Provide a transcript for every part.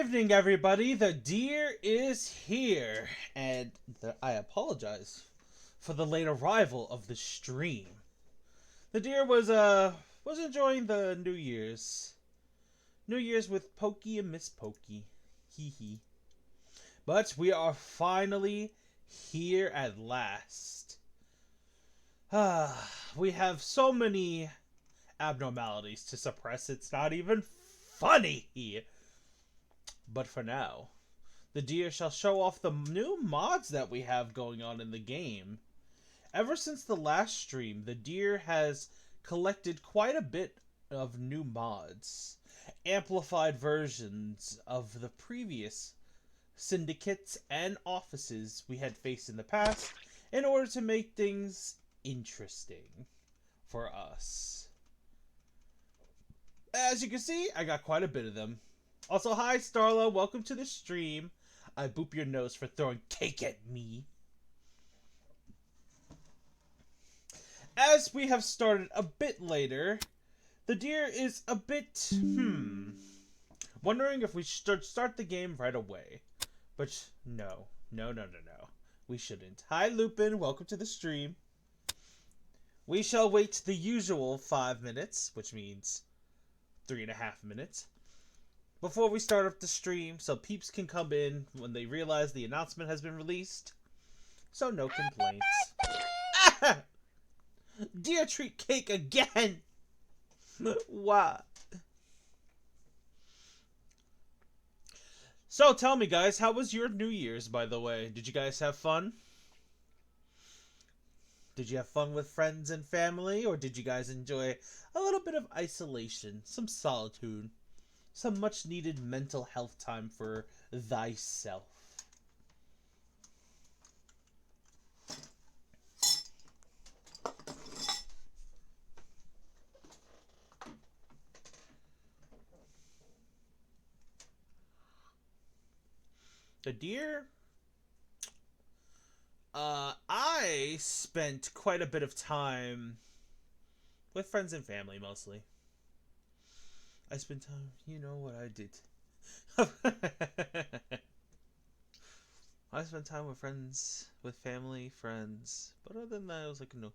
evening, everybody. The deer is here, and I apologize for the late arrival of the stream. The deer was enjoying the New Year's with Pokey and Miss Pokey. Hee hee. But we are finally here at last. We have so many abnormalities to suppress. It's not even funny. But for now, the deer shall show off the new mods that we have going on in the game. Ever since the last stream, the deer has collected quite a bit of new mods, amplified versions of the previous syndicates and offices we had faced in the past in order to make things interesting for us. As you can see, I got quite a bit of them. Also, hi Starla, welcome to the stream. I boop your nose for throwing cake at me. As we have started a bit later, the deer is a bit, wondering if we should start the game right away. But no. We shouldn't. Hi Lupin, welcome to the stream. We shall wait the usual 5 minutes, which means 3.5 minutes, before we start up the stream, so peeps can come in when they realize the announcement has been released. So no complaints. Deer treat cake again! What? So tell me guys, how was your New Year's, by the way? Did you guys have fun? Did you have fun with friends and family, or did you guys enjoy a little bit of isolation, some solitude, some much needed mental health time for thyself? The deer? I spent quite a bit of time with friends and family, mostly. I spent time, you know what I did. I spent time with friends, with family, friends, but other than that, I was like, no.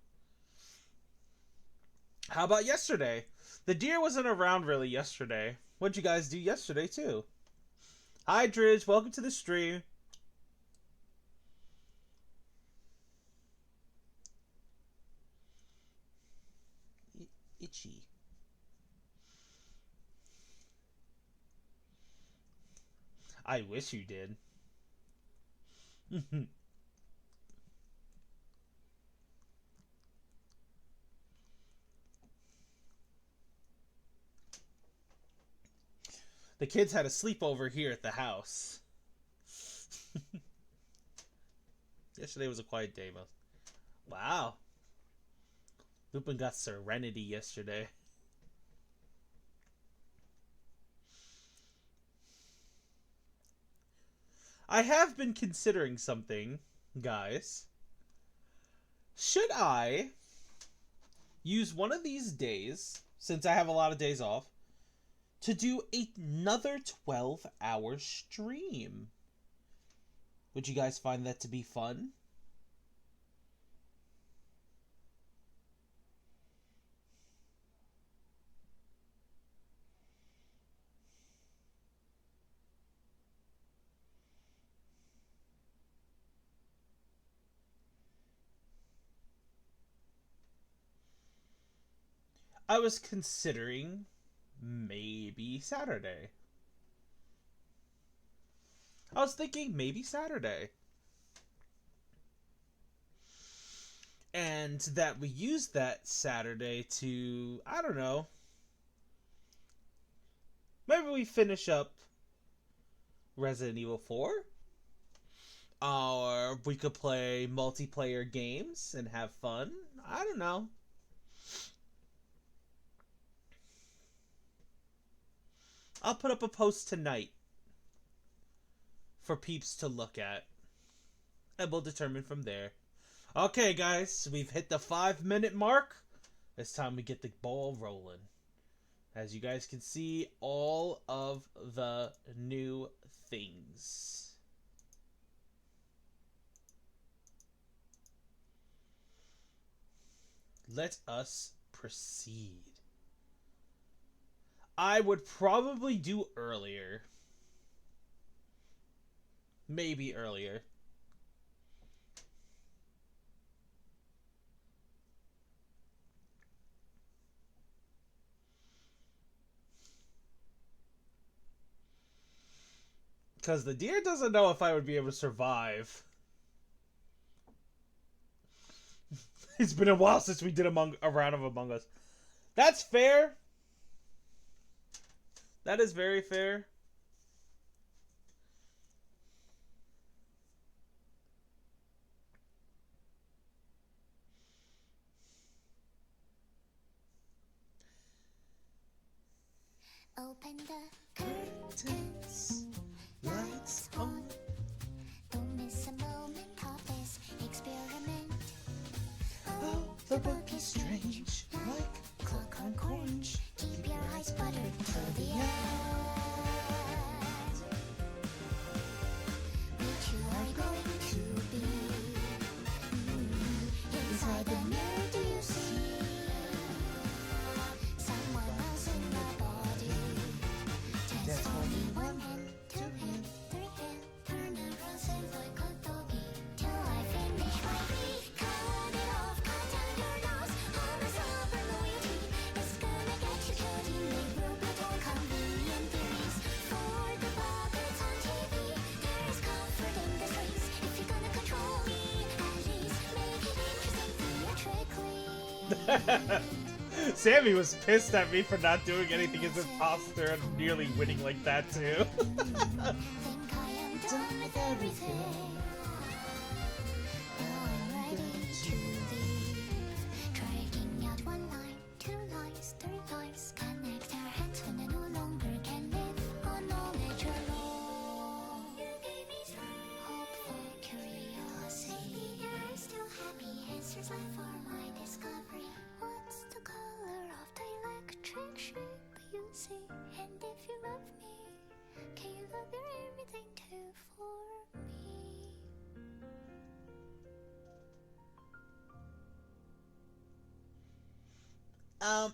How about yesterday? The deer wasn't around really yesterday. What'd you guys do yesterday, too? Hi, Dridge, welcome to the stream. Itchy. I wish you did. The kids had a sleepover here at the house. Yesterday was a quiet day, but wow. Lupin got Serenity yesterday. I have been considering something, guys. Should I use one of these days, since I have a lot of days off, to do another 12-hour stream? Would you guys find that to be fun? I was considering maybe Saturday. I was thinking maybe Saturday. And that we use that Saturday to, I don't know, maybe we finish up Resident Evil 4? Or we could play multiplayer games and have fun. I don't know. I'll put up a post tonight for peeps to look at, and we'll determine from there. Okay, guys, we've hit the 5-minute mark. It's time we get the ball rolling. As you guys can see, all of the new things. Let us proceed. I would probably do earlier. Maybe earlier. Because the deer doesn't know if I would be able to survive. It's been a while since we did a round of Among Us. That's fair. That is very fair. Open the curtains, lights on. Don't miss a moment of this experiment. Oh, the book is strange, like Clockwork orange. Keep your eyes buttered till the end. Which you are going to be. Inside the mirror, do you see someone else in the body? Test only 1 hand, 2 hand, 3 hand. Turn around, say like a doggy. Till I finish my beat. Cut it off, cut down your nose. Honest over loyalty. It's gonna get you killed. You make real little convenient theories. For the puppets on TV, there is comfort in the streets. If you're gonna control me, at least make it interesting theatrically. Sammy was pissed at me for not doing anything as imposter and nearly winning like that too. Think I am done with everything. Now I'm ready to leave. Dragging out 1 line, 2 lines, 3 lines. Connect our hands when I no longer can live on knowledge alone. You gave me strength, hope for curiosity. You're still happy, answers left for my discovery. What's the color of the electric shape you see? And if you love me, can you love your everything too for me?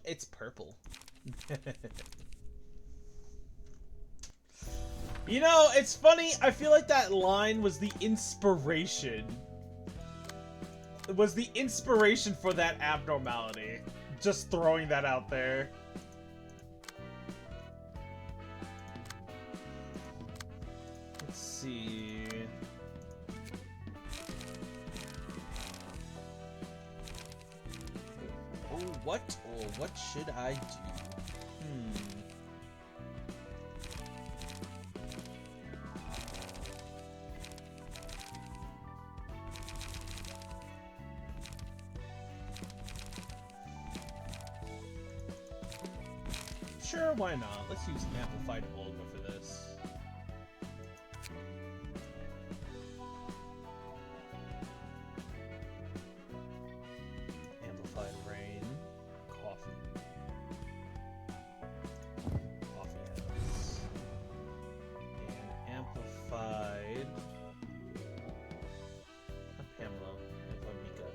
It's purple. You know, it's funny, I feel like that line was the inspiration. It was the inspiration for that abnormality. Just throwing that out there. Let's see. Oh, what? Or what should I do? Sure, why not? Let's use Amplified Olga for this. Amplified Rain, Coffee. Coffee House. And Amplified... Not Pamela, Amplified Mika.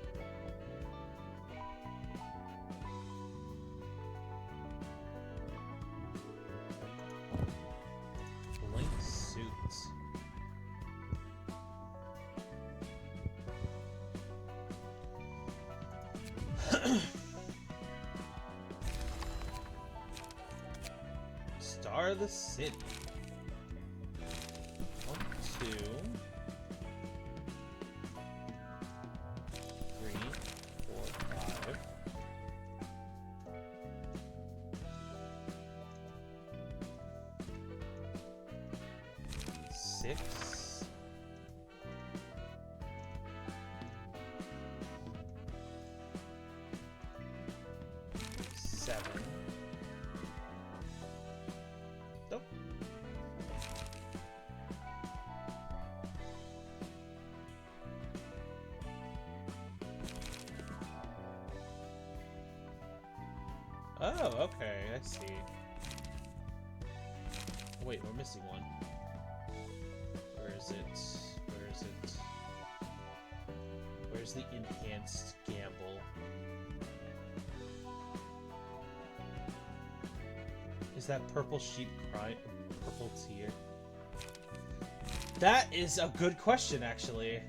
Blank suits. Star of the City. 1, 2, 3, 4, 5. Six. Seven. Nope. Oh, okay, I see. Wait, we're missing one. Where's the enhanced gamble? Is that purple sheep crying? Purple tear? That is a good question, actually.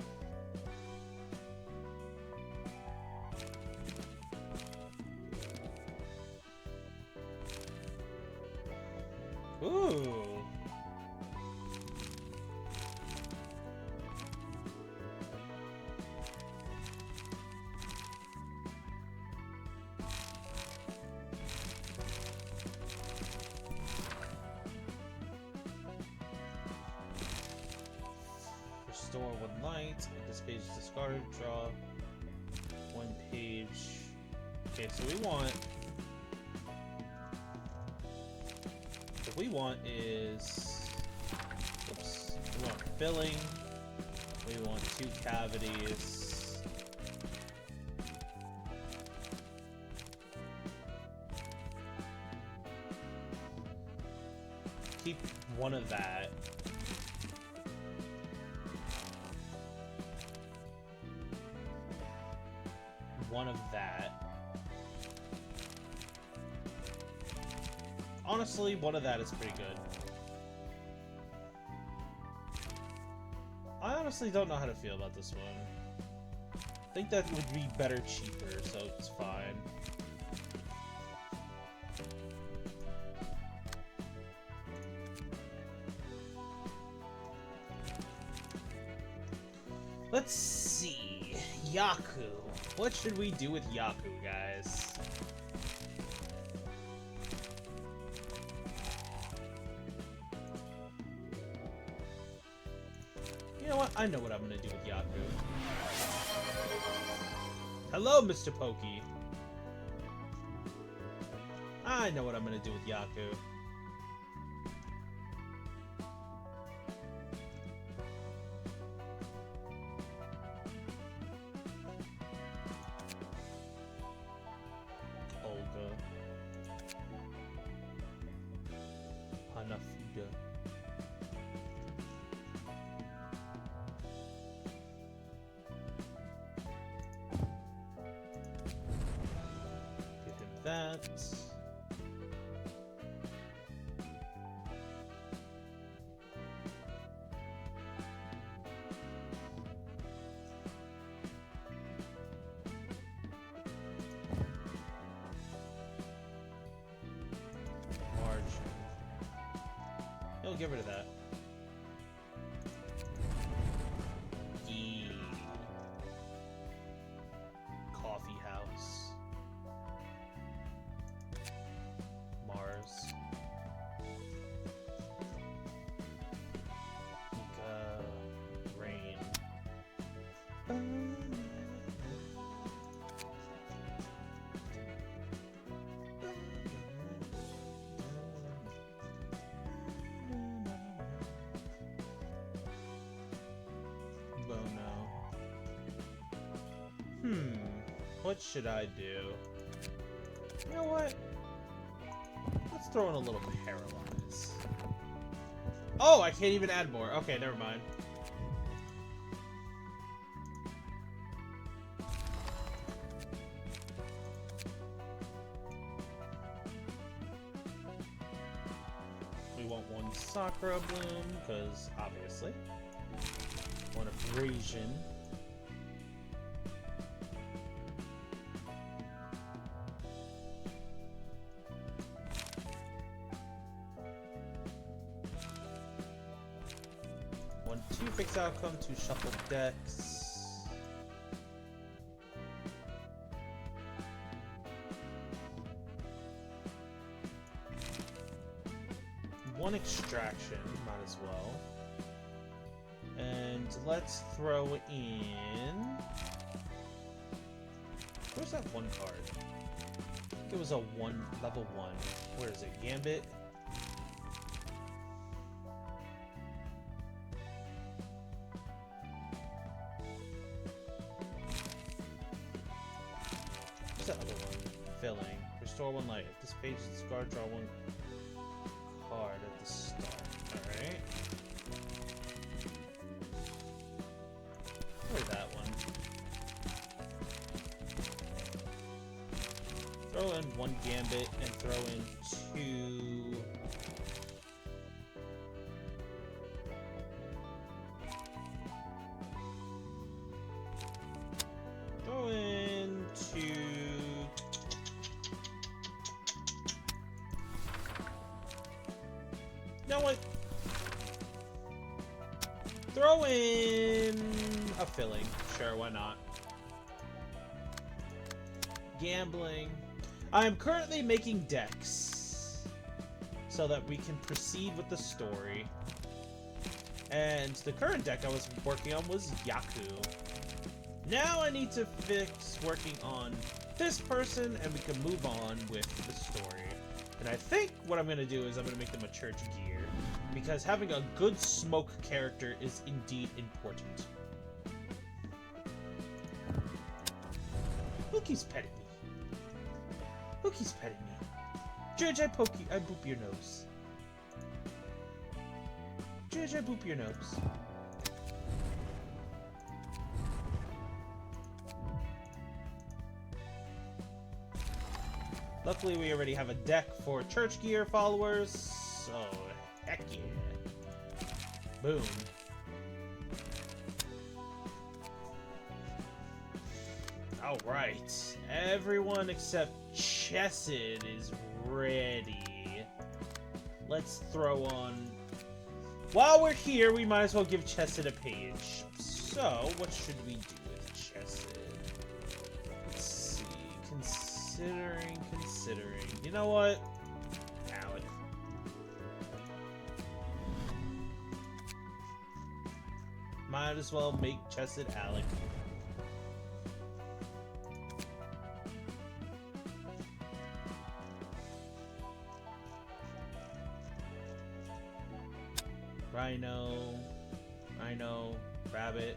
Ooh. Restore one light. This page is discarded. Draw one page. Okay, so we want. What we want is. Oops. We want filling. We want 2 cavities. Keep one of that. One of that. Honestly, one of that is pretty good. I honestly don't know how to feel about this one. I think that would be better cheaper, so it's fine. Let's see. Yaku. What should we do with Yaku, guys? You know what? I know what I'm gonna do with Yaku. Hello, Mr. Pokey. I know what I'm gonna do with Yaku. Hanafuda. Give him that. No, get rid of that. E. Coffee house. Mars. Ika. Rain. What should I do? You know what? Let's throw in a little paralyze. Oh, I can't even add more. Okay, never mind. We want one Sakura Bloom, because obviously. One Abrasion. Two fixed outcome, 2 shuffled decks. One extraction, might as well. And let's throw in. Where's that one card? I think it was a level 1. Where is it? Gambit? What's that other one? Filling. Restore 1 life. If this page is discarded, draw 1 card at the start. Alright. Where's that one? Throw in 1 Gambit and throw in 2... Throw in 2... You know what? Throw in a filling. Sure, why not? Gambling. I'm currently making decks so that we can proceed with the story. And the current deck I was working on was Yaku. Now I need to fix working on this person and we can move on with the story. And I think what I'm going to do is I'm going to make them a church gear, because having a good smoke character is indeed important. Who keeps petting me? Who keeps petting me? Judge, I boop your nose. Judge, I boop your nose. Luckily, we already have a deck for church gear followers, so heck yeah. Boom. Alright, everyone except Chesed is ready. Let's throw on... While we're here, we might as well give Chesed a page. So, what should we do with Chesed? Let's see, considering... You know what? Alec. Might as well make Chesed Alec. Rhino, Rabbit,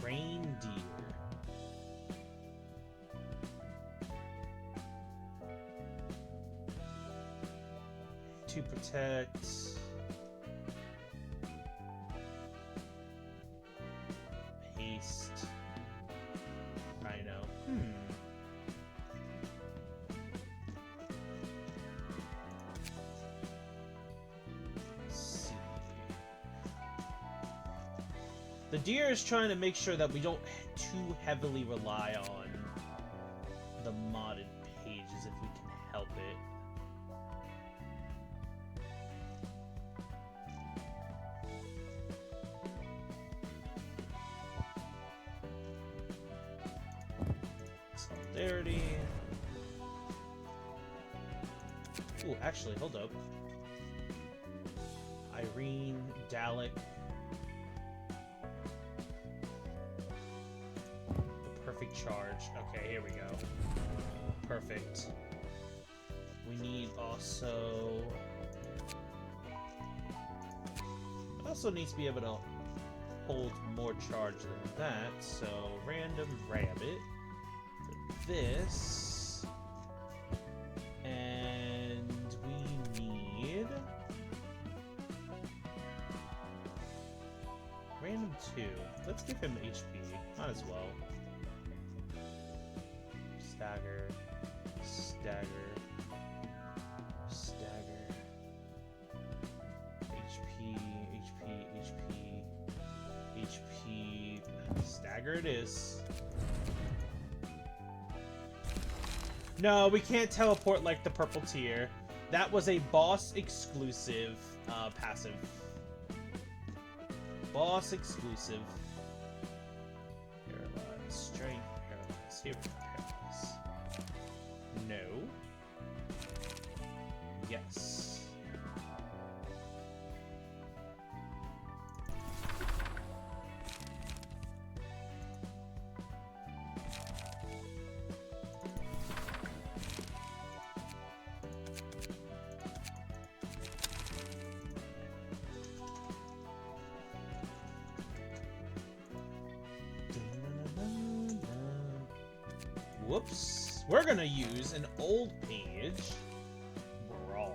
Reindeer. To protect. Haste. Rhino. The deer is trying to make sure that we don't too heavily rely on the modded pages if we can help it. Solidarity. Ooh, actually, hold up. Irene, Dalek. Perfect charge. Okay, here we go. Perfect. We need also... It also needs to be able to hold more charge than that, so random rabbit. This. And we need... Random 2. Let's give him HP. Might as well. Stagger, stagger, stagger, HP, stagger it is. No, we can't teleport like the purple tier. That was a boss exclusive passive. Boss exclusive. Paralyze, strength, paralyze, here we go. No. Yes. Whoops. We're gonna use an old page. Brawl.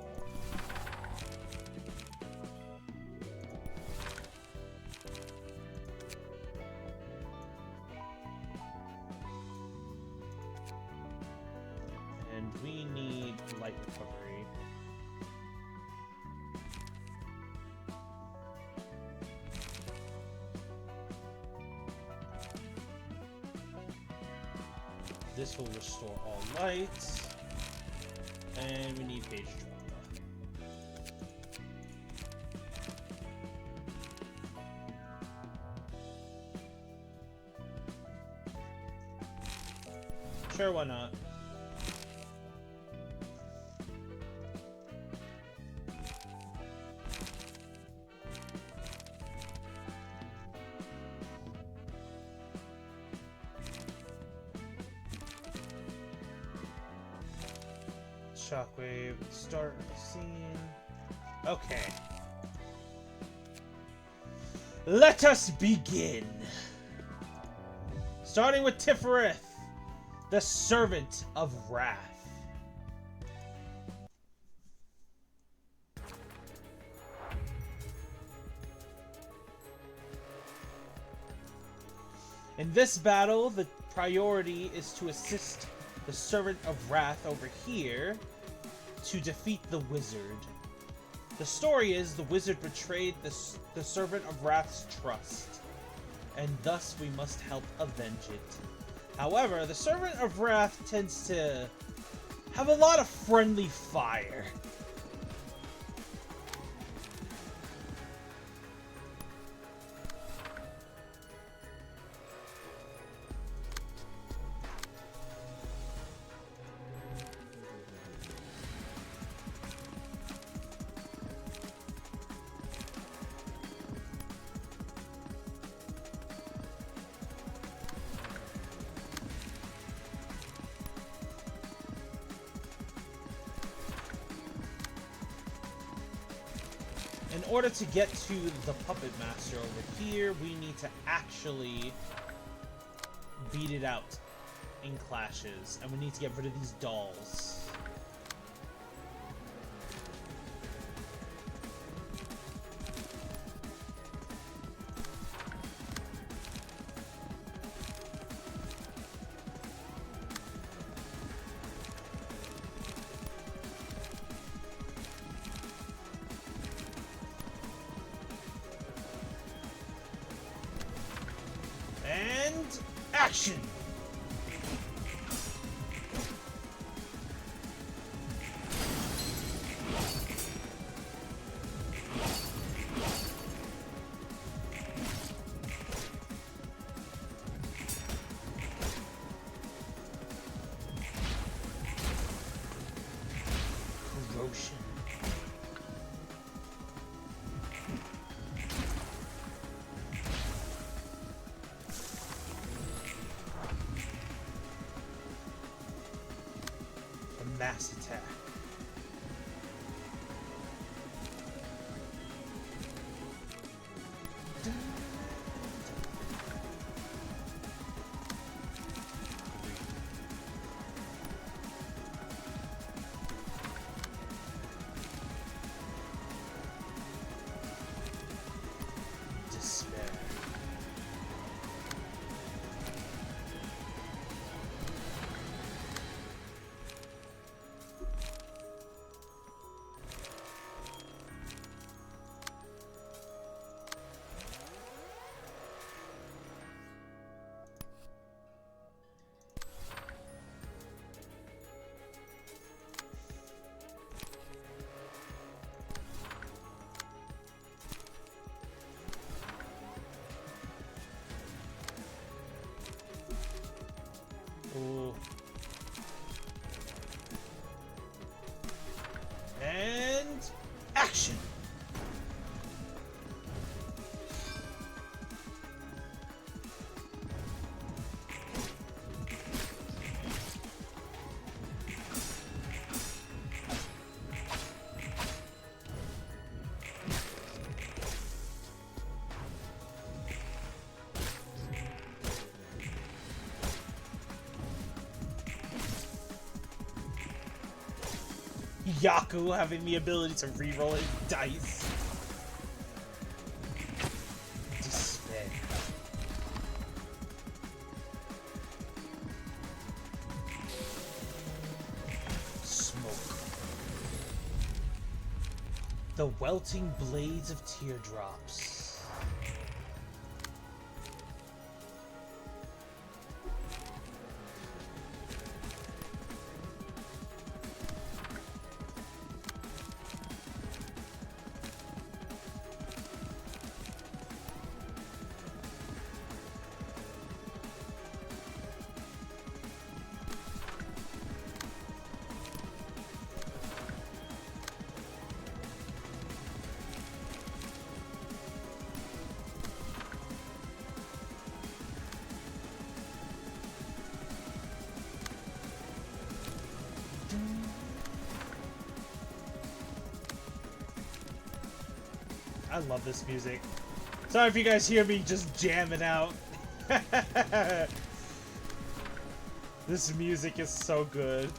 This will restore all lights. And we need page trauma. Sure, why not? Shockwave, start the scene. Okay. Let us begin. Starting with Pt.5, the Servant of Wrath. In this battle, the priority is to assist the Servant of Wrath over here to defeat the wizard. The story is the wizard betrayed the Servant of Wrath's trust, and thus we must help avenge it. However, the Servant of Wrath tends to have a lot of friendly fire. In order to get to the Puppet Master over here, we need to actually beat it out in clashes, and we need to get rid of these dolls. And action! Corrosion. Mass attack. Despair. Ooh. And action! Yaku having the ability to reroll his dice. Despair. Smoke. The welting blades of teardrops. love this music. Sorry if you guys hear me just jamming out. This music is so good.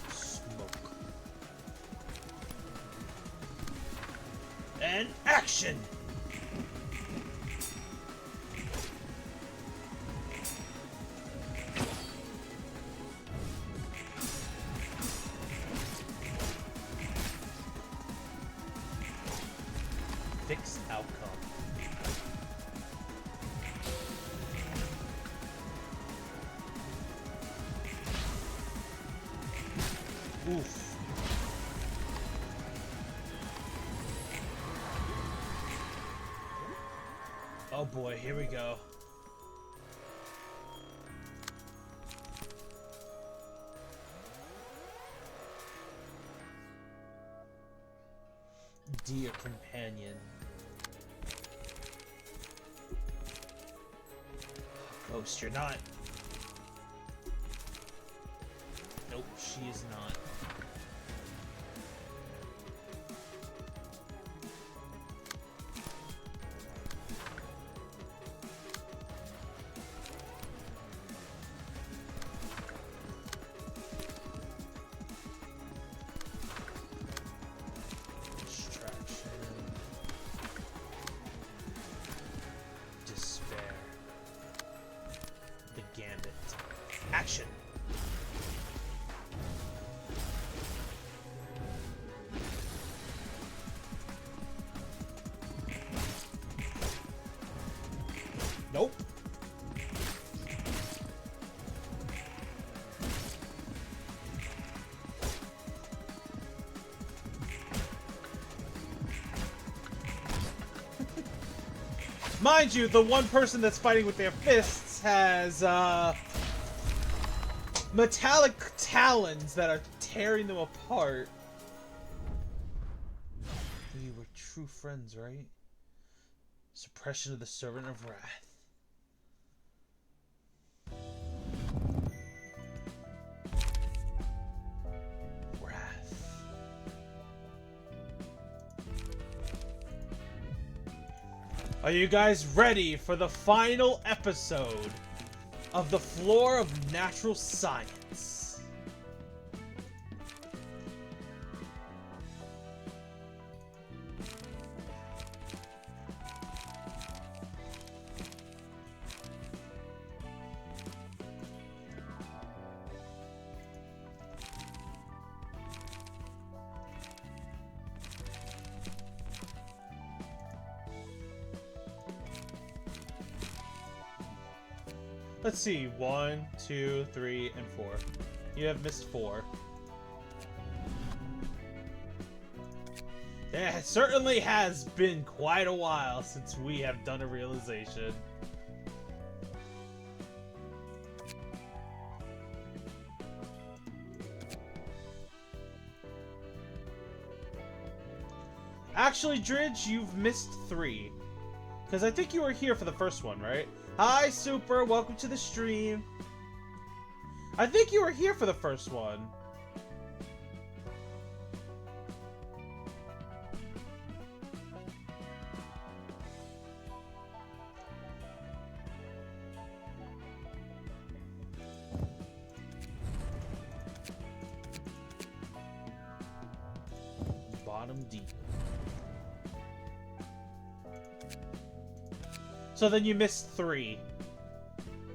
Smoke. And action! Fixed outcome. Oof. Oh boy, here we go. Dear companion. Ghost, you're not. Nope, she is not. Distraction. Despair. The Gambit. Action! Nope. Mind you, the one person that's fighting with their fists has, metallic talons that are tearing them apart. We were true friends, right? Suppression of the Servant of Wrath. Are you guys ready for the final episode of the Floor of Natural Science? Let's see, 1, 2, 3, and 4. You have missed 4. Yeah, it certainly has been quite a while since we have done a realization. Actually, Dridge, you've missed 3. Because I think you were here for the first one, right? Hi, Super. Welcome to the stream. I think you were here for the first one. Bottom deep. So then you missed 3.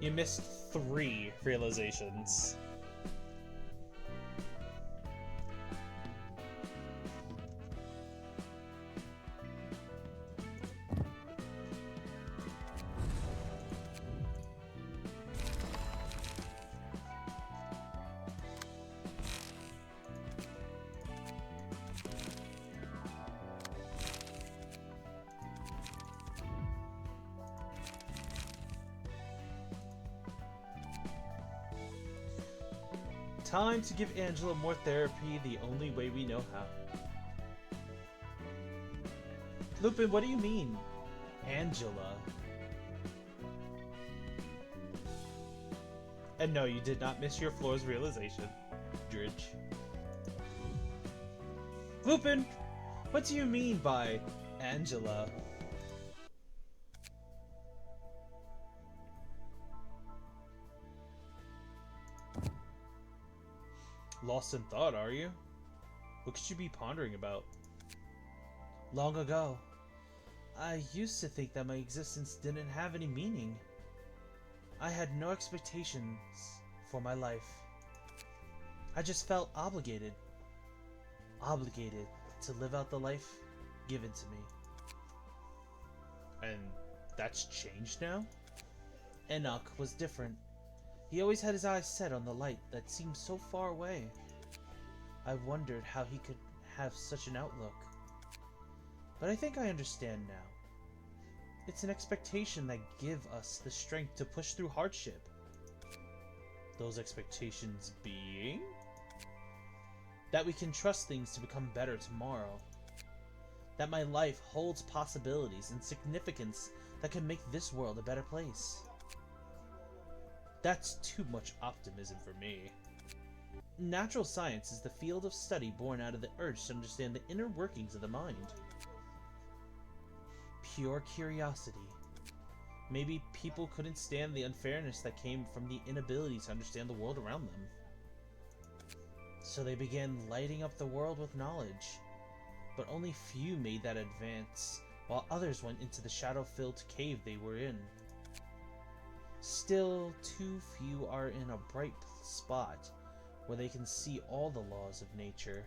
You missed 3 realizations. Time to give Angela more therapy the only way we know how. Lupin, what do you mean? Angela. And no, you did not miss your floor's realization, Dridge. Lupin, What do you mean by Angela? Lost in thought, are you? What could you be pondering about? Long ago, I used to think that my existence didn't have any meaning. I had no expectations for my life. I just felt obligated. Obligated to live out the life given to me. And that's changed now? Enoch was different. He always had his eyes set on the light that seemed so far away. I wondered how he could have such an outlook. But I think I understand now. It's an expectation that gives us the strength to push through hardship. Those expectations being? That we can trust things to become better tomorrow. That my life holds possibilities and significance that can make this world a better place. That's too much optimism for me. Natural science is the field of study born out of the urge to understand the inner workings of the mind. Pure curiosity. Maybe people couldn't stand the unfairness that came from the inability to understand the world around them. So they began lighting up the world with knowledge. But only few made that advance, while others went into the shadow-filled cave they were in. Still, too few are in a bright spot where they can see all the laws of nature.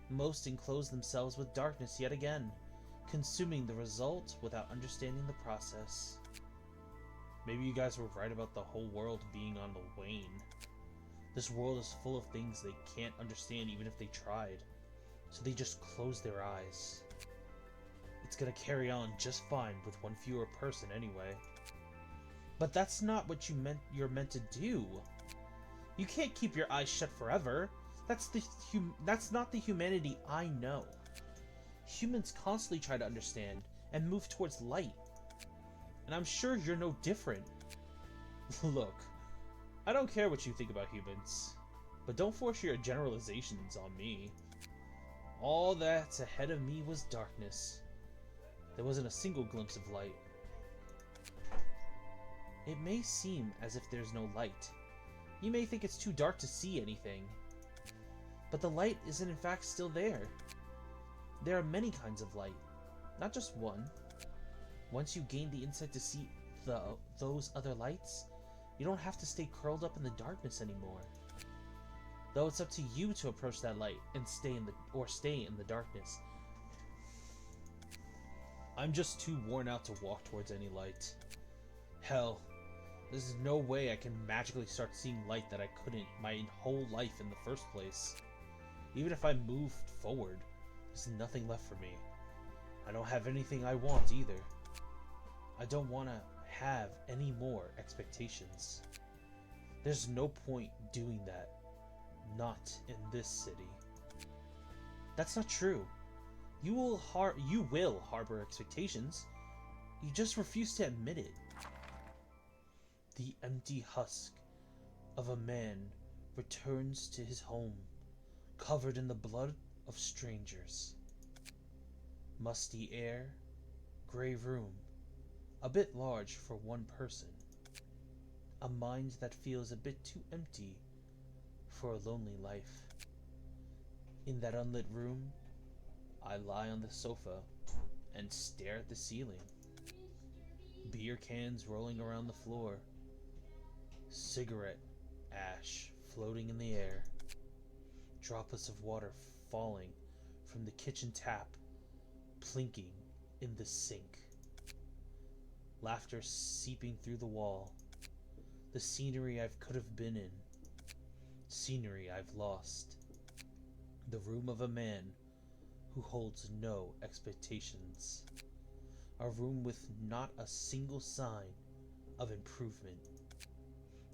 Most enclose themselves with darkness yet again, consuming the result without understanding the process. Maybe you guys were right about the whole world being on the wane. This world is full of things they can't understand even if they tried, so they just close their eyes. It's gonna carry on just fine with one fewer person anyway. But that's not what you're meant to do. You can't keep your eyes shut forever. That's not the humanity I know. Humans constantly try to understand and move towards light. And I'm sure you're no different. Look, I don't care what you think about humans, but don't force your generalizations on me. All that's ahead of me was darkness. There wasn't a single glimpse of light. It may seem as if there's no light. You may think it's too dark to see anything. But the light isn't in fact still there. There are many kinds of light, not just one. Once you gain the insight to see those other lights, you don't have to stay curled up in the darkness anymore. Though it's up to you to approach that light and stay in the darkness. I'm just too worn out to walk towards any light. Hell, there's no way I can magically start seeing light that I couldn't my whole life in the first place. Even if I moved forward, there's nothing left for me. I don't have anything I want either. I don't want to have any more expectations. There's no point doing that. Not in this city. That's not true. You will harbor expectations. You just refuse to admit it. The empty husk of a man returns to his home, covered in the blood of strangers. Musty air, gray room, a bit large for one person. A mind that feels a bit too empty for a lonely life. In that unlit room, I lie on the sofa and stare at the ceiling. Beer cans rolling around the floor. Cigarette ash floating in the air. Droplets of water falling from the kitchen tap, plinking in the sink. Laughter seeping through the wall. The scenery I could have been in. Scenery I've lost. The room of a man who holds no expectations. A room with not a single sign of improvement.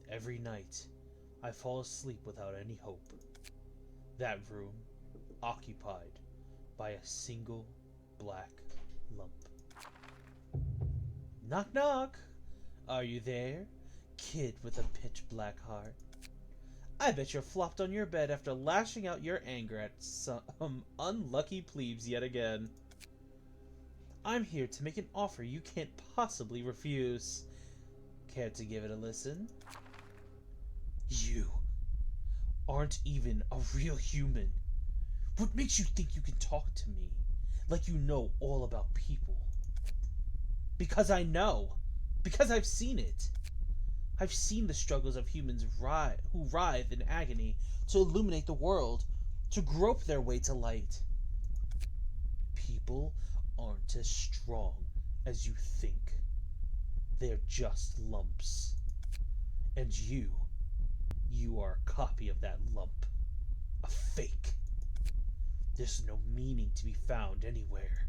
Every night, I fall asleep without any hope. That room occupied by a single black lump. Knock knock! Are you there, kid with a pitch black heart? I bet you're flopped on your bed after lashing out your anger at some unlucky plebes yet again. I'm here to make an offer you can't possibly refuse. Care to give it a listen? You aren't even a real human. What makes you think you can talk to me like you know all about people? Because I know. Because I've seen it. I've seen the struggles of humans who writhe in agony to illuminate the world, to grope their way to light. People aren't as strong as you think. They're just lumps. And you are a copy of that lump. A fake. There's no meaning to be found anywhere.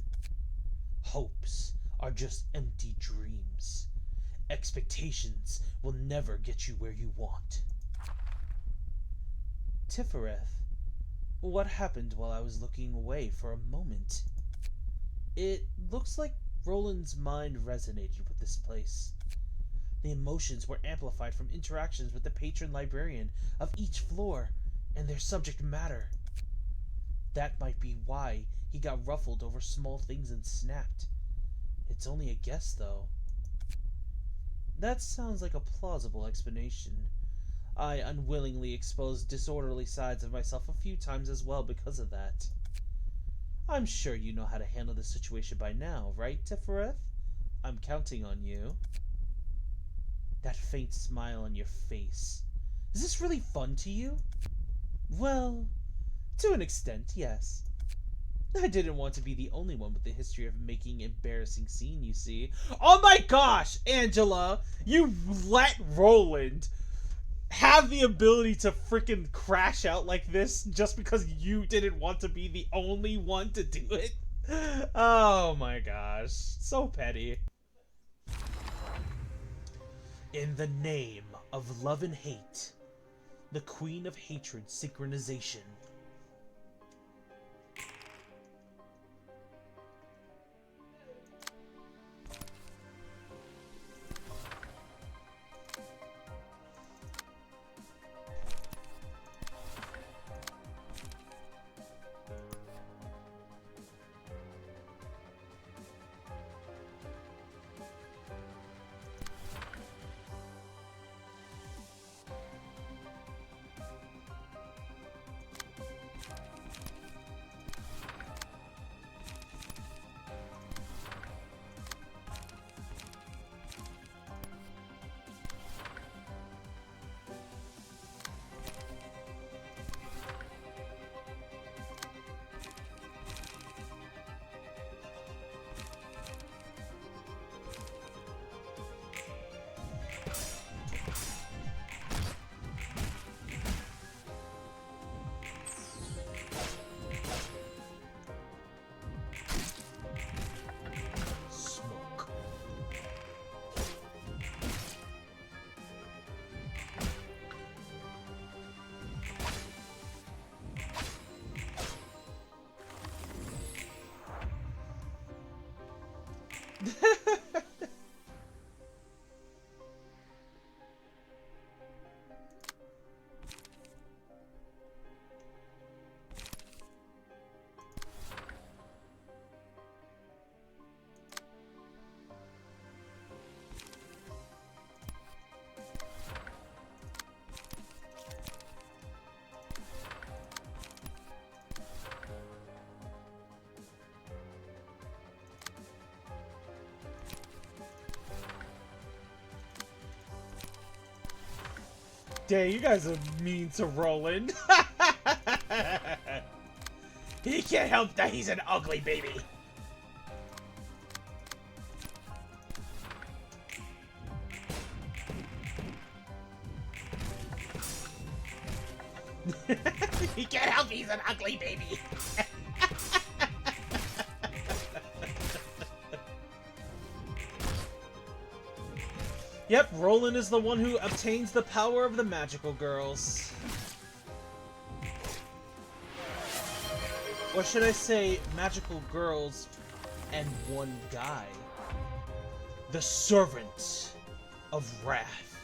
Hopes are just empty dreams. Expectations will never get you where you want. Pt.5, what happened while I was looking away for a moment? It looks like Roland's mind resonated with this place. The emotions were amplified from interactions with the patron librarian of each floor and their subject matter. That might be why he got ruffled over small things and snapped. It's only a guess, though. That sounds like a plausible explanation. I unwillingly exposed disorderly sides of myself a few times as well because of that. I'm sure you know how to handle the situation by now, right, Pt.5? I'm counting on you. That faint smile on your face. Is this really fun to you? Well, to an extent, yes. I didn't want to be the only one with the history of making embarrassing scene, you see. Oh my gosh, Angela! You let Roland have the ability to freaking crash out like this just because you didn't want to be the only one to do it? Oh my gosh. So petty. In the name of love and hate, the Queen of Hatred synchronization. Dang, you guys are mean to Roland. He can't help that he's an ugly baby. He can't help he's an ugly baby. Yep, Roland is the one who obtains the power of the magical girls. Or should I say, magical girls and one guy. The Servant of Wrath.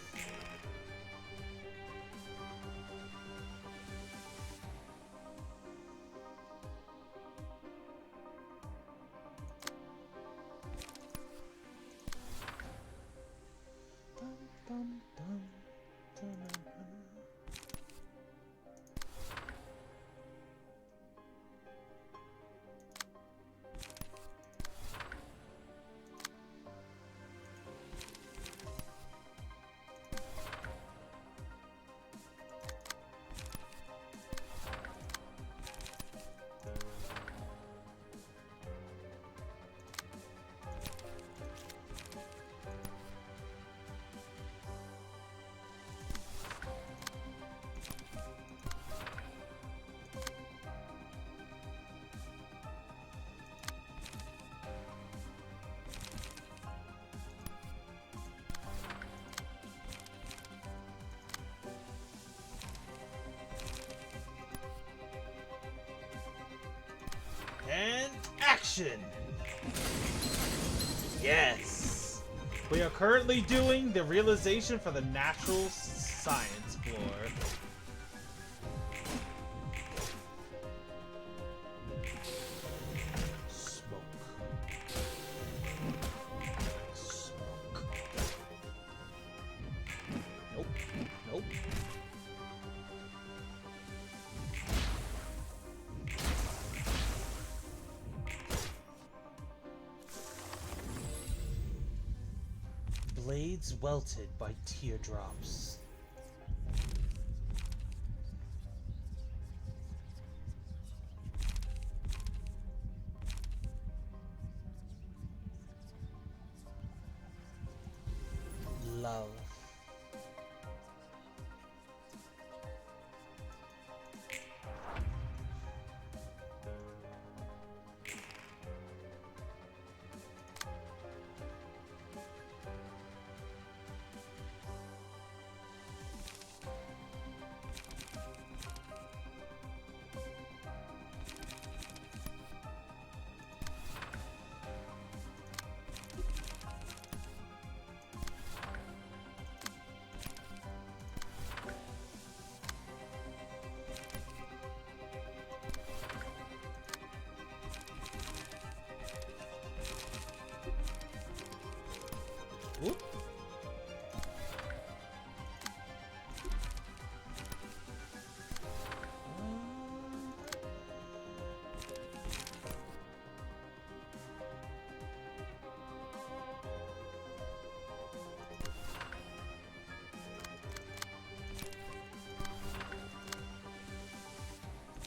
action! Yes! We are currently doing the realization for the natural science floor. Smoke. Smoke. Nope. Nope. Blades welted by teardrops. Love. Whoop.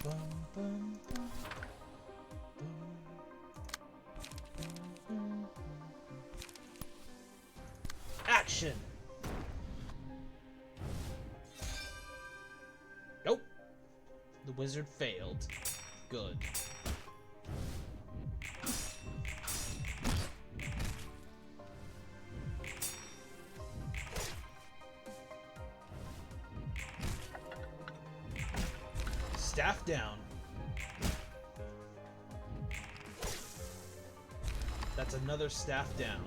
Bum, bum, bum, bum. Action! Nope. The wizard failed. Good. Staff down. That's another staff down.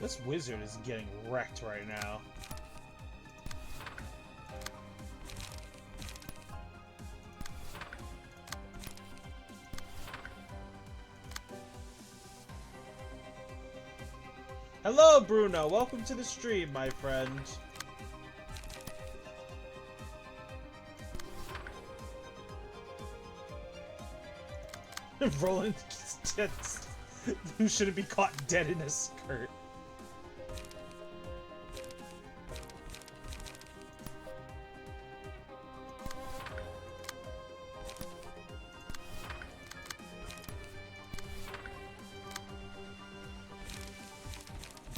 This wizard is getting wrecked right now. Hello, Bruno. Welcome to the stream, my friend. Roland, who shouldn't be caught dead in a skirt.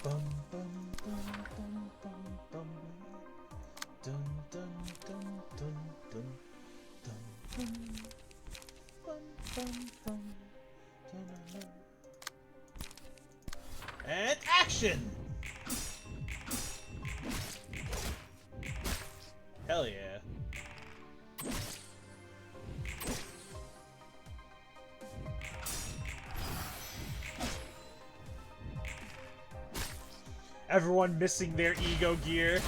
Bum, bum, bum, bum, bum, bum. Dun, dun, dun, dun, dun, dun, dun. Bum, bum, bum. Dun, dun, dun. And action! Hell yeah. Everyone missing their ego gear.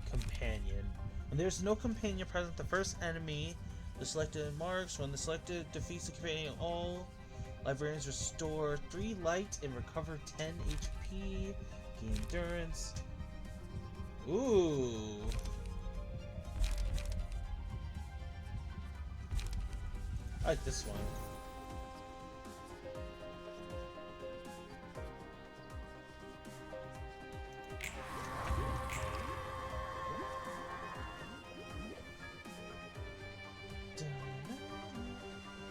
Companion. When there's no companion present, the first enemy, the selected marks. When the selected defeats the companion, all librarians restore 3 light and recover 10 HP. Gain endurance. Ooh. I like this one.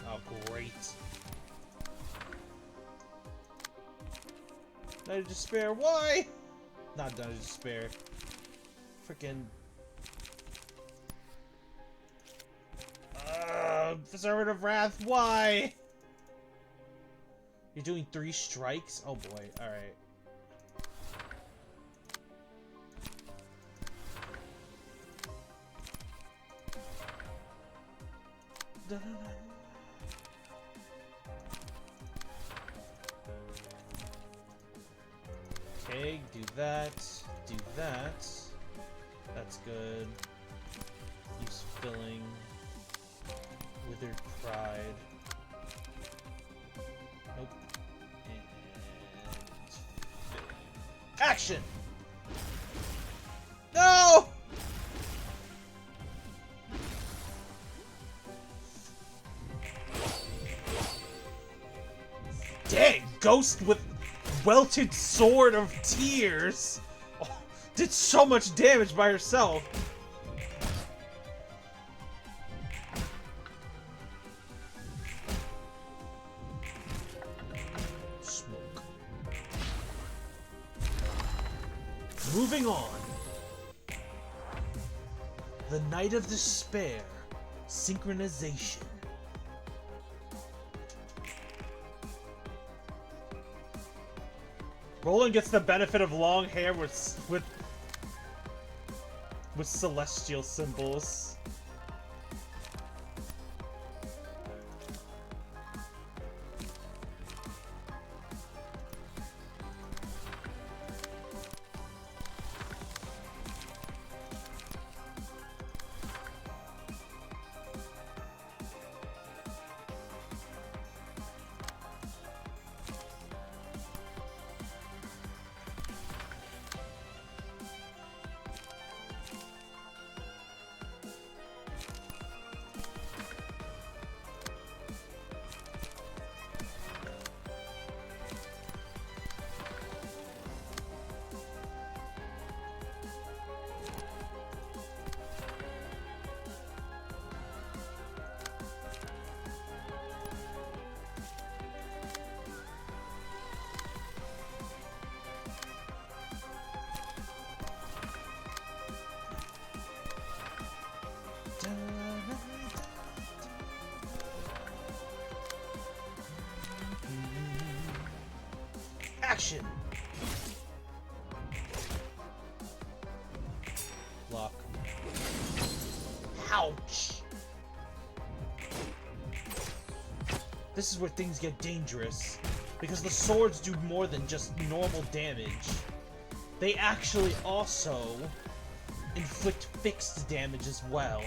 Oh, great. Night of Despair, why? Not Night of Despair. Freaking... Preservative of Wrath, why? You're doing 3 strikes? Oh boy, alright. Okay, do that. Do that. That's good. Use filling. Withered Pride. Nope. And filling. Action! No! Dang, Ghost with welted sword of tears! Oh, did so much damage by herself. Smoke. Moving on. The Night of Despair. Synchronization. Roland gets the benefit of long hair with celestial symbols. Action! Lock. Ouch! This is where things get dangerous, because the swords do more than just normal damage. They actually also inflict fixed damage as well.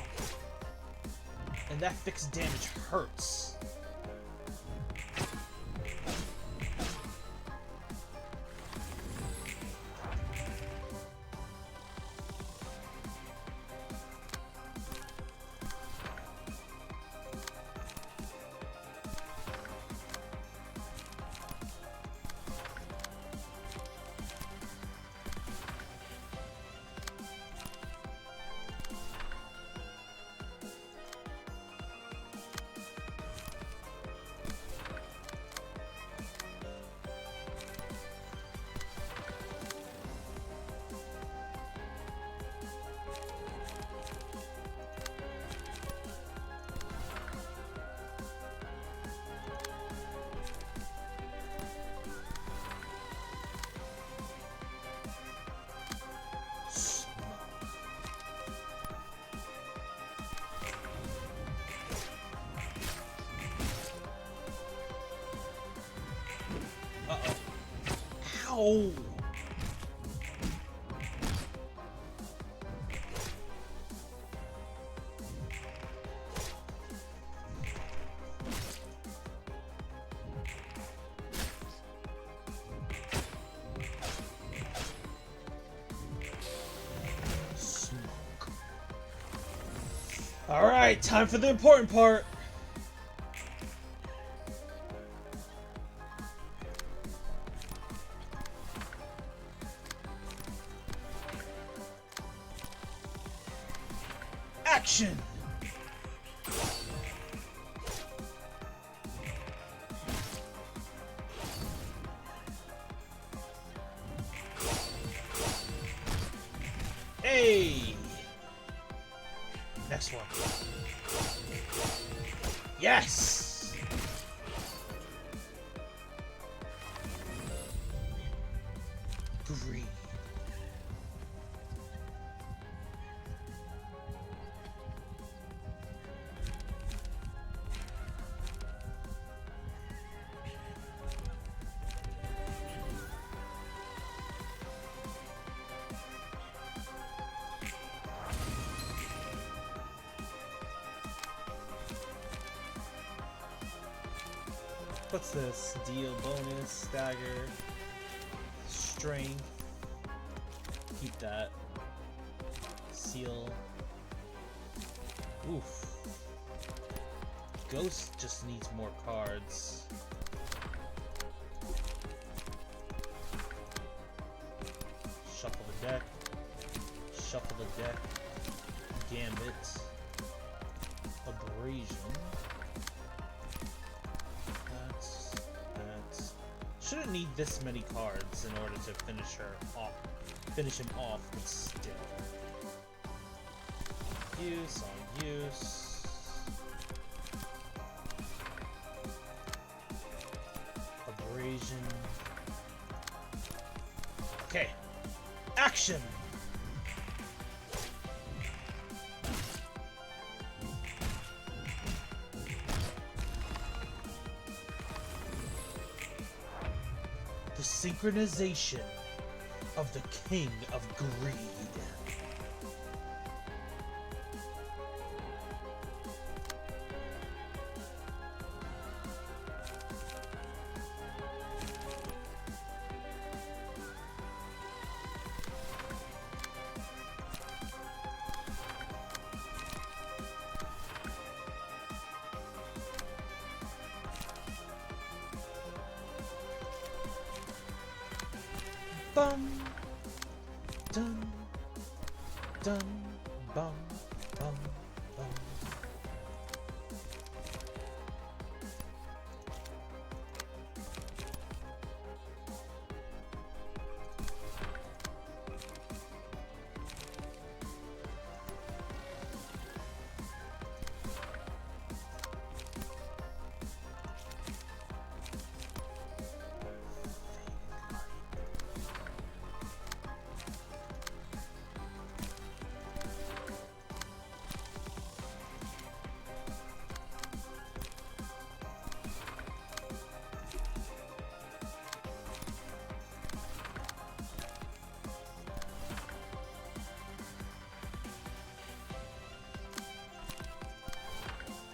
And that fixed damage hurts. Uh-oh. Ow! Smoke. Alright, time for the important part. Action! Next one. Yes! Green. What's this? Deal bonus, stagger, strength. Keep that. Seal. Oof. Ghost just needs more cards. Shuffle the deck. Shuffle the deck. Gambit. Abrasion. Shouldn't need this many cards in order to finish him off, but still. Use on use. Abrasion. Okay. Action! The synchronization of the King of Greed. Bum, dun, dun, bum, bum, bum.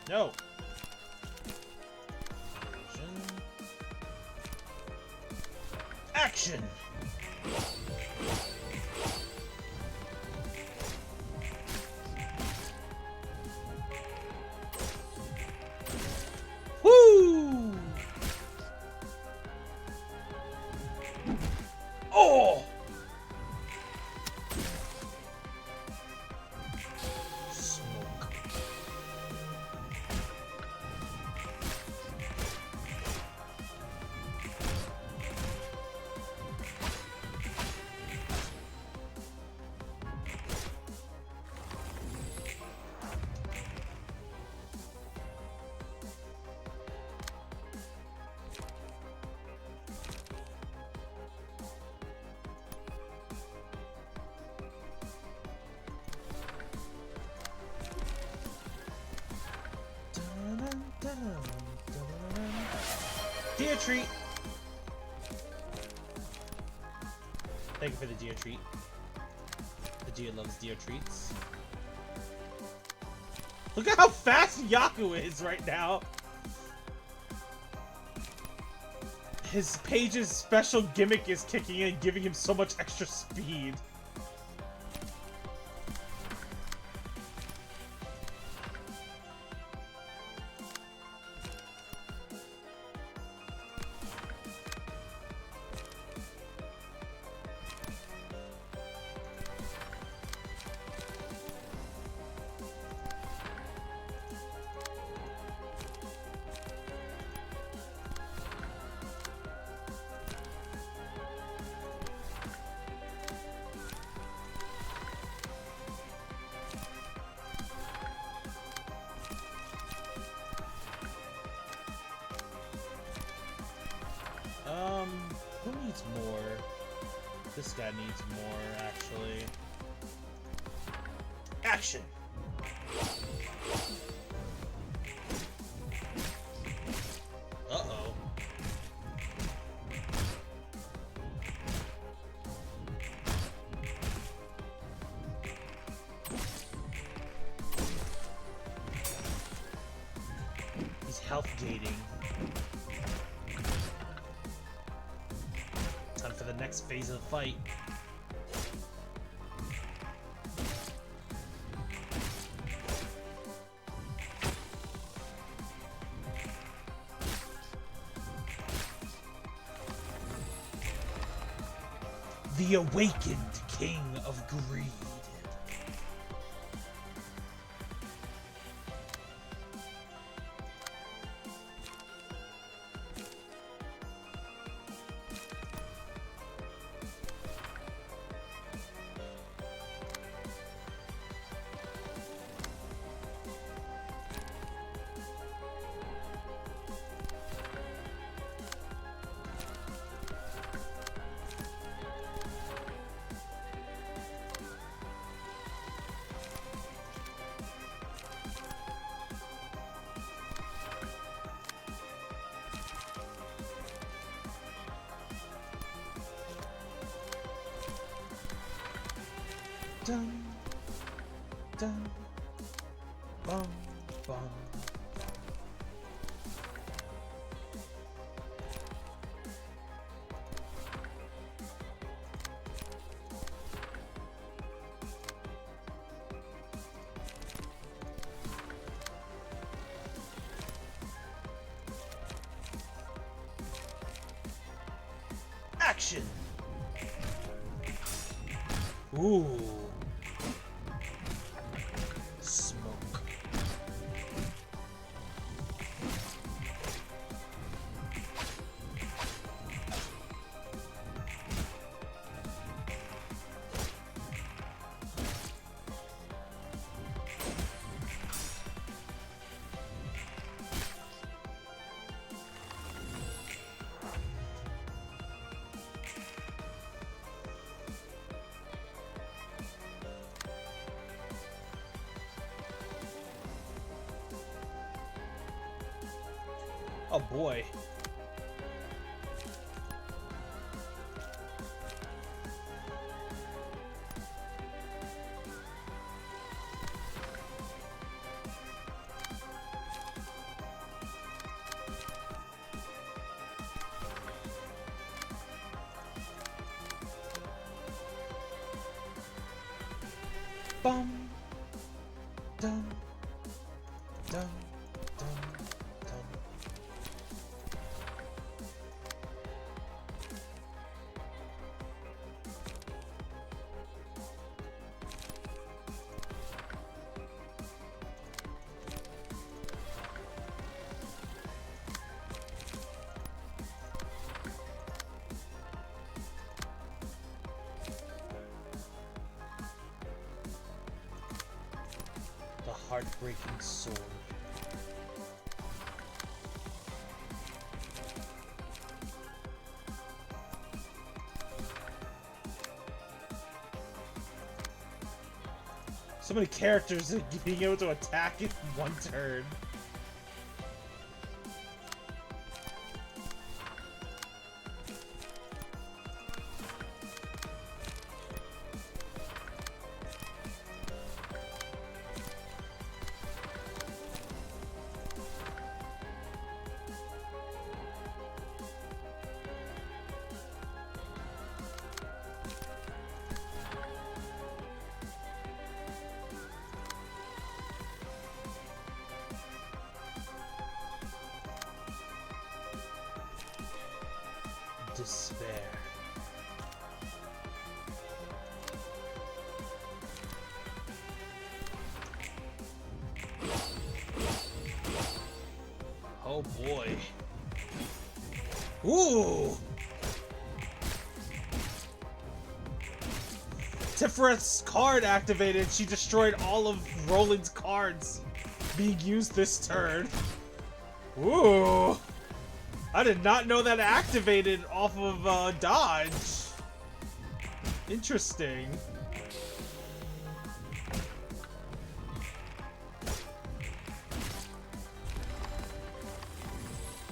No. Action. Woo! Oh! Smoke. Dear treat. Thank you for the dear treat. The deer loves deer treats. Look at how fast Yaku is right now. His page's special gimmick is kicking in, giving him so much extra speed. This guy needs more, actually. Action! Uh-oh. He's health gating. Time for the next phase of the fight. The awakened king of greed. Dun, dun, bum, bum. Action! Ooh. Smoke. Oh boy. Bum. Dum. Dum. Dum. Dum. The heartbreaking sword. So many characters being able to attack in one turn. Despair. Oh boy. Ooh! Tifret's card activated. She destroyed all of Roland's cards being used this turn. Ooh! I did not know that activated off of dodge. Interesting.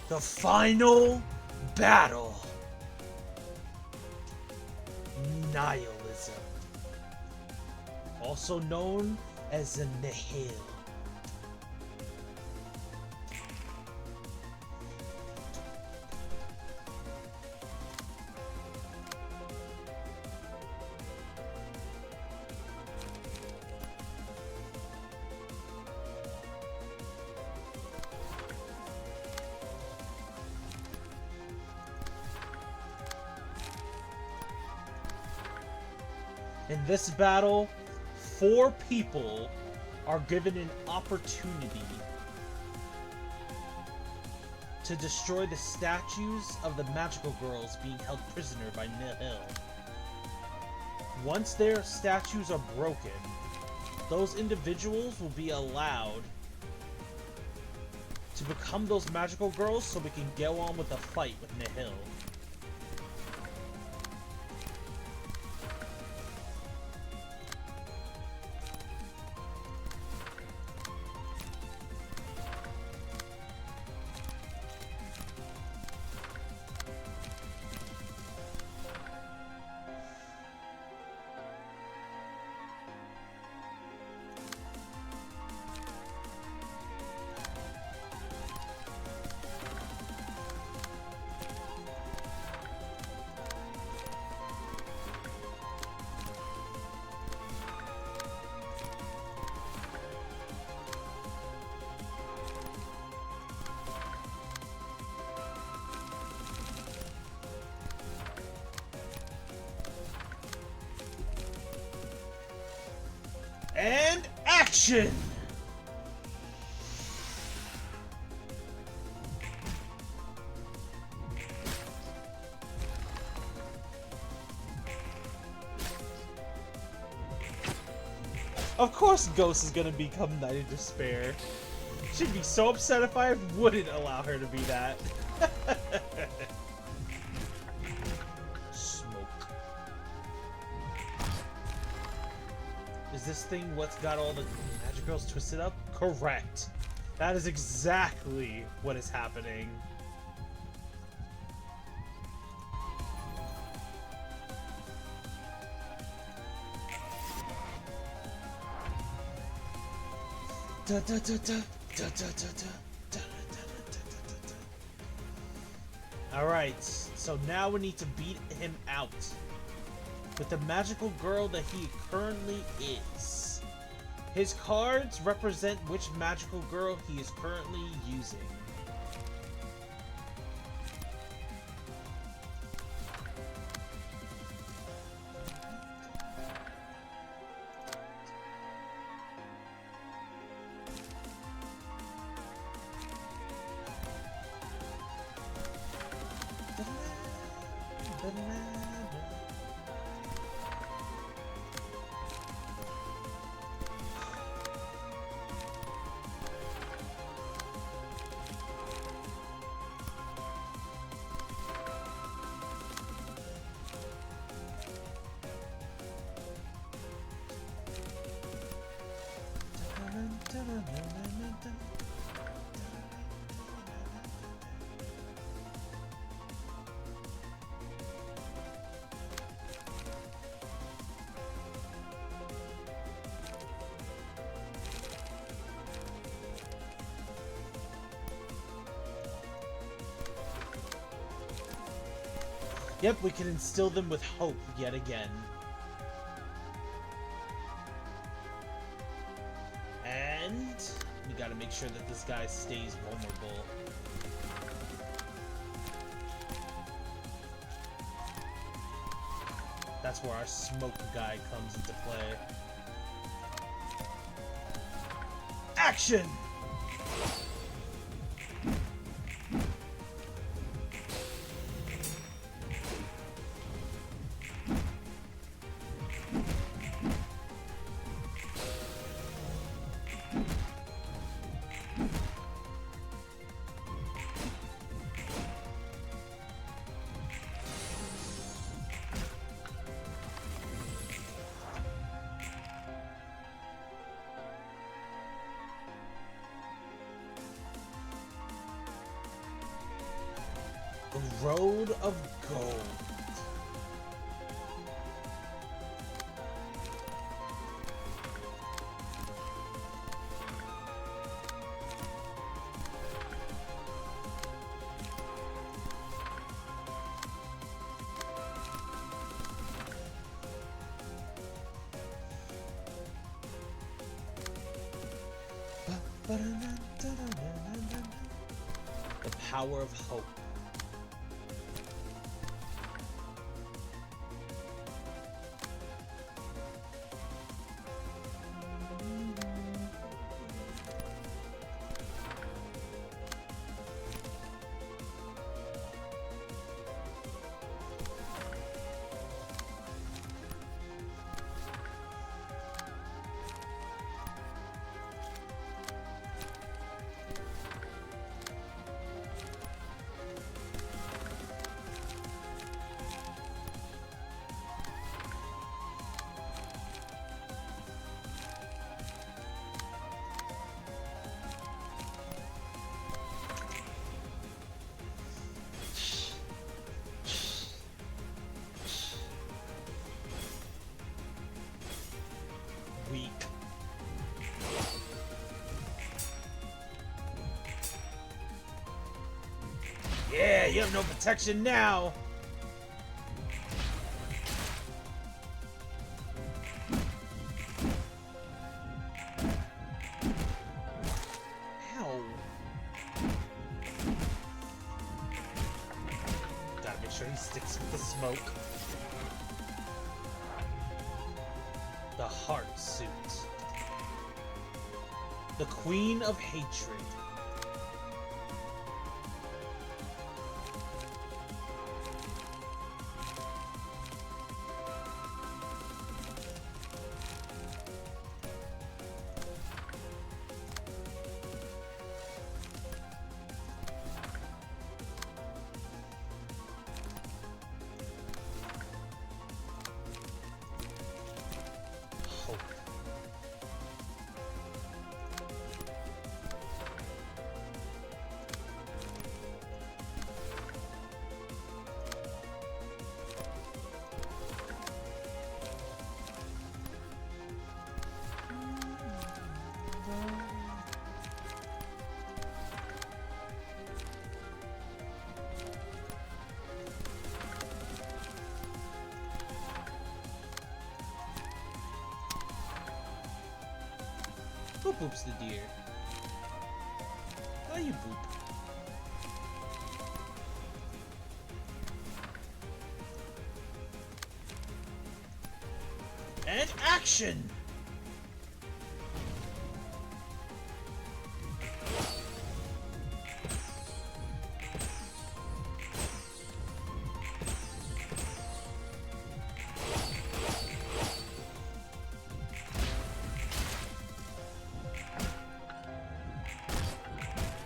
The final battle. Nihilism. Also known as the Nihil. In this battle, 4 people are given an opportunity to destroy the statues of the magical girls being held prisoner by Nihil. Once their statues are broken, those individuals will be allowed to become those magical girls so we can go on with the fight with Nihil. And action! Of course Ghost is gonna become Knight of Despair. She'd be so upset if I wouldn't allow her to be that. Is this thing what's got all the magic girls twisted up? Correct. That is exactly what is happening. Alright, so now we need to beat him out with the magical girl that he currently is. His cards represent which magical girl he is currently using. Yep, we can instill them with hope yet again. And we gotta make sure that this guy stays vulnerable. That's where our smoke guy comes into play. Action! Road of Gold. The power of hope. Weak. Yeah, you have no protection now. Ow. Gotta make sure he sticks with the smoke. The Heart Suit. The Queen of Hatred. Hope. Who boops the deer? How you boop? And action!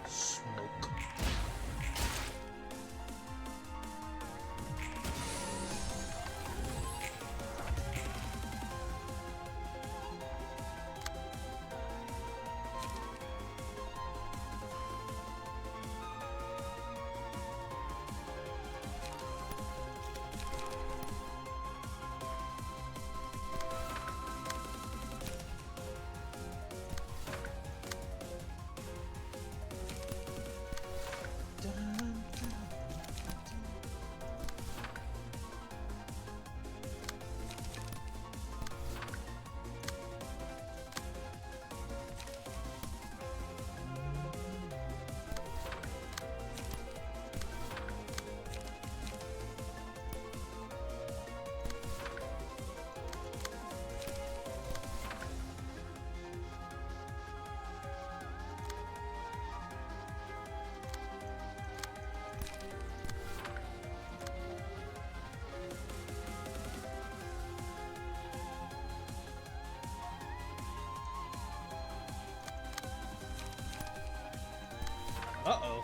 Smoke. Uh-oh.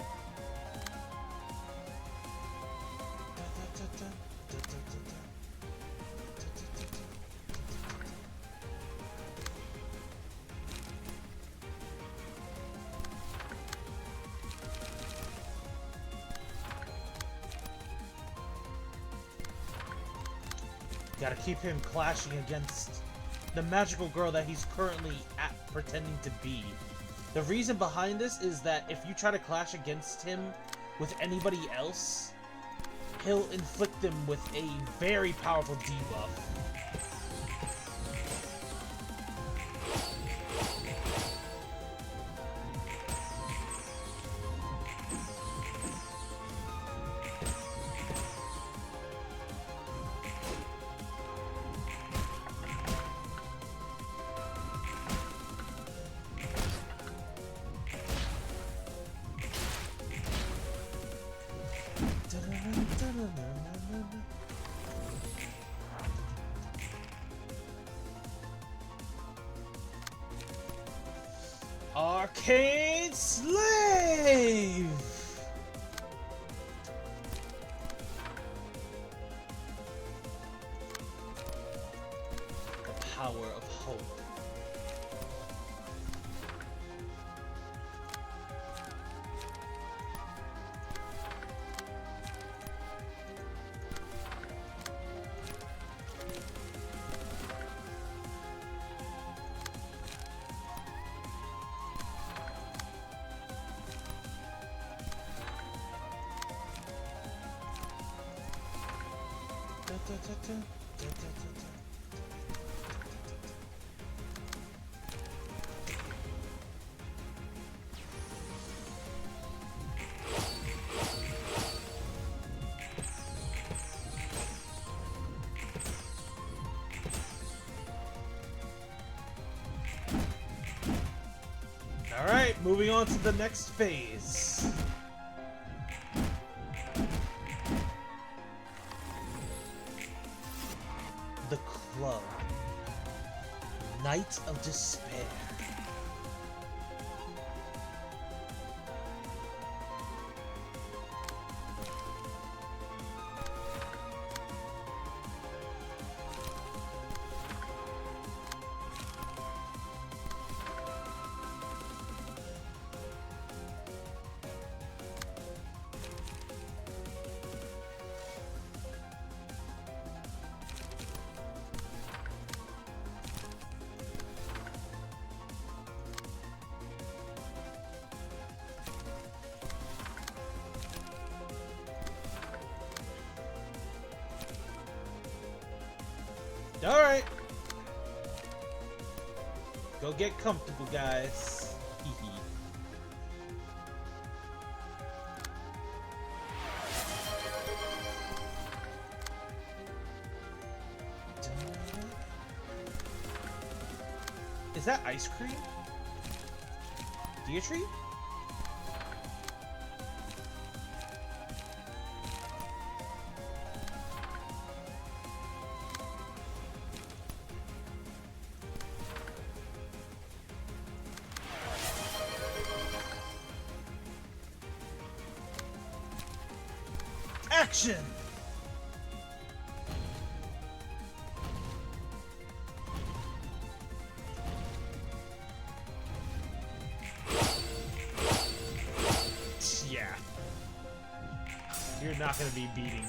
Gotta keep him clashing against the magical girl that he's currently pretending to be. The reason behind this is that if you try to clash against him with anybody else, he'll inflict them with a very powerful debuff. Arcade Slave! The power of hope. Alright, moving on to the next phase. The Club. Night of Despair. Alright. Go get comfortable, guys. Hee hee. Is that ice cream? Dietrich? Action! Yeah. You're not gonna be beating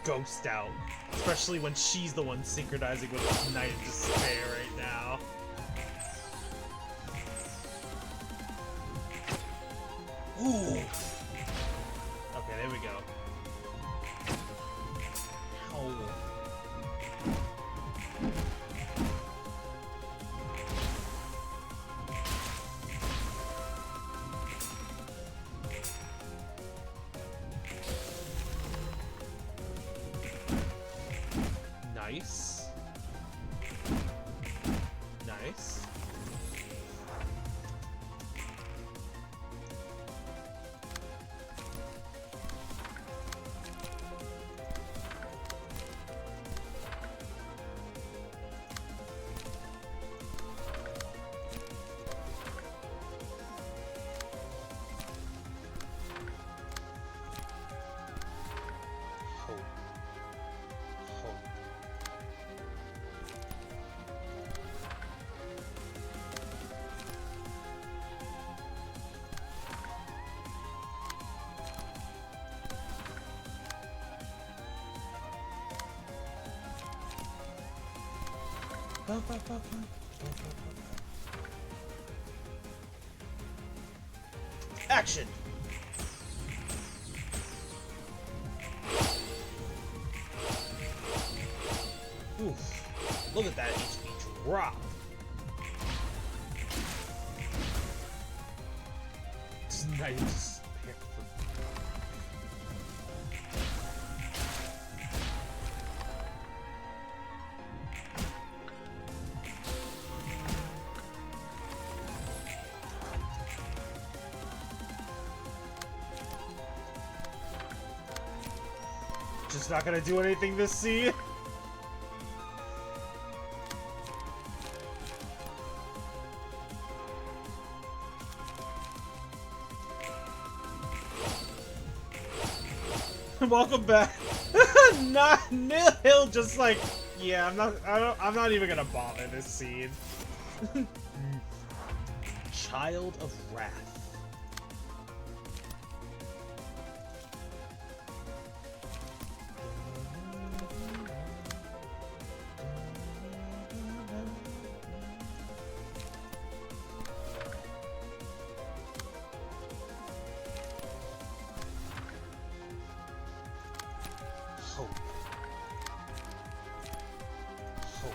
Ghost out. Especially when she's the one synchronizing with Night of Despair right now. Ooh! Okay, there we go. Ow. Nice. Nice. Action! Oof. Look at that HP drop. It's nice. Just not gonna do anything this scene. Welcome back. Not Nihil. Just like, yeah, I'm not even gonna bother this scene. Child of Wrath. Hope. Hope.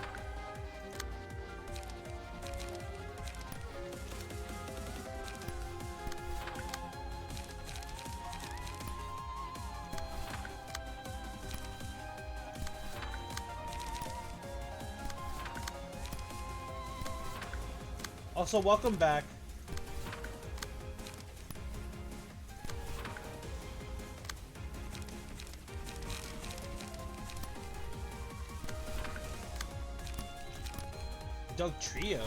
Also, welcome back. Dog Trio.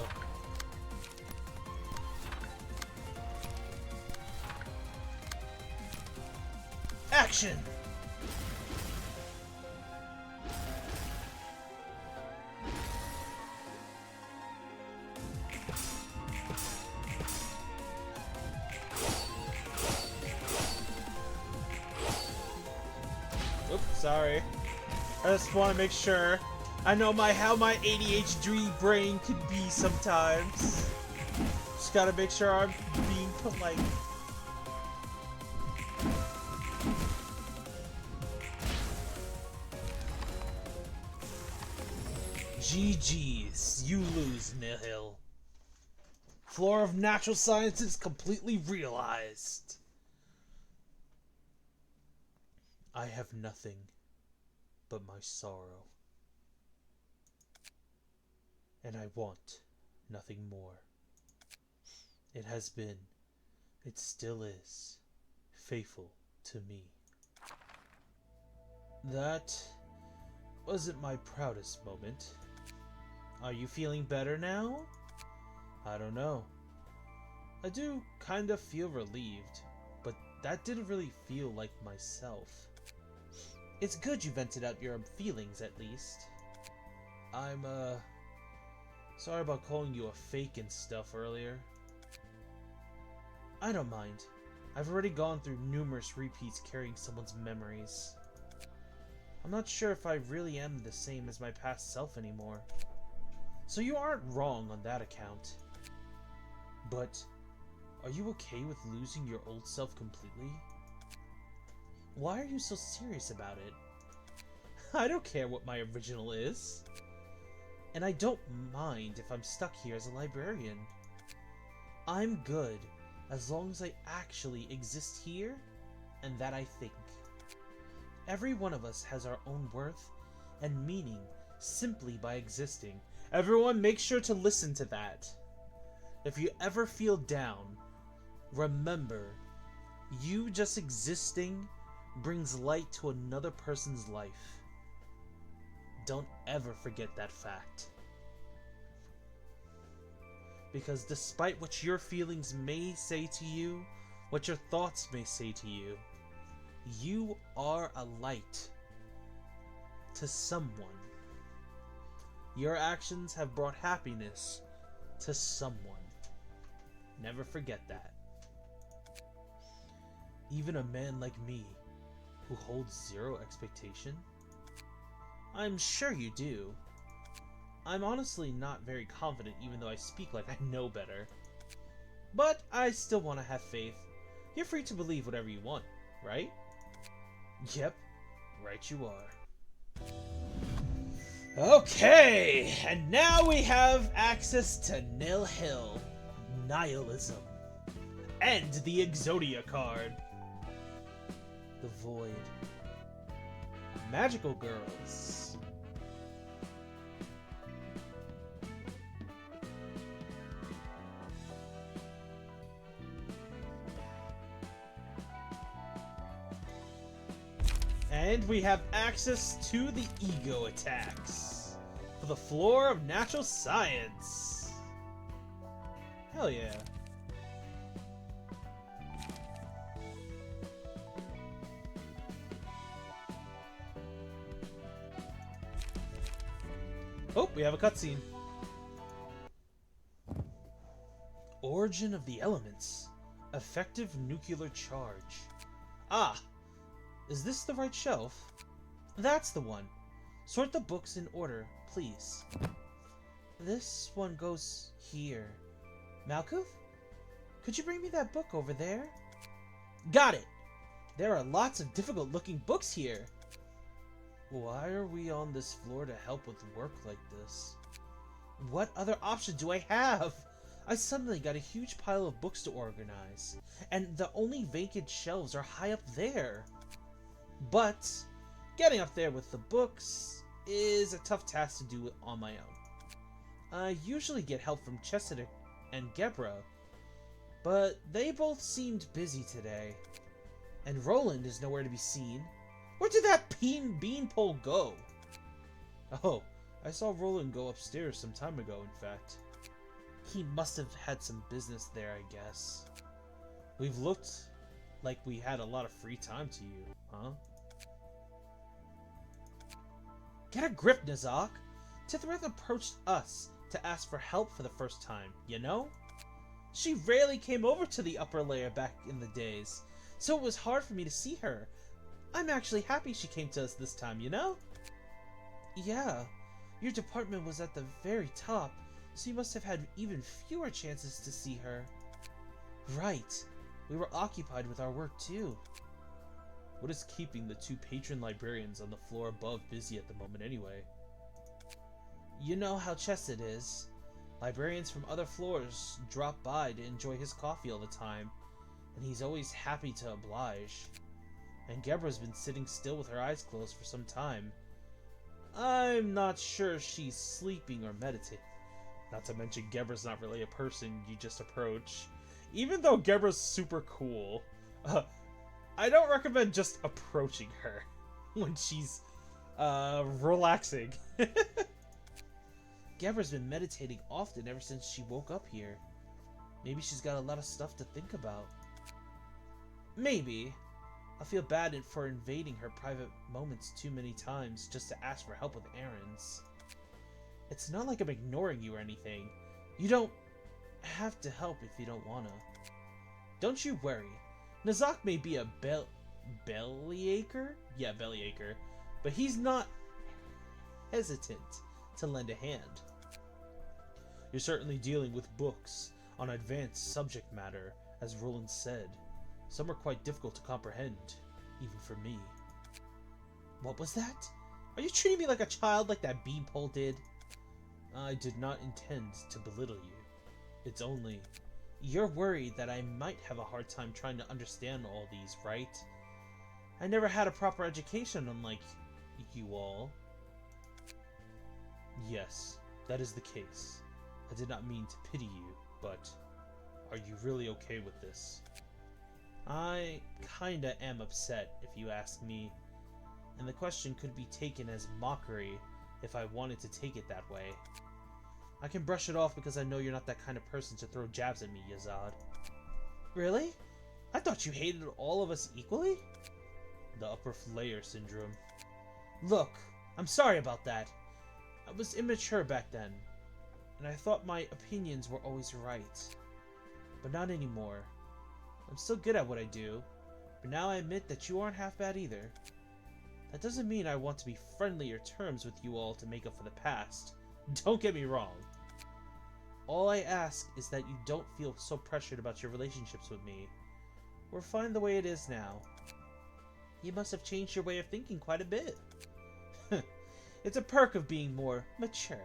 Action! Oops, sorry. I just want to make sure. I know how my ADHD brain can be sometimes. Just gotta make sure I'm being polite. GG's, you lose, Nihil. Floor of Natural Sciences completely realized. I have nothing but my sorrow. And I want nothing more. It has been, it still is, faithful to me. That wasn't my proudest moment. Are you feeling better now? I don't know. I do kind of feel relieved, but that didn't really feel like myself. It's good you vented out your feelings at least. I'm, sorry about calling you a fake and stuff earlier. I don't mind. I've already gone through numerous repeats carrying someone's memories. I'm not sure if I really am the same as my past self anymore. So you aren't wrong on that account. But, are you okay with losing your old self completely? Why are you so serious about it? I don't care what my original is. And I don't mind if I'm stuck here as a librarian. I'm good as long as I actually exist here and that I think. Every one of us has our own worth and meaning simply by existing. Everyone, make sure to listen to that. If you ever feel down, remember, you just existing brings light to another person's life. Don't ever forget that fact. Because despite what your feelings may say to you, what your thoughts may say to you, you are a light to someone. Your actions have brought happiness to someone. Never forget that. Even a man like me, who holds zero expectation? I'm sure you do. I'm honestly not very confident even though I speak like I know better. But I still want to have faith. You're free to believe whatever you want, right? Yep, right you are. Okay, and now we have access to Nil Hill, Nihilism, and the Exodia card. The Void. Magical Girls. And we have access to the ego attacks for the floor of natural science. Hell yeah. Oh, we have a cutscene. Origin of the elements. Effective nuclear charge. Ah, is this the right shelf? That's the one. Sort the books in order, please. This one goes here. Malkuth? Could you bring me that book over there? Got it! There are lots of difficult-looking books here. Why are we on this floor to help with work like this? What other option do I have? I suddenly got a huge pile of books to organize, and the only vacant shelves are high up there. But getting up there with the books is a tough task to do on my own. I usually get help from Chester and Gebra, but they both seemed busy today. And Roland is nowhere to be seen. Where did that beanpole go? Oh, I saw Roland go upstairs some time ago, in fact. He must have had some business there, I guess. We've looked like we had a lot of free time to you, huh? Get a grip, Nazak! Tithrith approached us to ask for help for the first time, you know? She rarely came over to the upper layer back in the days, so it was hard for me to see her. I'm actually happy she came to us this time, you know? Yeah, your department was at the very top, so you must have had even fewer chances to see her. Right, we were occupied with our work too. What is keeping the two patron librarians on the floor above busy at the moment anyway? You know how Chesed is. Librarians from other floors drop by to enjoy his coffee all the time, and he's always happy to oblige. And Gebra's been sitting still with her eyes closed for some time. I'm not sure she's sleeping or meditating. Not to mention Gebra's not really a person you just approach. Even though Gebra's super cool, I don't recommend just approaching her when she's relaxing. Gebra's been meditating often ever since she woke up here. Maybe she's got a lot of stuff to think about. Maybe. I feel bad for invading her private moments too many times just to ask for help with errands. It's not like I'm ignoring you or anything. You don't have to help if you don't wanna. Don't you worry. Nazak may be a bellyacher? Yeah, bellyacher. But he's not hesitant to lend a hand. You're certainly dealing with books on advanced subject matter, as Roland said. Some are quite difficult to comprehend, even for me. What was that? Are you treating me like a child like that beanpole did? I did not intend to belittle you. It's only... You're worried that I might have a hard time trying to understand all these, right? I never had a proper education unlike you all. Yes, that is the case. I did not mean to pity you, but are you really okay with this? I kinda am upset, if you ask me, and the question could be taken as mockery if I wanted to take it that way. I can brush it off because I know you're not that kind of person to throw jabs at me, Yazad. Really? I thought you hated all of us equally? The upper layer syndrome. Look, I'm sorry about that. I was immature back then, and I thought my opinions were always right. But not anymore. I'm still good at what I do, but now I admit that you aren't half bad either. That doesn't mean I want to be friendlier terms with you all to make up for the past. Don't get me wrong. All I ask is that you don't feel so pressured about your relationships with me. We're fine the way it is now. You must have changed your way of thinking quite a bit. It's a perk of being more mature.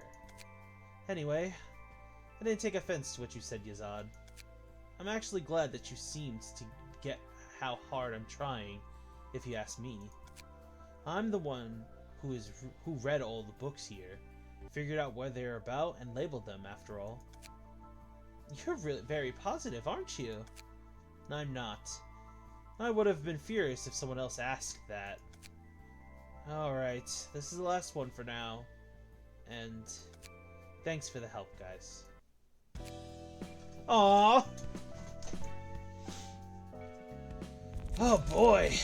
Anyway, I didn't take offense to what you said, Yazad. I'm actually glad that you seemed to get how hard I'm trying, if you ask me. I'm the one who read all the books here, figured out what they're about, and labeled them, after all. You're really very positive, aren't you? I'm not. I would have been furious if someone else asked that. Alright, this is the last one for now. And thanks for the help, guys. Aww! Oh boy!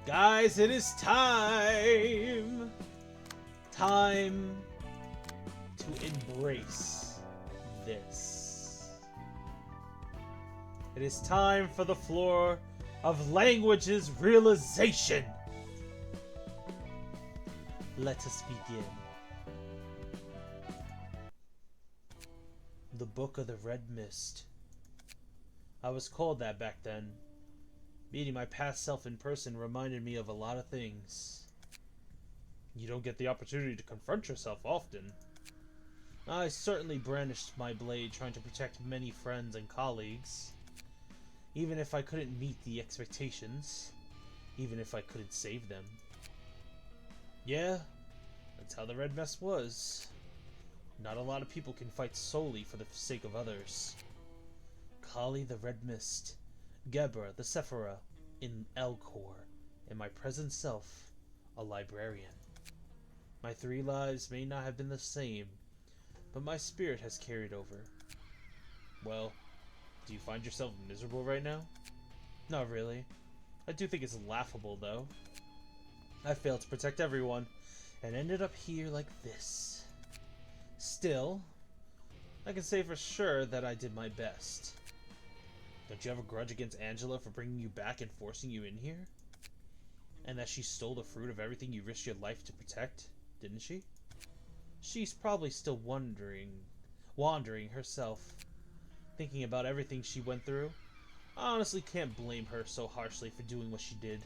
Guys, it is time! Time to embrace this. It is time for the floor of language's realization. Let us begin. The Book of the Red Mist. I was called that back then. Meeting my past self in person reminded me of a lot of things. You don't get the opportunity to confront yourself often. I certainly brandished my blade trying to protect many friends and colleagues. Even if I couldn't meet the expectations. Even if I couldn't save them. Yeah, that's how the Red Mist was. Not a lot of people can fight solely for the sake of others. Kali the Red Mist. Gebra the Sephira in Elcor, and my present self, a librarian. My 3 lives may not have been the same, but my spirit has carried over. Well, do you find yourself miserable right now? Not really. I do think it's laughable, though. I failed to protect everyone, and ended up here like this. Still, I can say for sure that I did my best. Don't you have a grudge against Angela for bringing you back and forcing you in here? And that she stole the fruit of everything you risked your life to protect, didn't she? She's probably still wandering herself, thinking about everything she went through. I honestly can't blame her so harshly for doing what she did.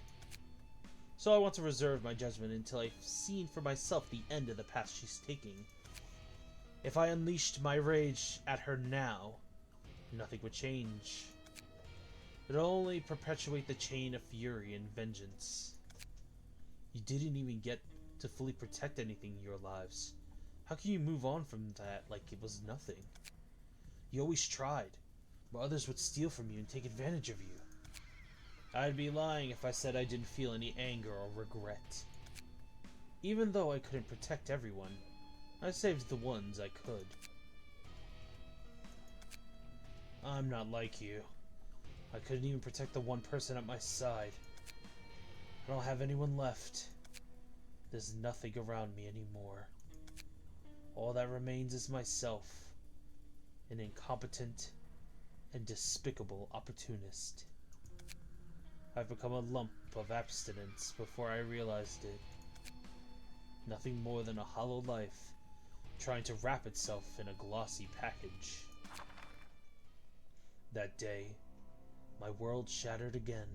So I want to reserve my judgment until I've seen for myself the end of the path she's taking. If I unleashed my rage at her now, nothing would change. It'll only perpetuate the chain of fury and vengeance. You didn't even get to fully protect anything in your lives. How can you move on from that like it was nothing? You always tried, but others would steal from you and take advantage of you. I'd be lying if I said I didn't feel any anger or regret. Even though I couldn't protect everyone, I saved the ones I could. I'm not like you. I couldn't even protect the one person at my side. I don't have anyone left. There's nothing around me anymore. All that remains is myself, an incompetent and despicable opportunist. I've become a lump of abstinence before I realized it. Nothing more than a hollow life, trying to wrap itself in a glossy package. That day, my world shattered again.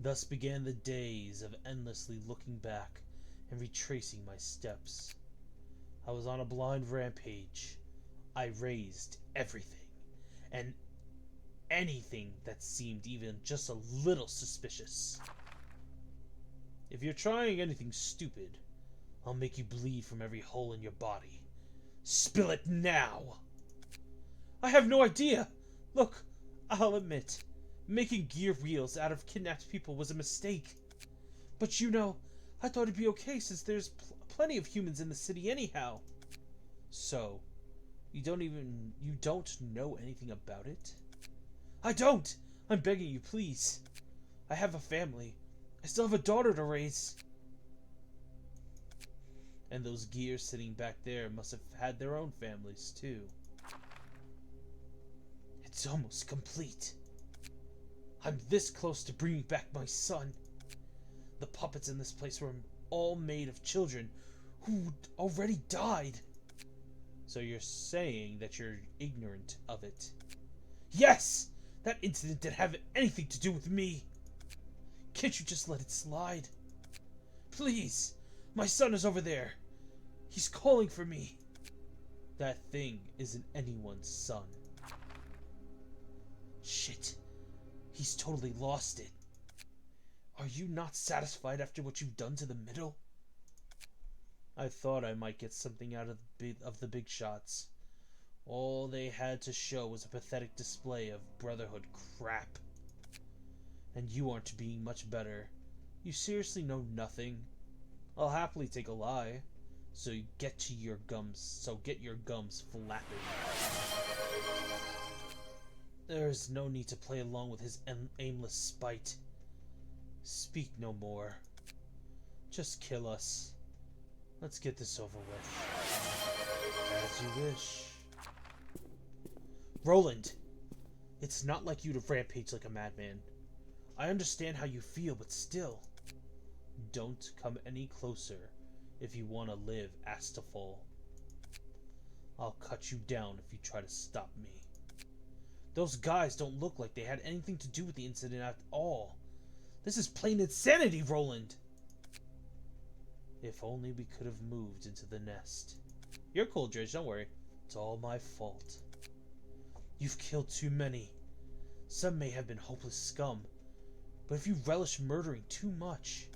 Thus began the days of endlessly looking back and retracing my steps. I was on a blind rampage. I razed everything and anything that seemed even just a little suspicious. If you're trying anything stupid, I'll make you bleed from every hole in your body. Spill it now! I have no idea! Look, I'll admit, making gear wheels out of kidnapped people was a mistake. But you know, I thought it'd be okay since there's plenty of humans in the city anyhow. So, you don't know anything about it? I don't! I'm begging you, please. I have a family. I still have a daughter to raise. And those gears sitting back there must have had their own families, too. It's almost complete. I'm this close to bringing back my son. The puppets in this place were all made of children who'd already died. So you're saying that you're ignorant of it? Yes! That incident didn't have anything to do with me. Can't you just let it slide? Please! My son is over there. He's calling for me. That thing isn't anyone's son. Shit. He's totally lost it. Are you not satisfied after what you've done to the middle? I thought I might get something out of the big shots. All they had to show was a pathetic display of Brotherhood crap. And you aren't being much better. You seriously know nothing. I'll happily take a lie. So get your gums flapping. There's no need to play along with his aimless spite. Speak no more. Just kill us. Let's get this over with. As you wish. Roland! It's not like you to rampage like a madman. I understand how you feel, but still. Don't come any closer if you want to live Astafol. I'll cut you down if you try to stop me. Those guys don't look like they had anything to do with the incident at all. This is plain insanity, Roland! If only we could have moved into the nest. You're cool, Dredge, don't worry. It's all my fault. You've killed too many. Some may have been hopeless scum, but if you relish murdering too much,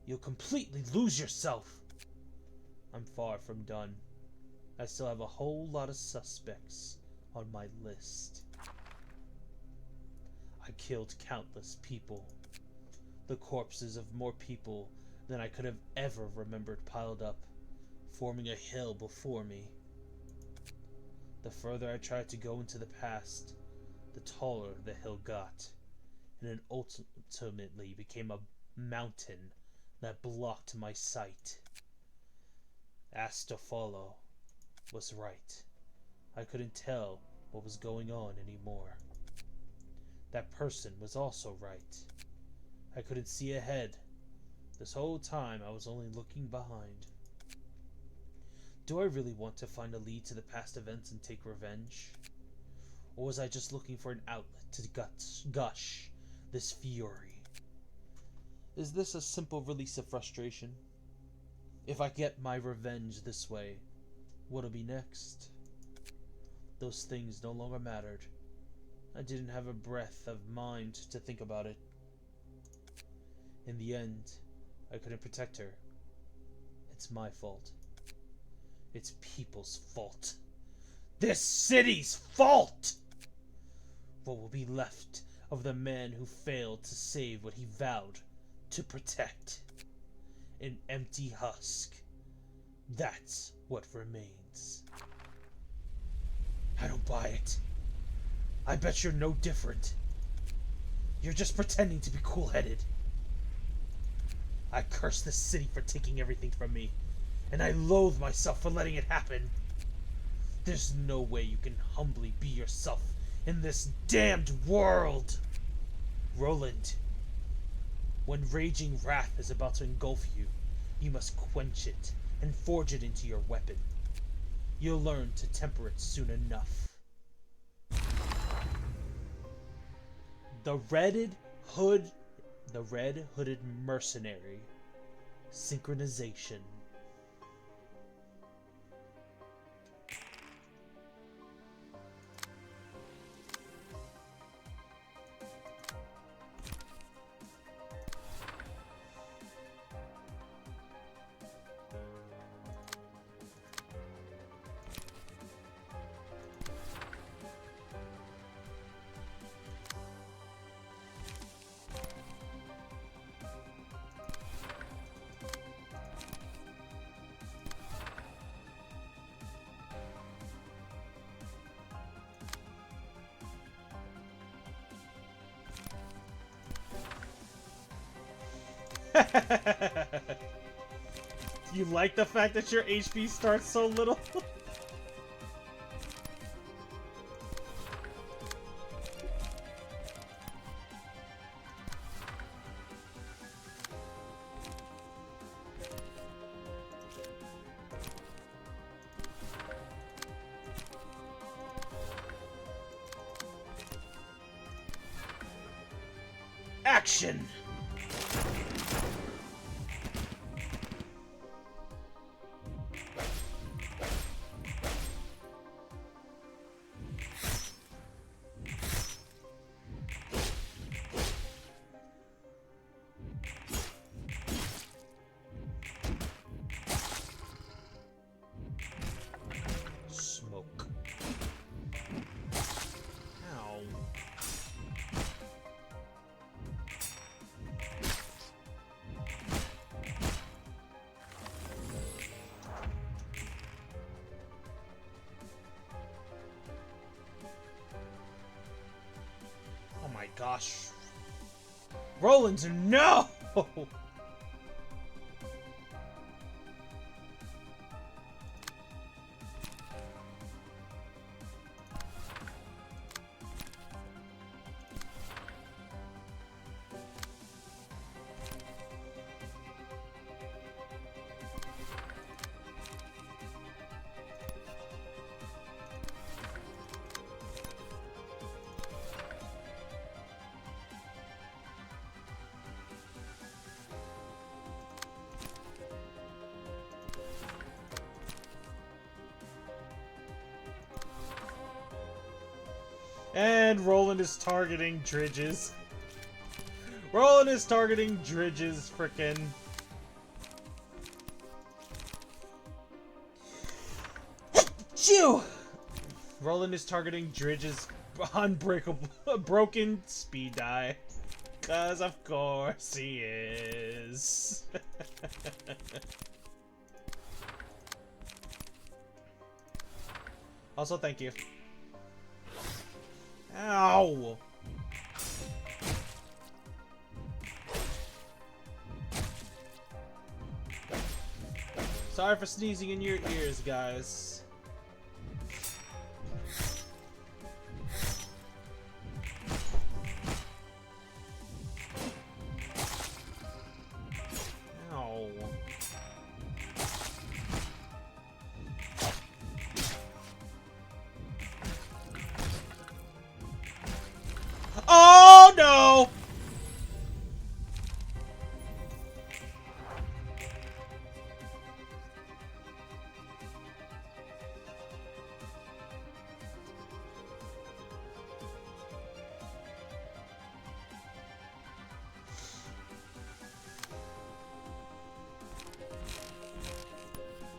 you'll completely lose yourself. I'm far from done. I still have a whole lot of suspects on my list. I killed countless people. The corpses of more people than I could have ever remembered piled up, forming a hill before me. The further I tried to go into the past, the taller the hill got, and it ultimately became a mountain that blocked my sight. Astafolo was right. I couldn't tell what was going on anymore. That person was also right. I couldn't see ahead. This whole time I was only looking behind. Do I really want to find a lead to the past events and take revenge? Or was I just looking for an outlet to gush this fury? Is this a simple release of frustration? If I get my revenge this way, what'll be next? Those things no longer mattered. I didn't have a breath of mind to think about it. In the end, I couldn't protect her. It's my fault. It's people's fault. This city's fault! What will be left of the man who failed to save what he vowed to protect? An empty husk. That's what remains. I don't buy it. I bet you're no different. You're just pretending to be cool-headed. I curse this city for taking everything from me, and I loathe myself for letting it happen. There's no way you can humbly be yourself in this damned world. Roland, when raging wrath is about to engulf you, you must quench it and forge it into your weapon. You'll learn to temper it soon enough. The red-hooded mercenary. Synchronization. You like the fact that your HP starts so little? Action! Smoke. Ow. Oh my gosh. Rollins, no! And Roland is targeting Dridges. Roland is targeting Dridges, frickin'. Chew! Roland is targeting Dridges' unbreakable, broken speed die. Cause of course he is. Also, thank you. Ow! Sorry for sneezing in your ears, guys. Ow. Oh no!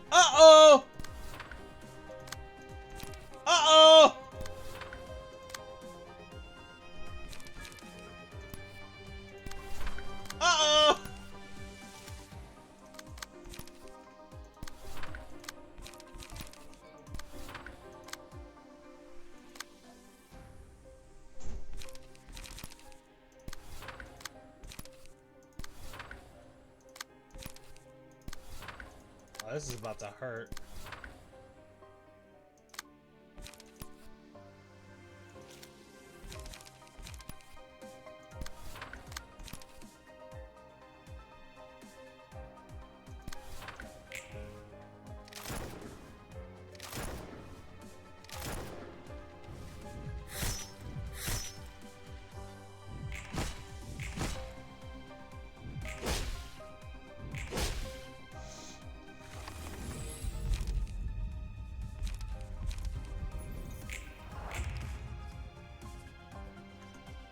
Uh-oh! Uh-oh! Uh-oh! Oh, this is about to hurt.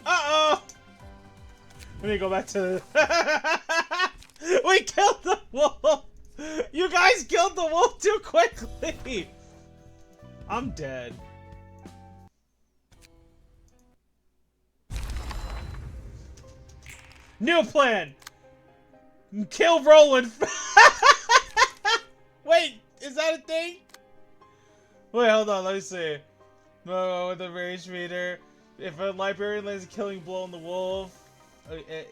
Uh-oh! We need to go back to... We killed the wolf! You guys killed the wolf too quickly! I'm dead. New plan! Kill Roland! Wait, is that a thing? Wait, hold on, let me see. No, with the rage meter. If a librarian lands a killing blow on the wolf, it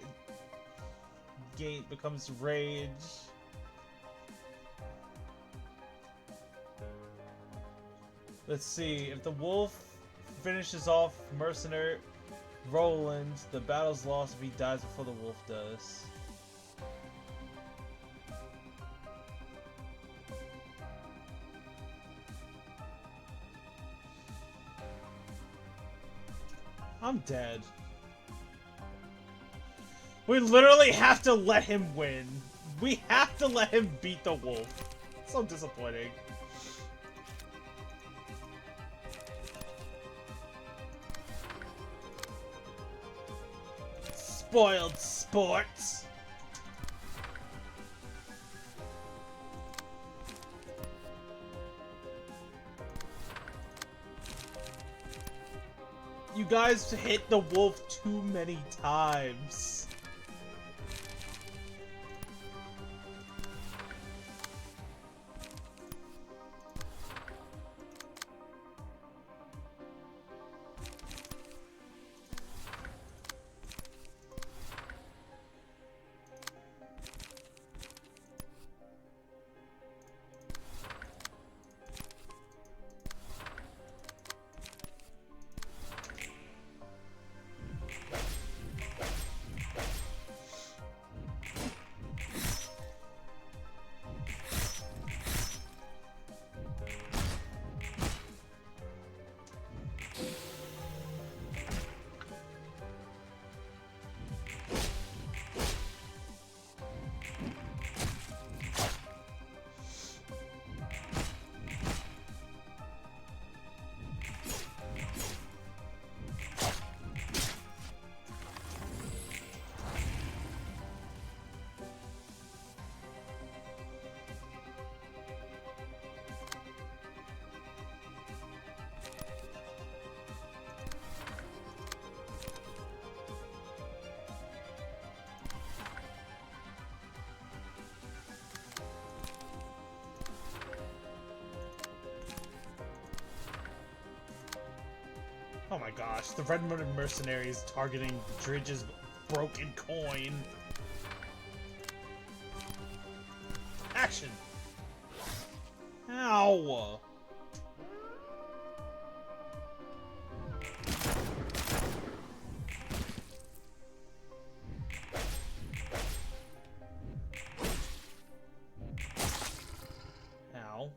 becomes rage. Let's see. If the wolf finishes off mercenary Roland, the battle's lost if he dies before the wolf does. I'm dead. We literally have to let him win. We have to let him beat the wolf. So disappointing. Spoiled sports. You guys hit the wolf too many times. Oh my gosh, the Red Mercenary is targeting Dridge's broken coin. Action! Ow! Ow.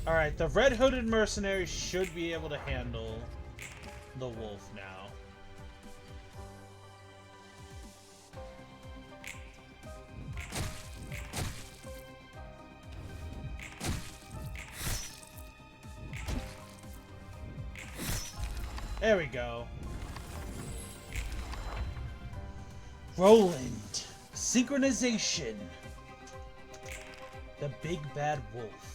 Alright, the Red Hooded Mercenary should be able to handle the wolf now. There we go. Roland. Synchronization. The Big Bad Wolf.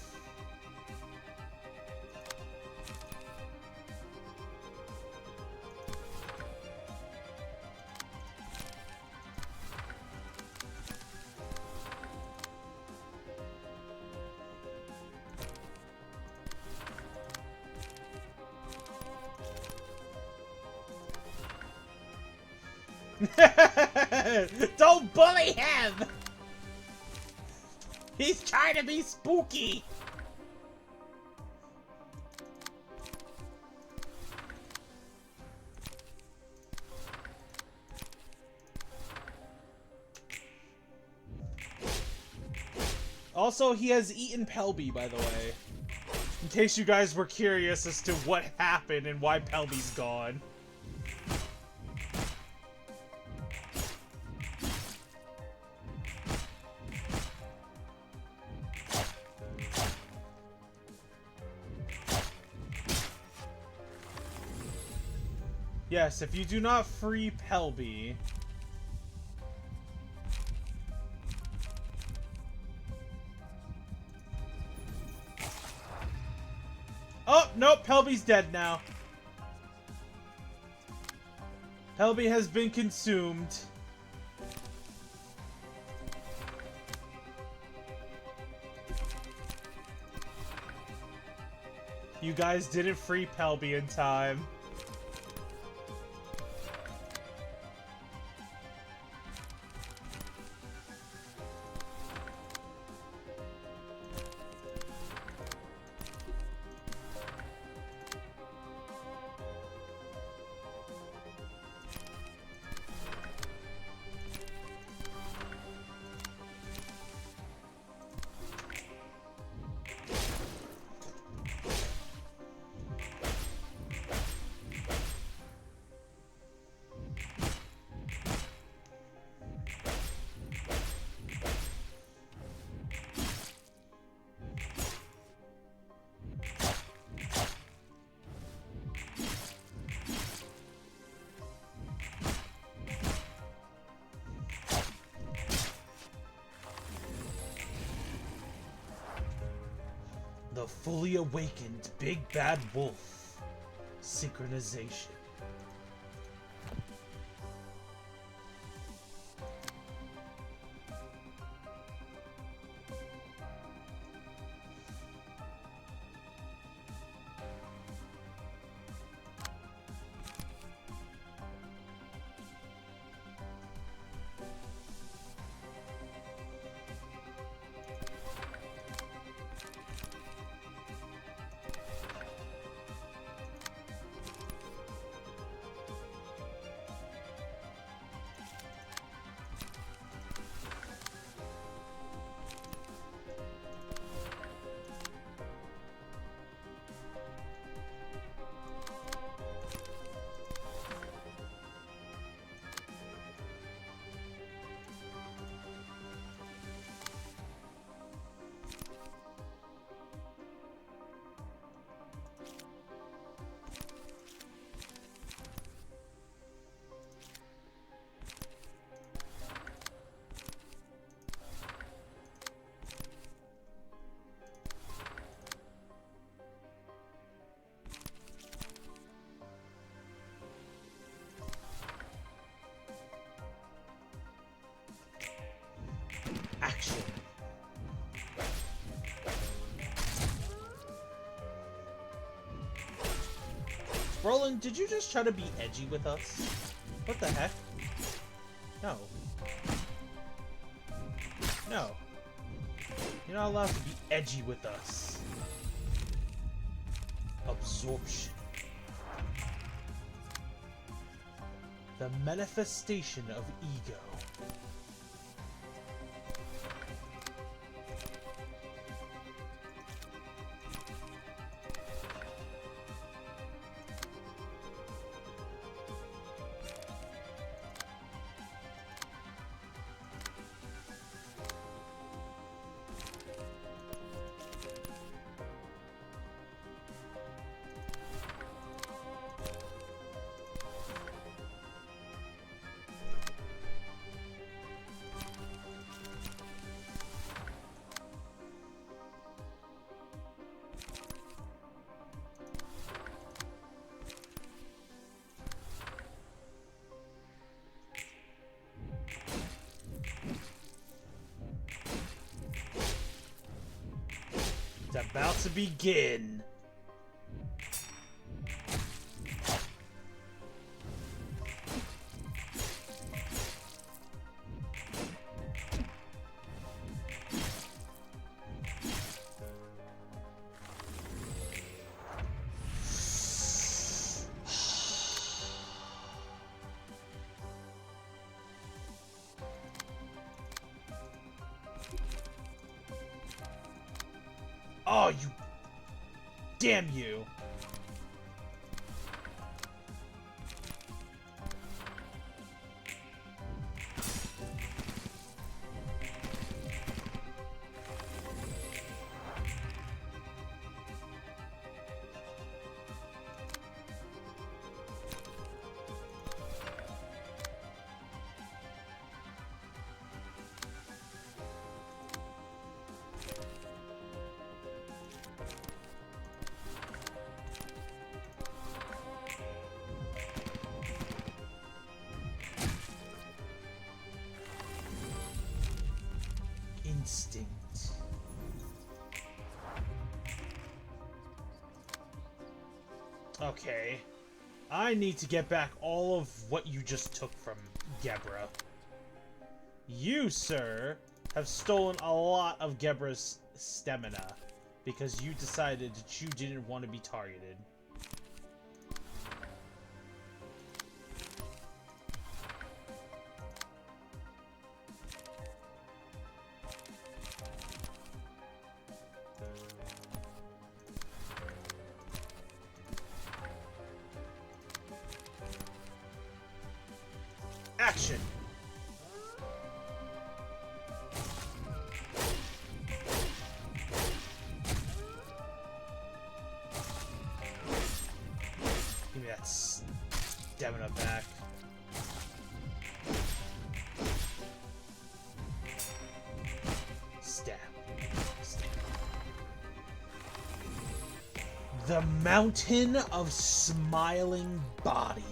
Don't bully him! He's trying to be spooky! Also, he has eaten Pelby, by the way. In case you guys were curious as to what happened and why Pelby's gone. Yes, if you do not free Pelby... Oh, nope, Pelby's dead now. Pelby has been consumed. You guys didn't free Pelby in time. The fully awakened Big Bad Wolf. Synchronization. Action. Roland, did you just try to be edgy with us? What the heck? No. No. You're not allowed to be edgy with us. Absorption. The manifestation of ego. It's about to begin. Oh, you... Damn you. Instinct. Okay. I need to get back all of what you just took from Gebra. You, sir, have stolen a lot of Gebra's stamina because you decided that you didn't want to be targeted. Action! Give me that stamina back. Stab. Stab. The Mountain of Smiling Bodies.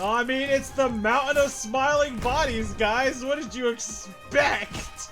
Oh, I mean, it's the Mountain of Smiling Bodies, guys. What did you expect?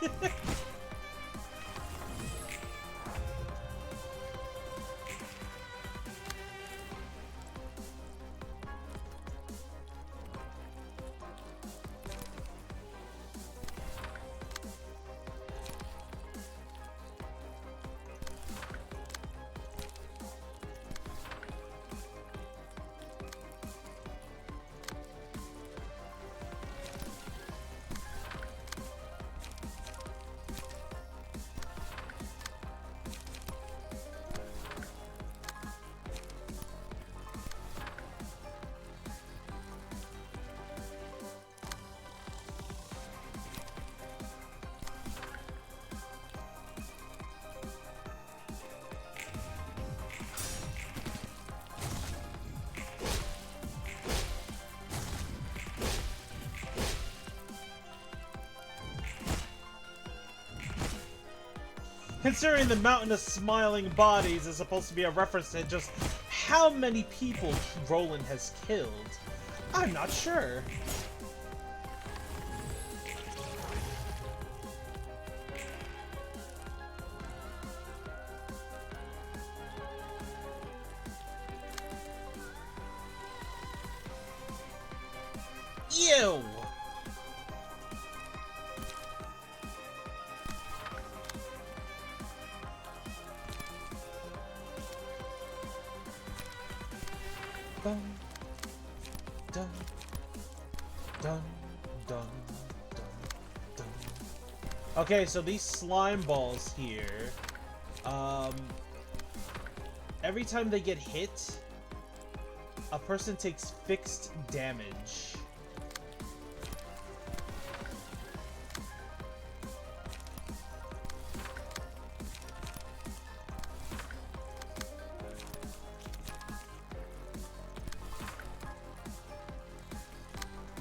Considering the Mountain of Smiling Bodies is supposed to be a reference to just how many people Roland has killed, I'm not sure. Ew! Dun, dun, dun, dun, dun, dun. Okay, so these slime balls here, every time they get hit, a person takes fixed damage.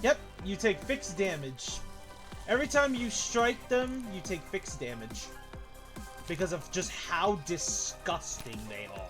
Yep, you take fixed damage. Every time you strike them, you take fixed damage. Because of just how disgusting they are.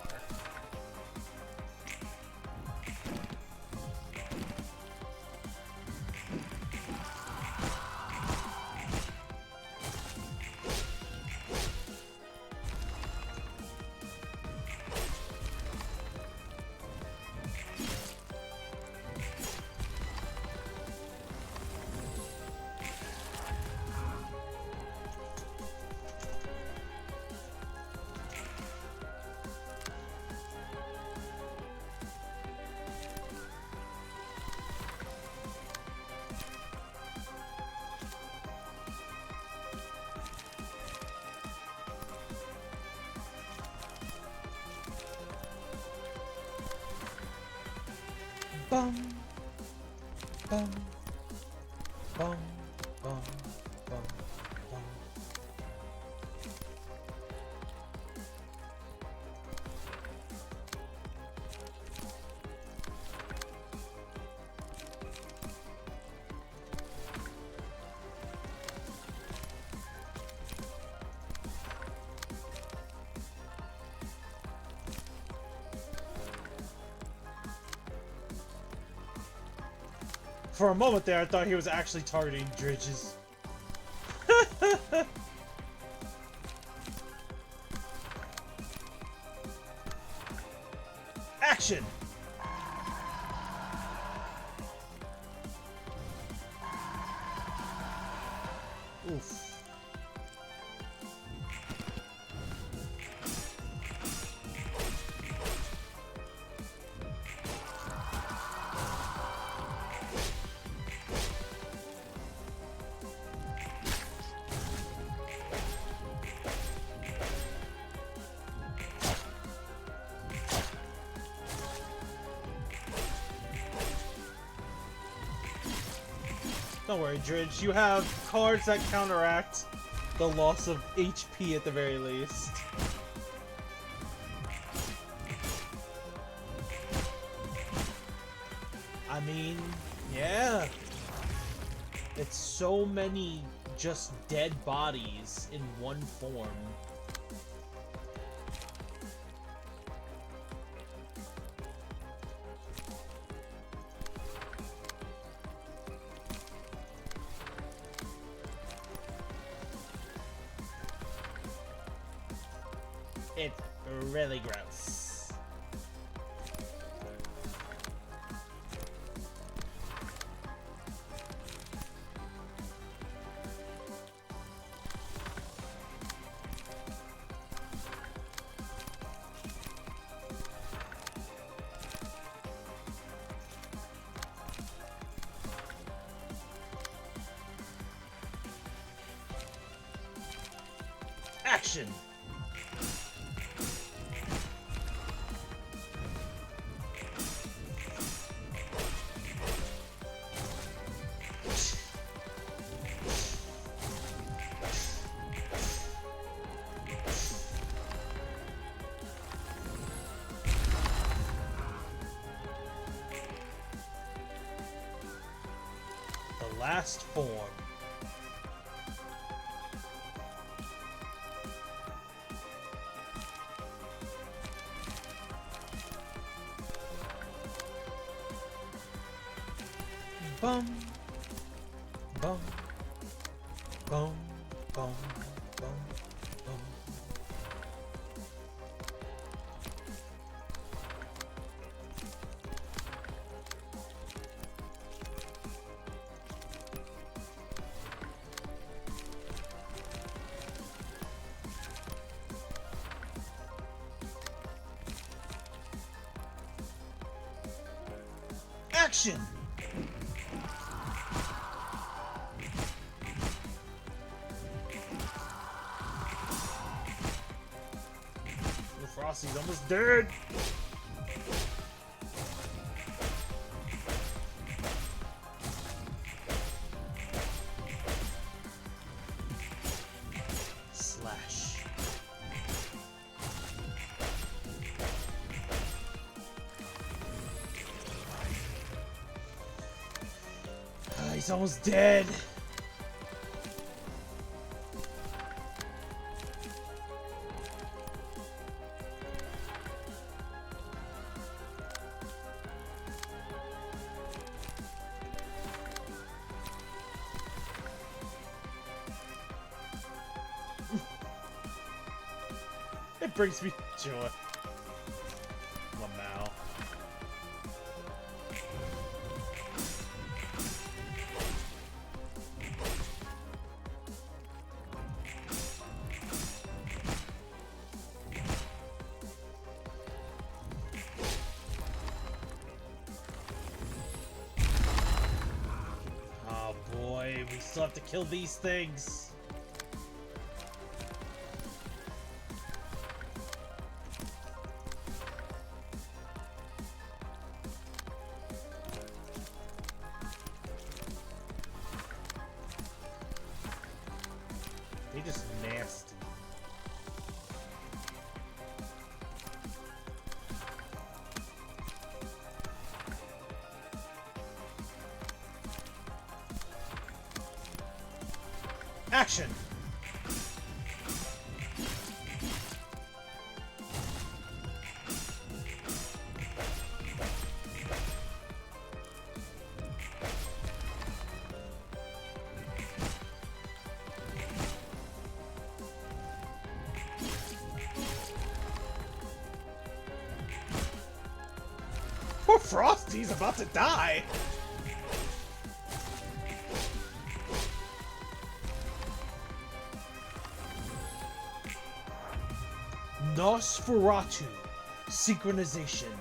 Bum, bum, bum, bum, bum, bum. For a moment there, I thought he was actually targeting Dridges. Action! Oof. Don't worry, Dridge. You have cards that counteract the loss of HP at the very least. I mean, yeah. It's so many just dead bodies in one form. It's really gross. Action! The last form. Bum, bum, bum, bum, bum, bum. Action! Frosty's almost dead! Slash. He's almost dead! It brings me joy. Lamau. Oh boy, we still have to kill these things. Action! Poor Frosty's about to die! Nosferatu synchronization.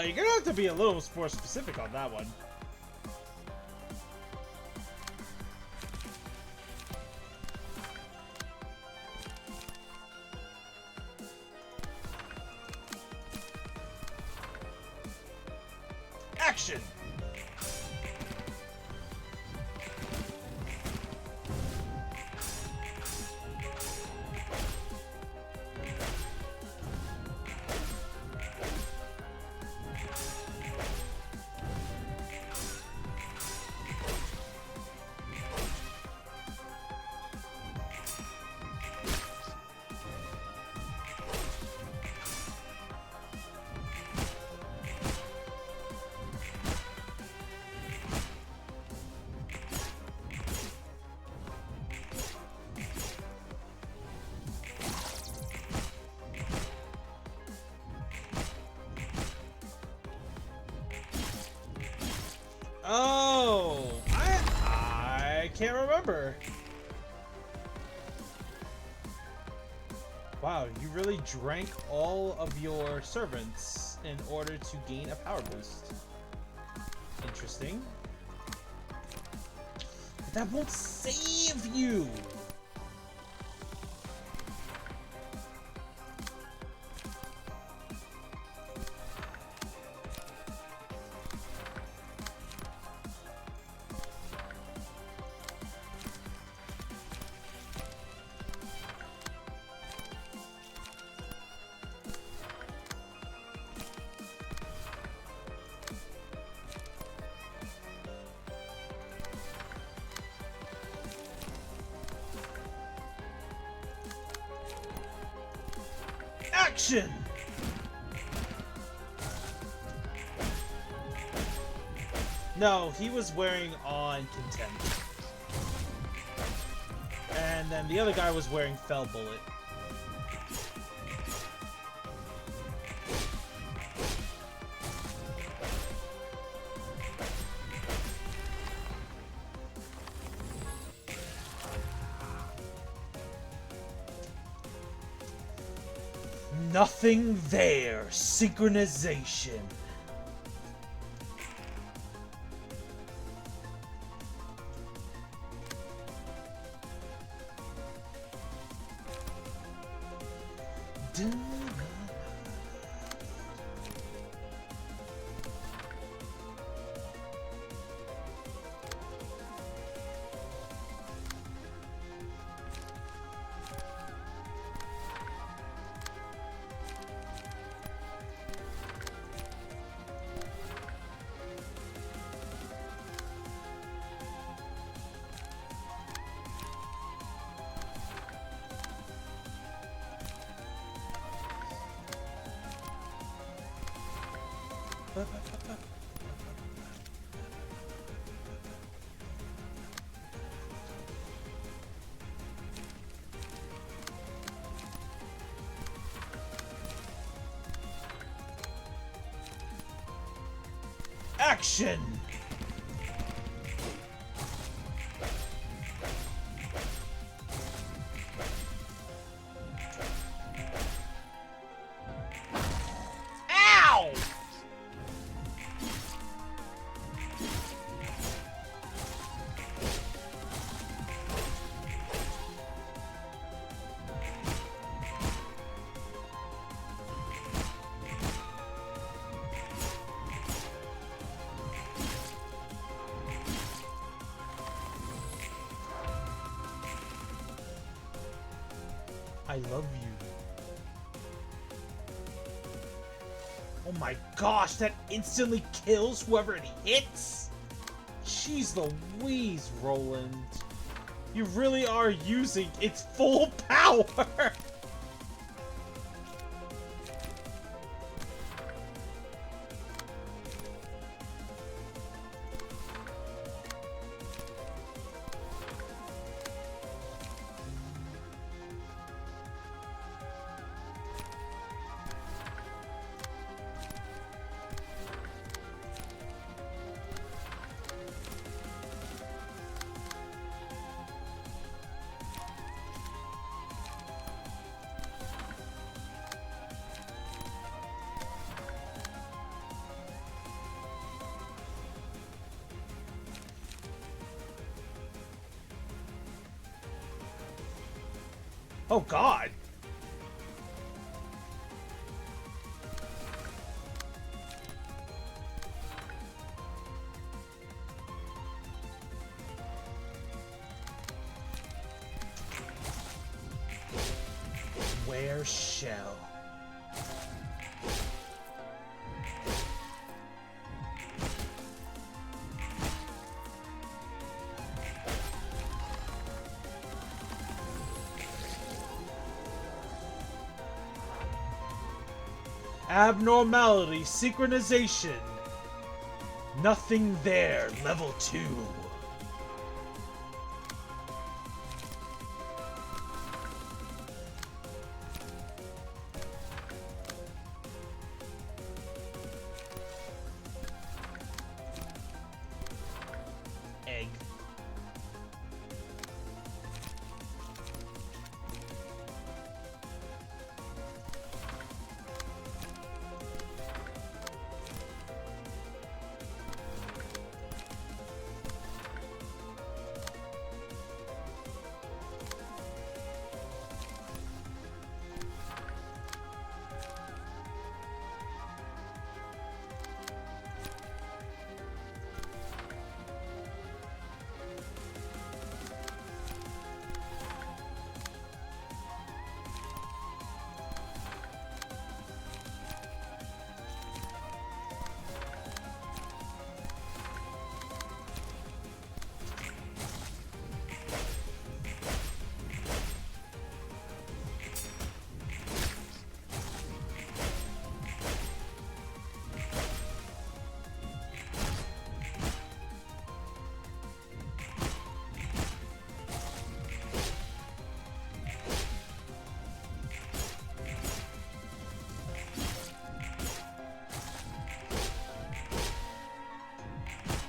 You're gonna have to be a little more specific on that one. Action! Oh, I can't remember. Wow, you really drank all of your servants in order to gain a power boost. Interesting. But that won't save you. Action! No, he was wearing on Contempt. And then the other guy was wearing Fell Bullet. Nothing there. Synchronization. Action! I love you. Oh my gosh, that instantly kills whoever it hits? Jeez Louise, Roland. You really are using its full power! Oh god! Where shall? Abnormality, synchronization. Nothing there, level 2. Egg.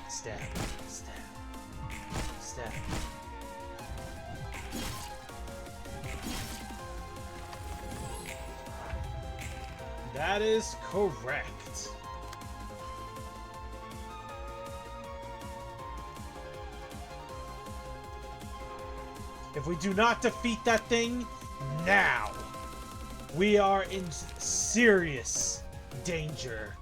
Stab, stab, stab. That is correct. If we do not defeat that thing now, we are in serious danger.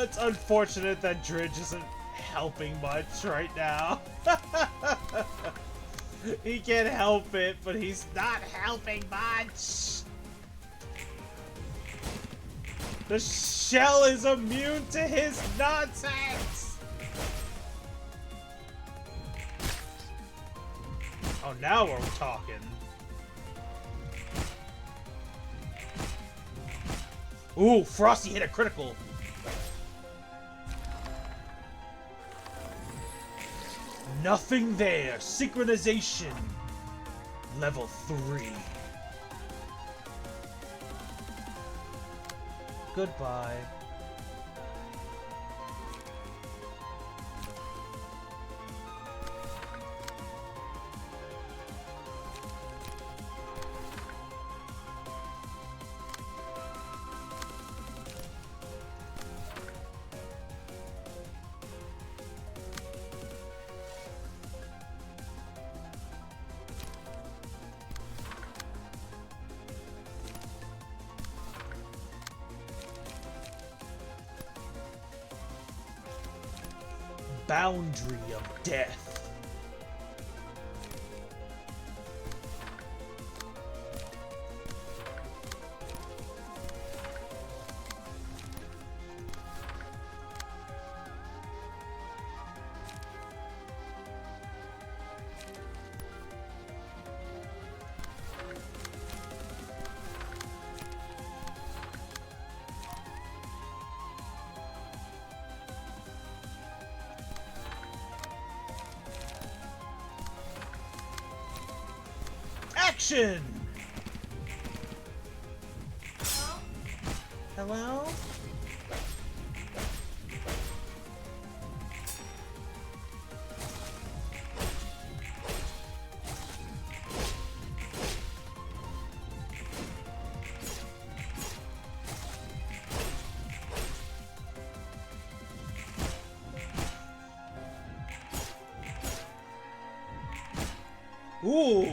It's unfortunate that Dridge isn't helping much right now. He can't help it, but he's not helping much. The shell is immune to his nonsense. Oh, now we're talking. Ooh, Frosty hit a critical. Nothing there. Synchronization. Level 3. Goodbye. Boundary of death. Action! Hello? Ooh!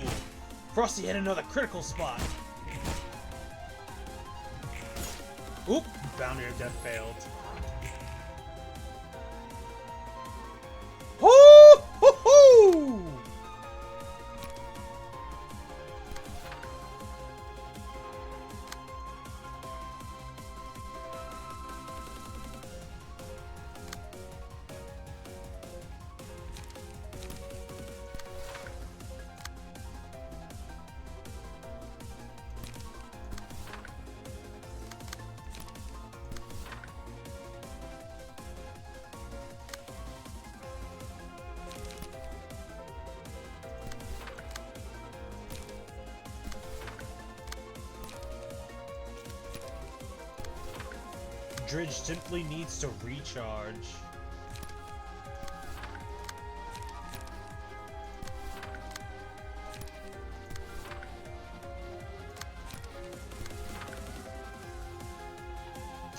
Frosty hit another critical spot. Oop! Boundary of death failed. Hoo! Hoo! Hoo! Dridge simply needs to recharge.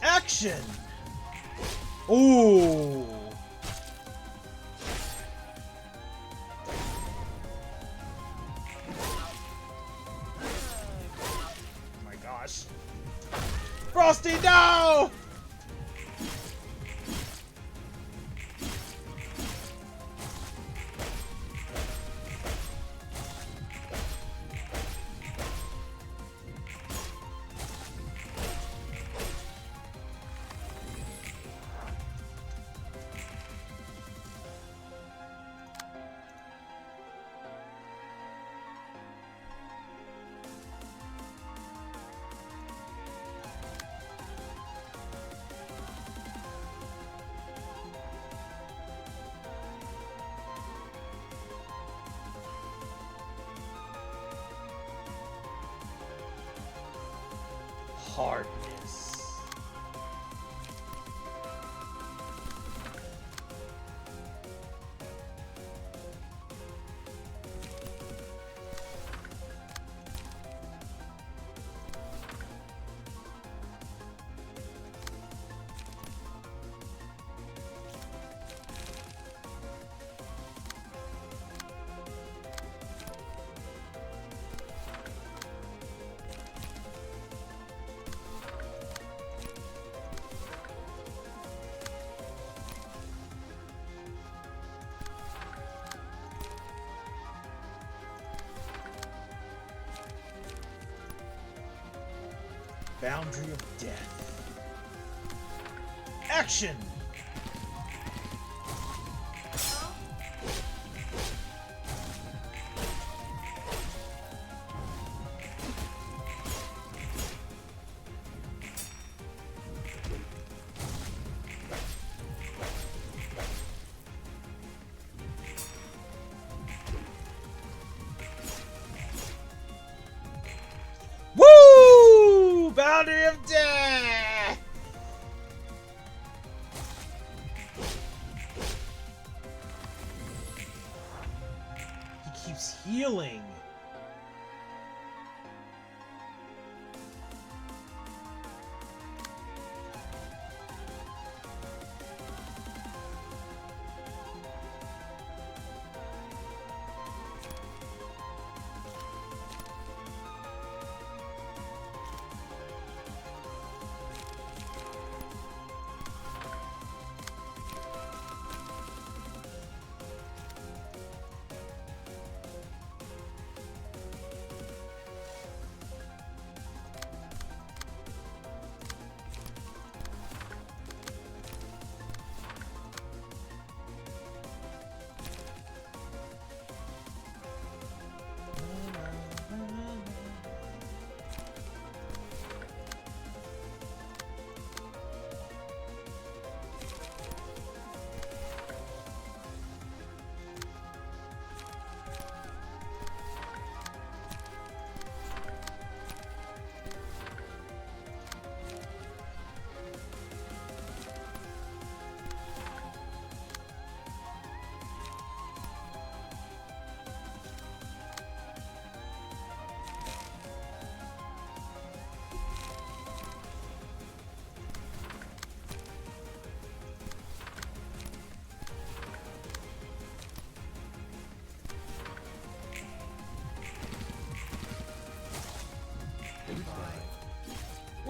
Action! Ooh! Oh my gosh. Frosty, no! Hardness. Boundary of death. Action! Woo! Boundary of death! healing.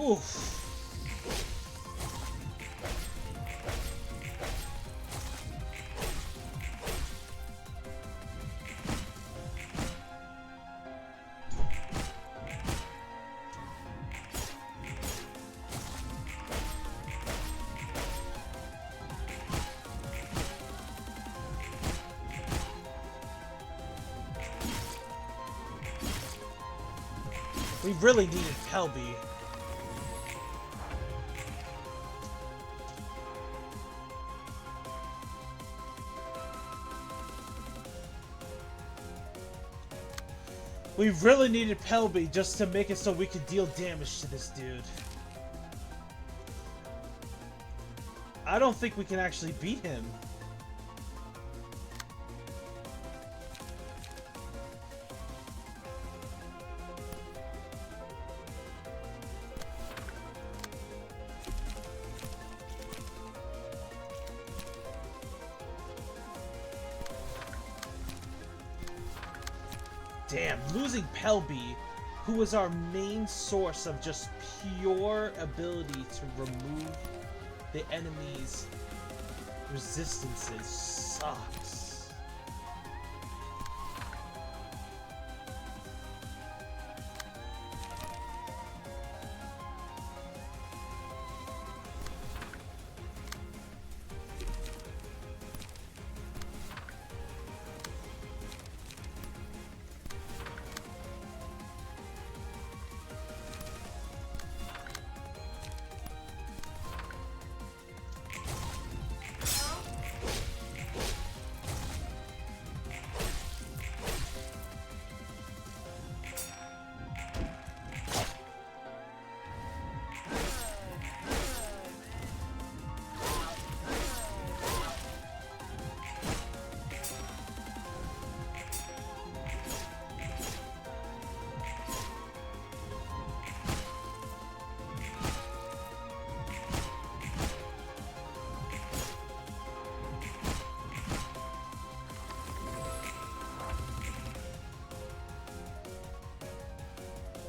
Oof. We really needed Pelby. We really needed Pelby just to make it so we could deal damage to this dude. I don't think we can actually beat him. Damn, losing Pelby, who was our main source of just pure ability to remove the enemy's resistances, sucks.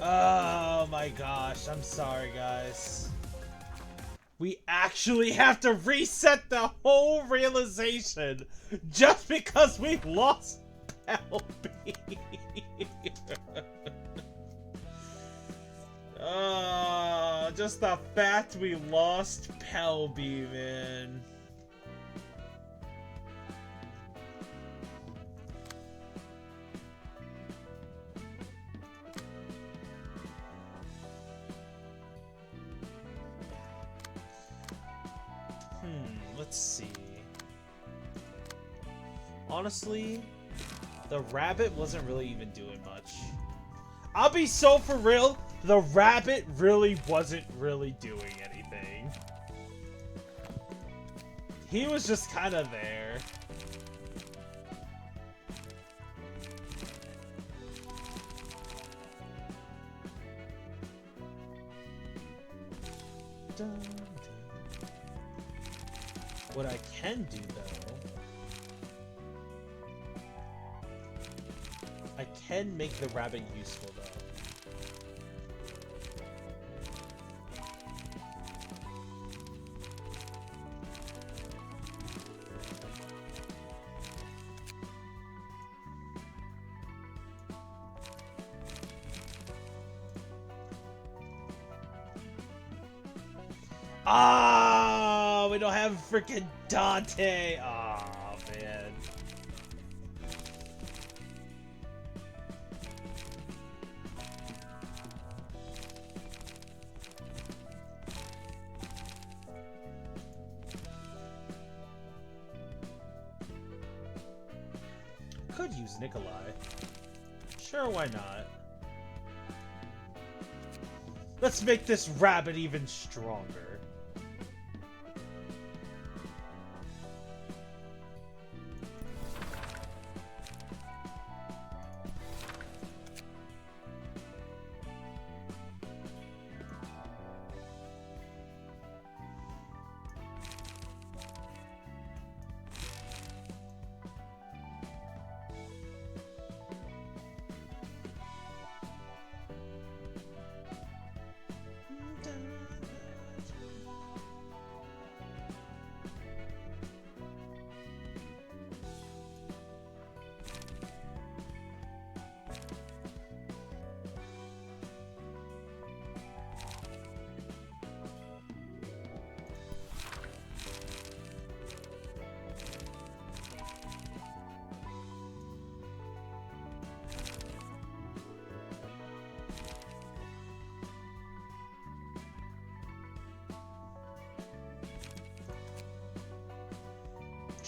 Oh my gosh, I'm sorry guys. We actually have to reset the whole realization just because we lost Pelby. Just the fact we lost Pelby, man. Let's see. Honestly, the rabbit wasn't really even doing much. I'll be so for real, the rabbit really wasn't really doing anything. He was just kind of there. What I can do, though... I can make the rabbit useful, though. Ah, we don't have freaking Dante. Oh man. Could use Nikolai. Sure, why not? Let's make this rabbit even stronger.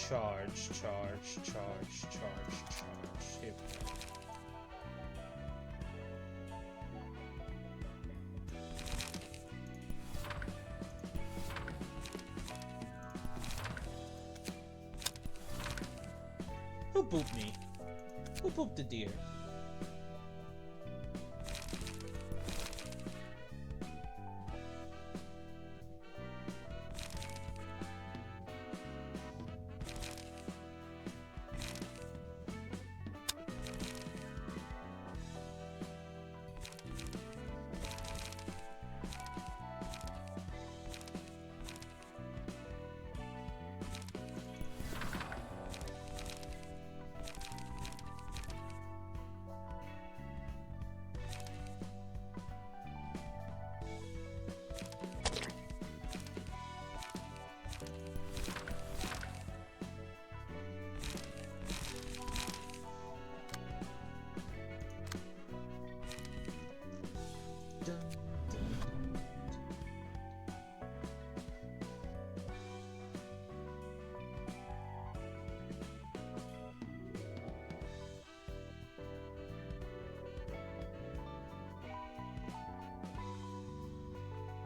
Charge, charge, charge, charge, charge. Here we go. Who booped me? Who booped the deer?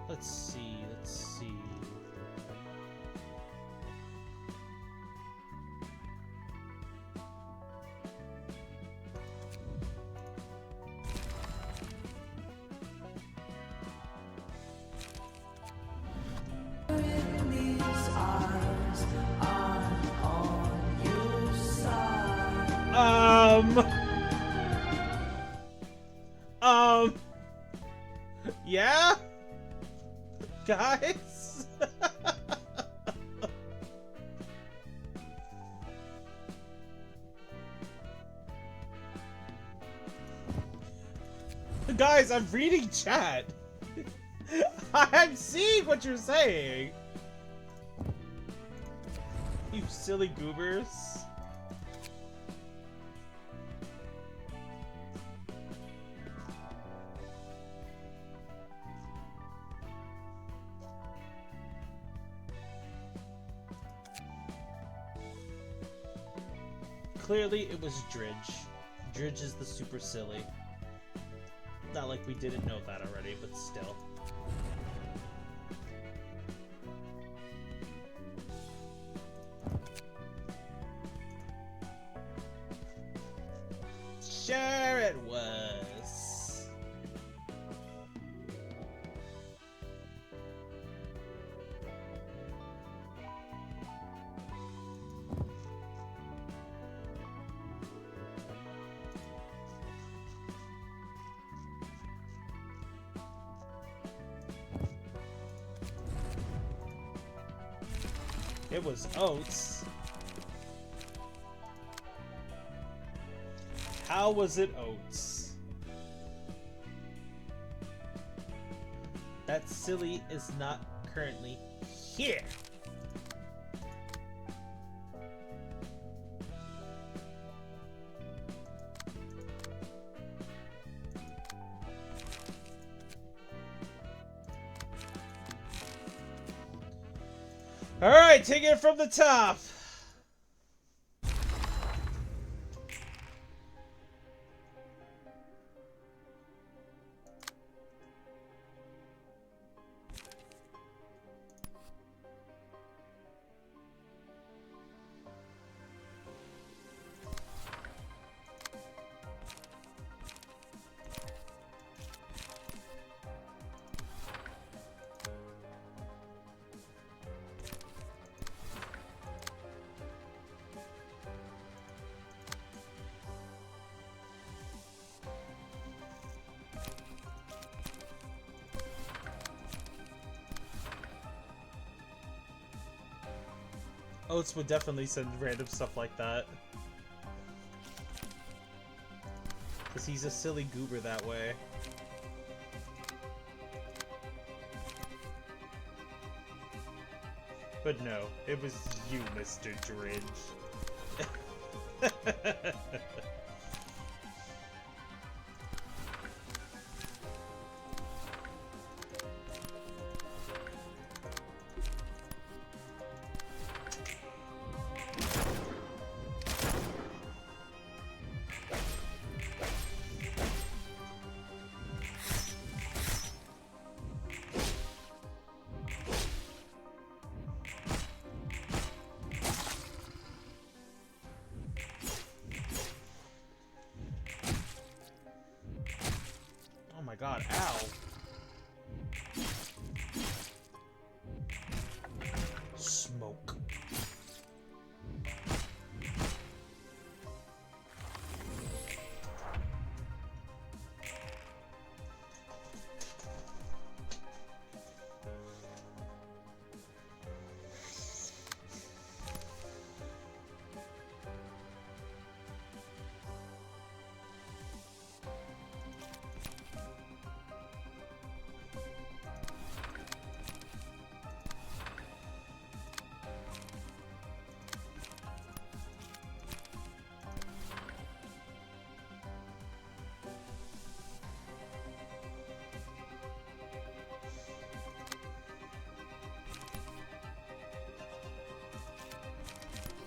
Let's see, let's see. Yeah? Guys? Guys, I'm reading chat. I'm seeing what you're saying. You silly goobers. Clearly, it was Dridge. Dridge is the super silly. Not like we didn't know that already, but still. Sure it was. It was oats. How was it oats? That silly is not currently here. Alright, take it from the top. Oats would definitely send random stuff like that. Because he's a silly goober that way. But no, it was you, Mr. Dridge. Oh my god, ow. Smoke.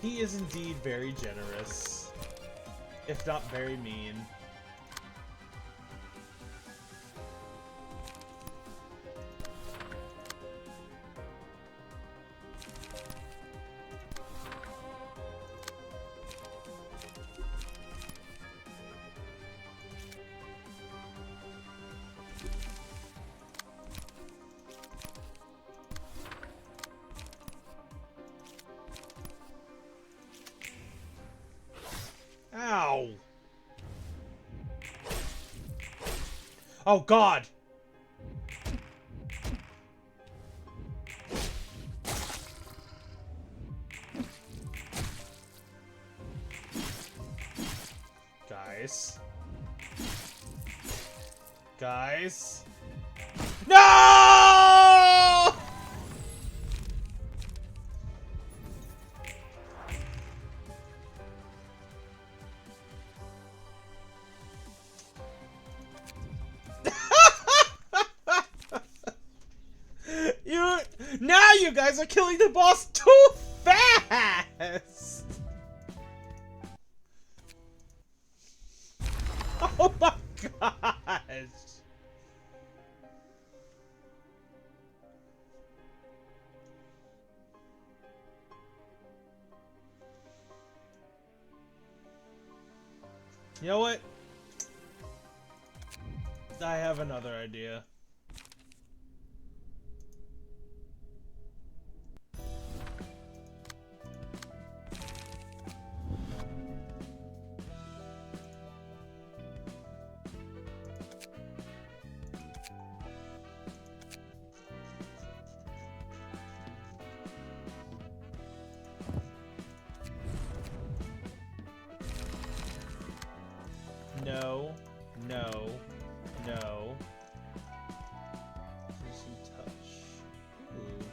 He is indeed very generous, if not very mean. Ow! Oh god! Guys. Guys. No! Now you guys are killing the boss too fast! Oh my gosh! You know what? I have another idea. No. No. No. Some touch. Ooh.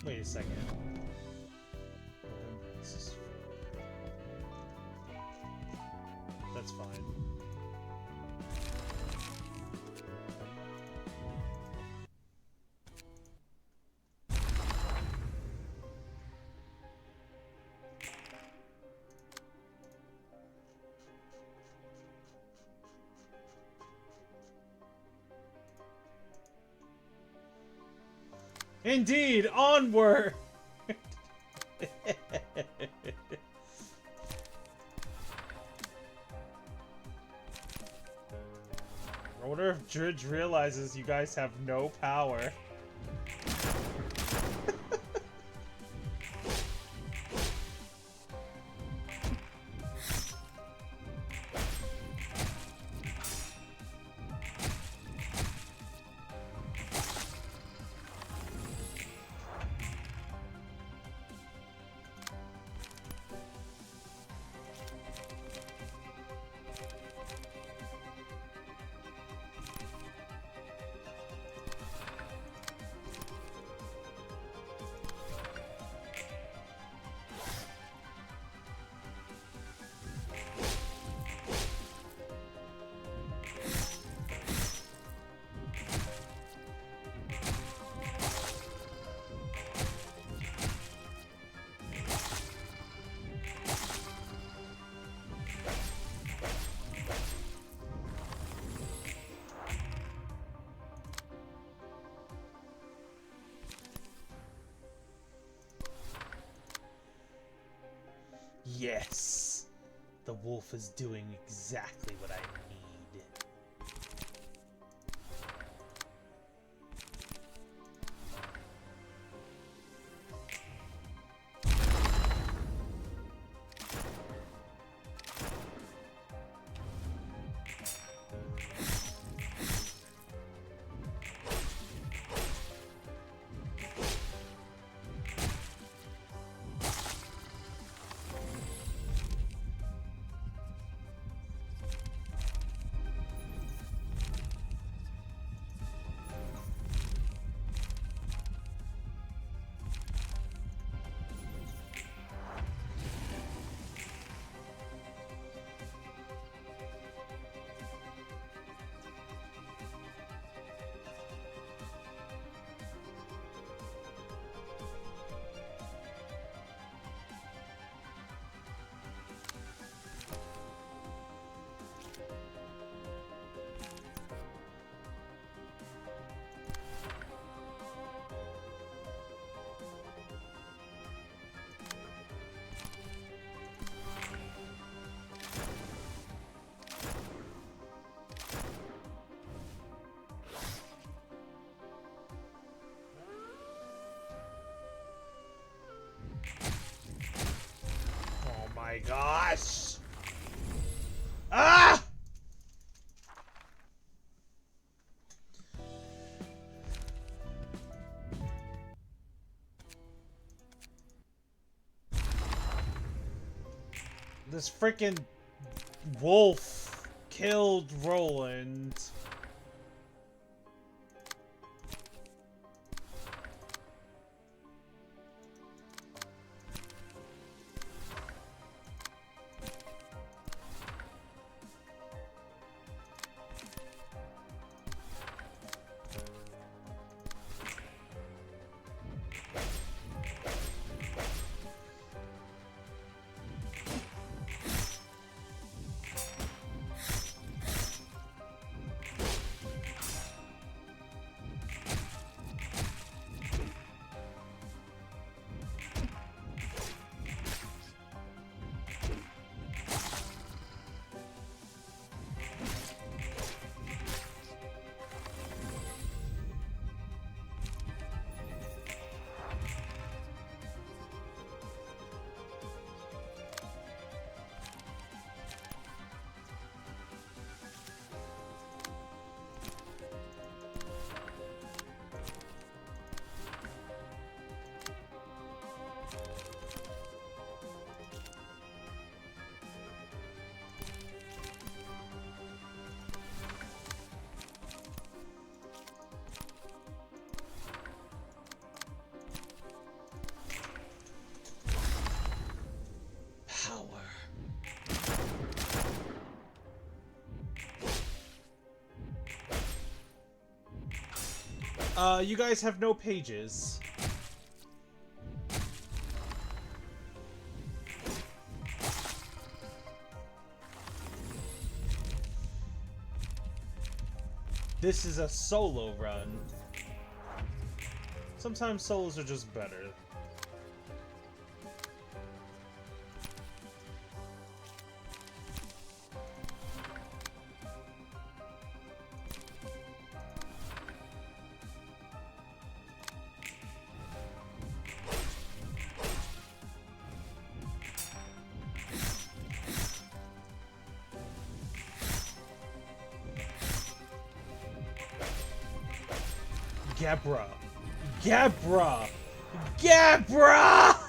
Wait a second. That's fine. Indeed, onward! I wonder if Dridge realizes you guys have no power. Yes! The wolf is doing exactly what I need. My gosh! Ah! This freaking wolf killed Roland. You guys have no pages. This is a solo run. Sometimes solos are just better. Gabra! Gabra! Gabra!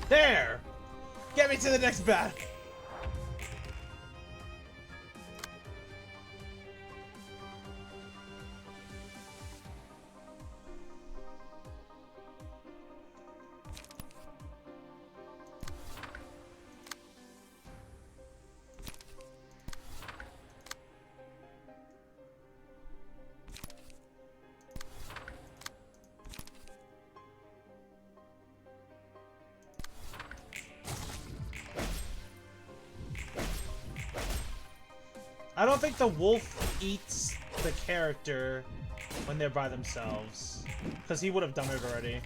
There! Get me to the next battle! I don't think the wolf eats the character when they're by themselves, because he would have done it already.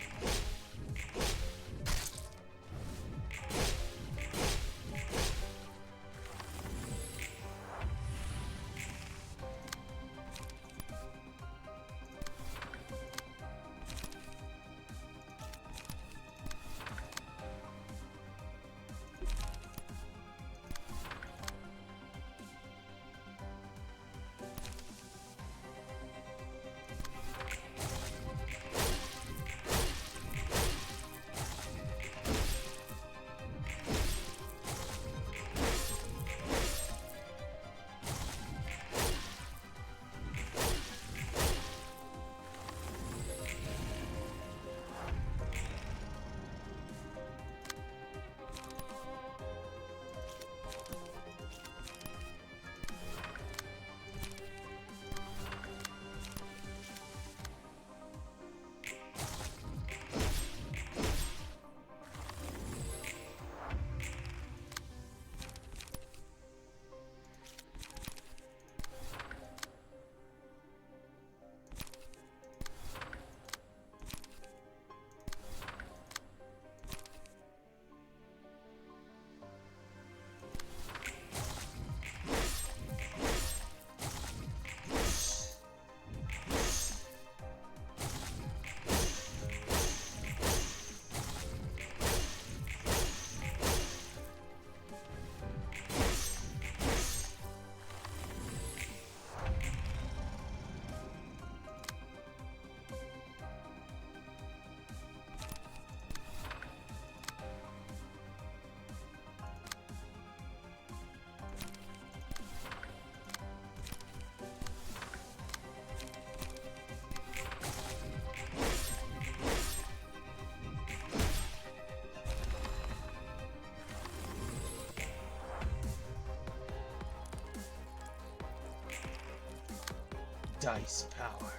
dice power.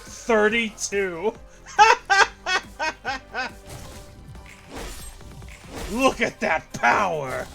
$32. Look at that power!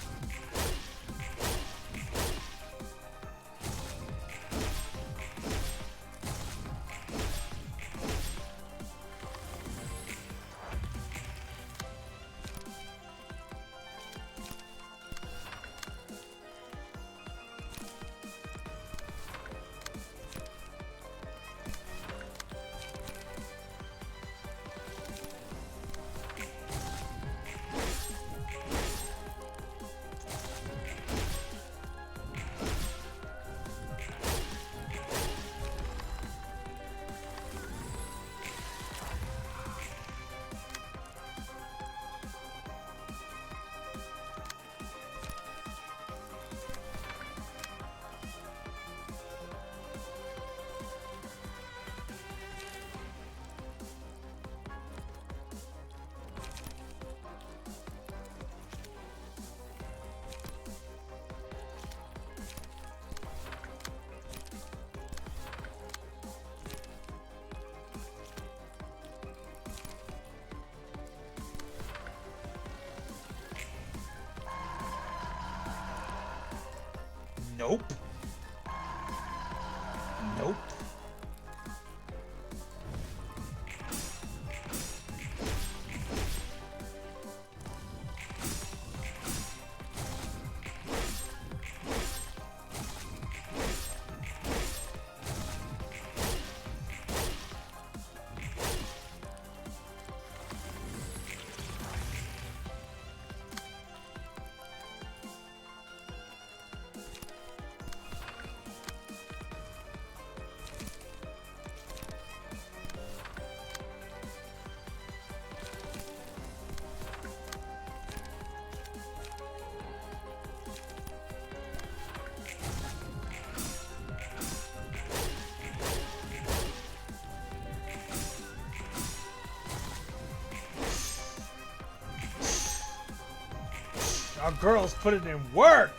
Nope. Nope. Our girl's putting in work!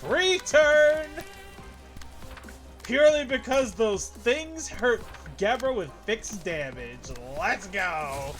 Free turn! Purely because those things hurt Gabra with fixed damage. Let's go!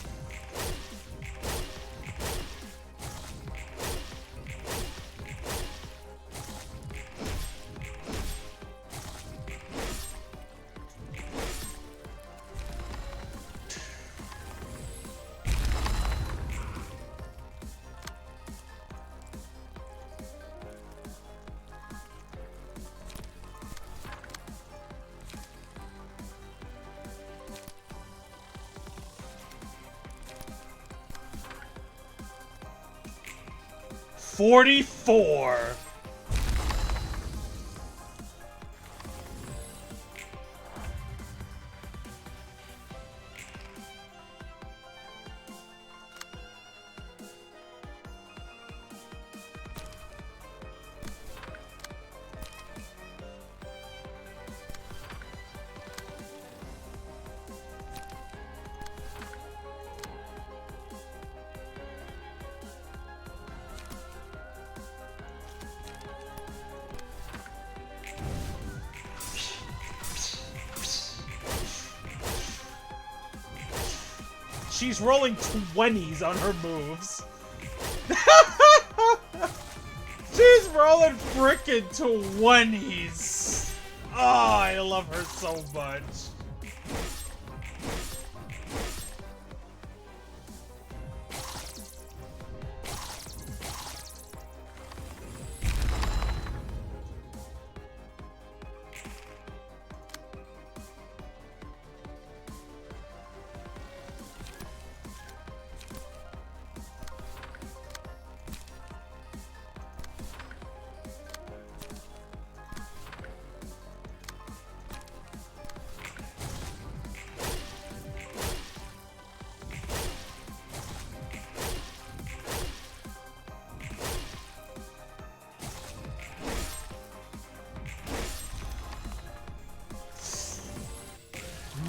$44. She's rolling 20s on her moves. She's rolling frickin' 20s. Oh, I love her so much.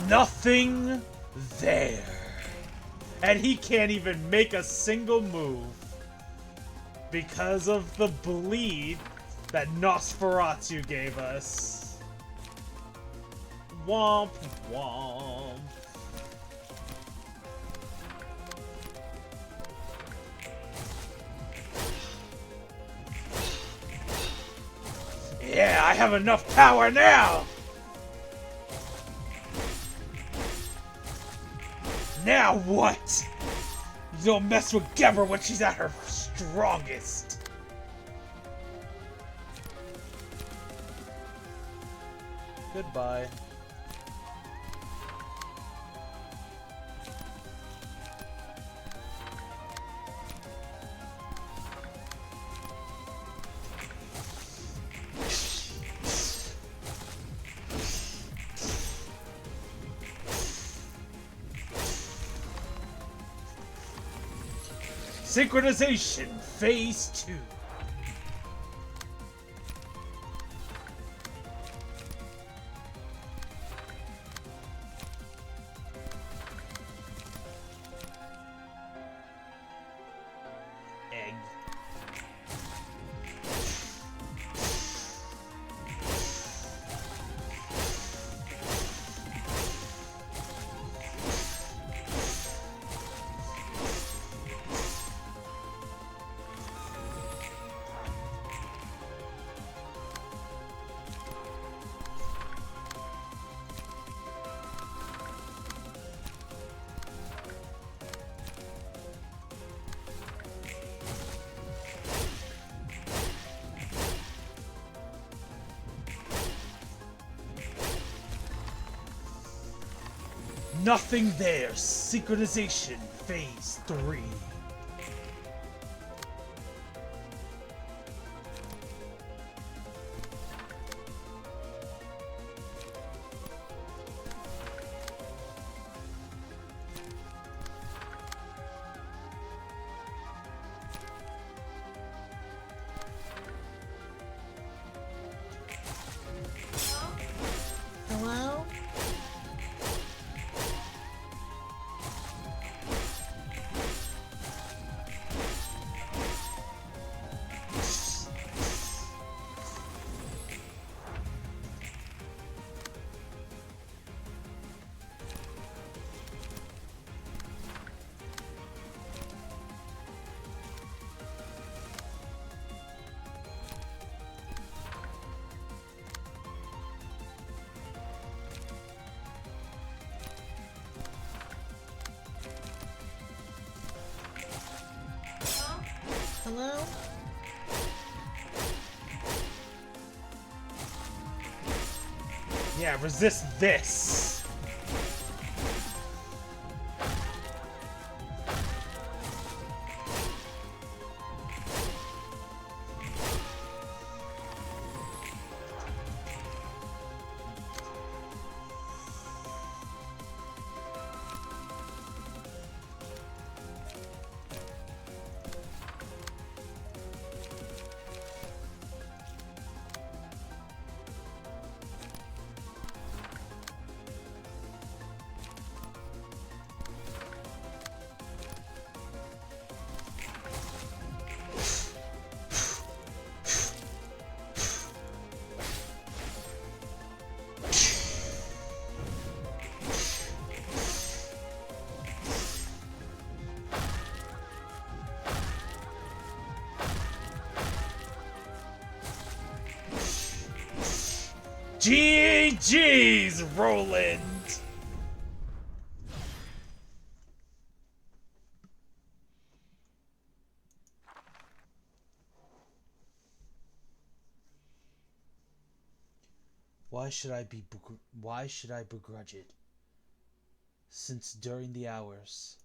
Nothing there. And he can't even make a single move because of the bleed that Nosferatu gave us. Womp womp. Yeah, I have enough power now! Now what? You don't mess with Gebra when she's at her strongest. Goodbye. Synchronization Phase 2. Egg. Nothing there. Synchronization Phase 3. Hello? Hello? Yeah, resist this. GG's, Roland! Why should I begrudge it? Since during the hours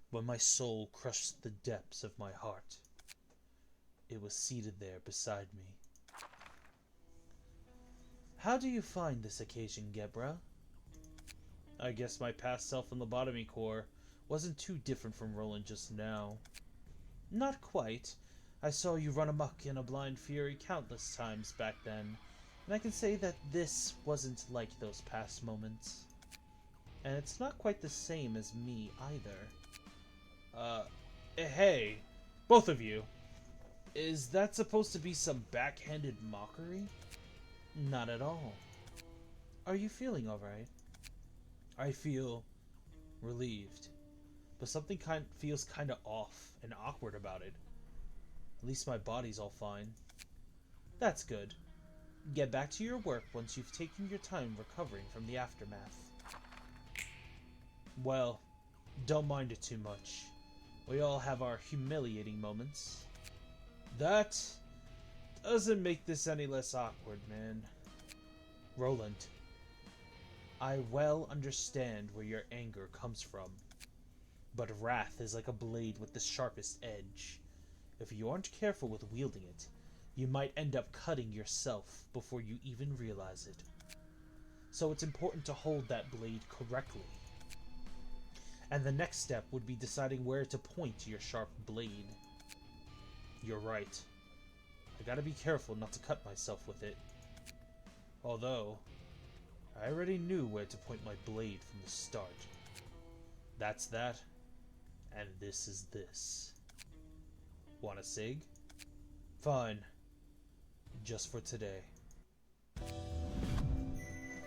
when my soul crushed the depths of my heart, it was seated there beside me. How do you find this occasion, Gebra? I guess my past self in Lobotomy Corps wasn't too different from Roland just now. Not quite. I saw you run amok in a blind fury countless times back then, and I can say that this wasn't like those past moments. And it's not quite the same as me either. Hey, both of you. Is that supposed to be some backhanded mockery? Not at all. Are you feeling alright? I feel relieved, but something feels kinda off and awkward about it. At least my body's all fine. That's good. Get back to your work once you've taken your time recovering from the aftermath. Well, don't mind it too much. We all have our humiliating moments. That doesn't make this any less awkward, man. Roland, I well understand where your anger comes from, but wrath is like a blade with the sharpest edge. If you aren't careful with wielding it, you might end up cutting yourself before you even realize it. So it's important to hold that blade correctly. And the next step would be deciding where to point your sharp blade. You're right. I gotta be careful not to cut myself with it. Although, I already knew where to point my blade from the start. That's that, and this is this. Want a cig? Fine. Just for today.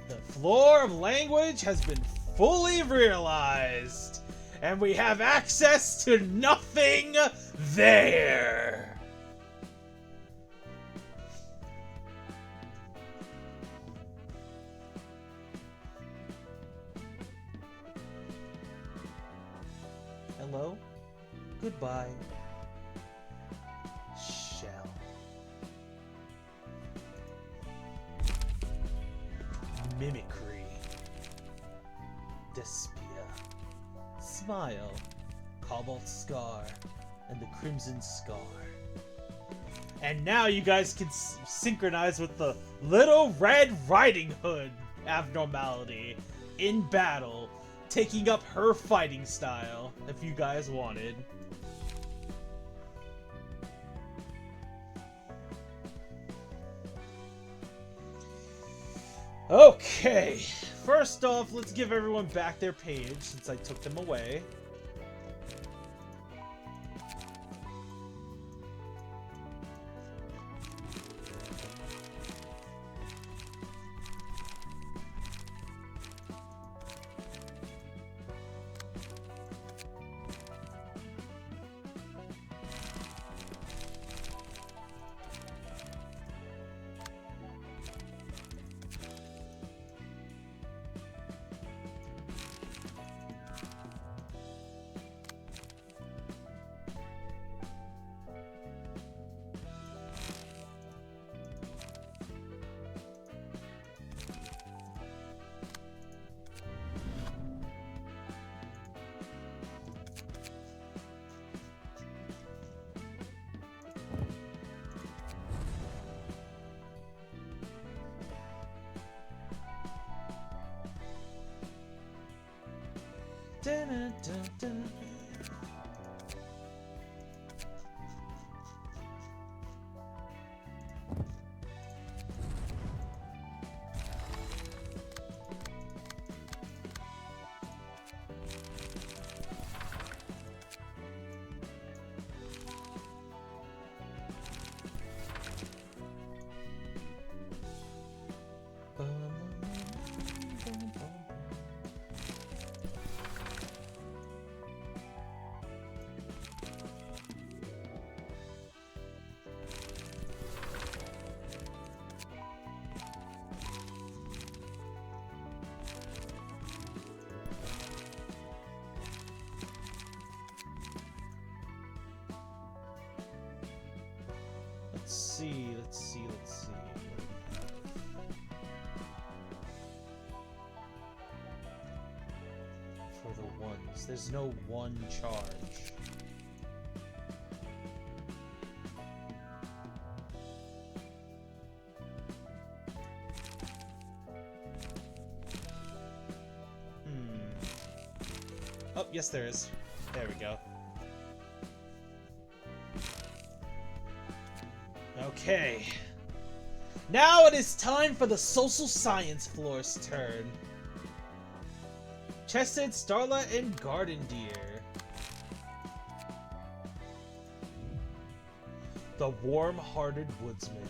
The floor of language has been fully realized, and we have access to nothing there. Hello? Goodbye. Shell. Mimicry. Despia. Smile. Cobalt Scar. And the Crimson Scar. And now you guys can synchronize with the Little Red Riding Hood abnormality in battle, taking up her fighting style, if you guys wanted. Okay, first off, let's give everyone back their page, since I took them away. Dun, dun, dun, dun. Let's see. For the ones, there's no one charge. Oh, yes there is. There we go. Okay. Now it is time for the social science floor's turn. Chested, Starlet, and Garden Deer. The Warm-Hearted Woodsman.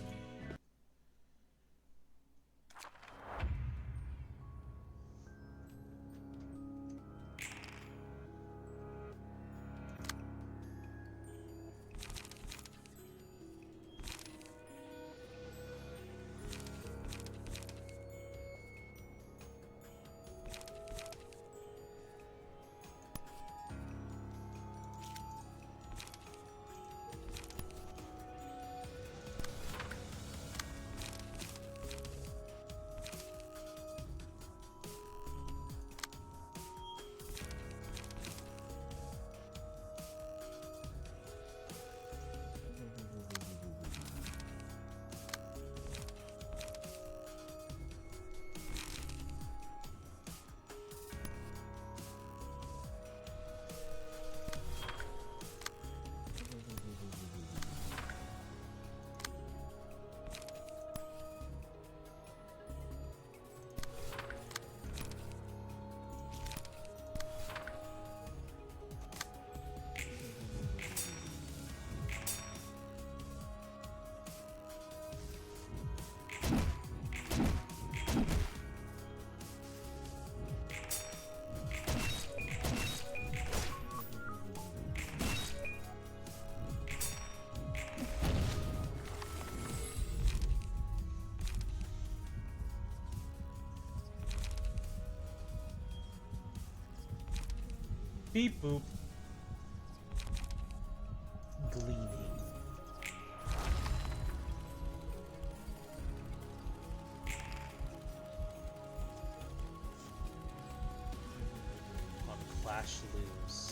Beep boop. Gleaning. On Clash Lose.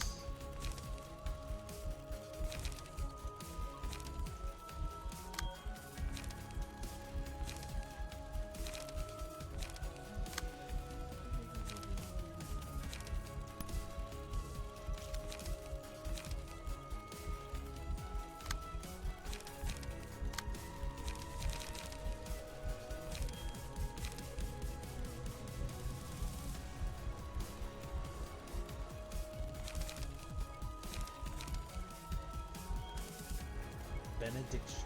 Benediction.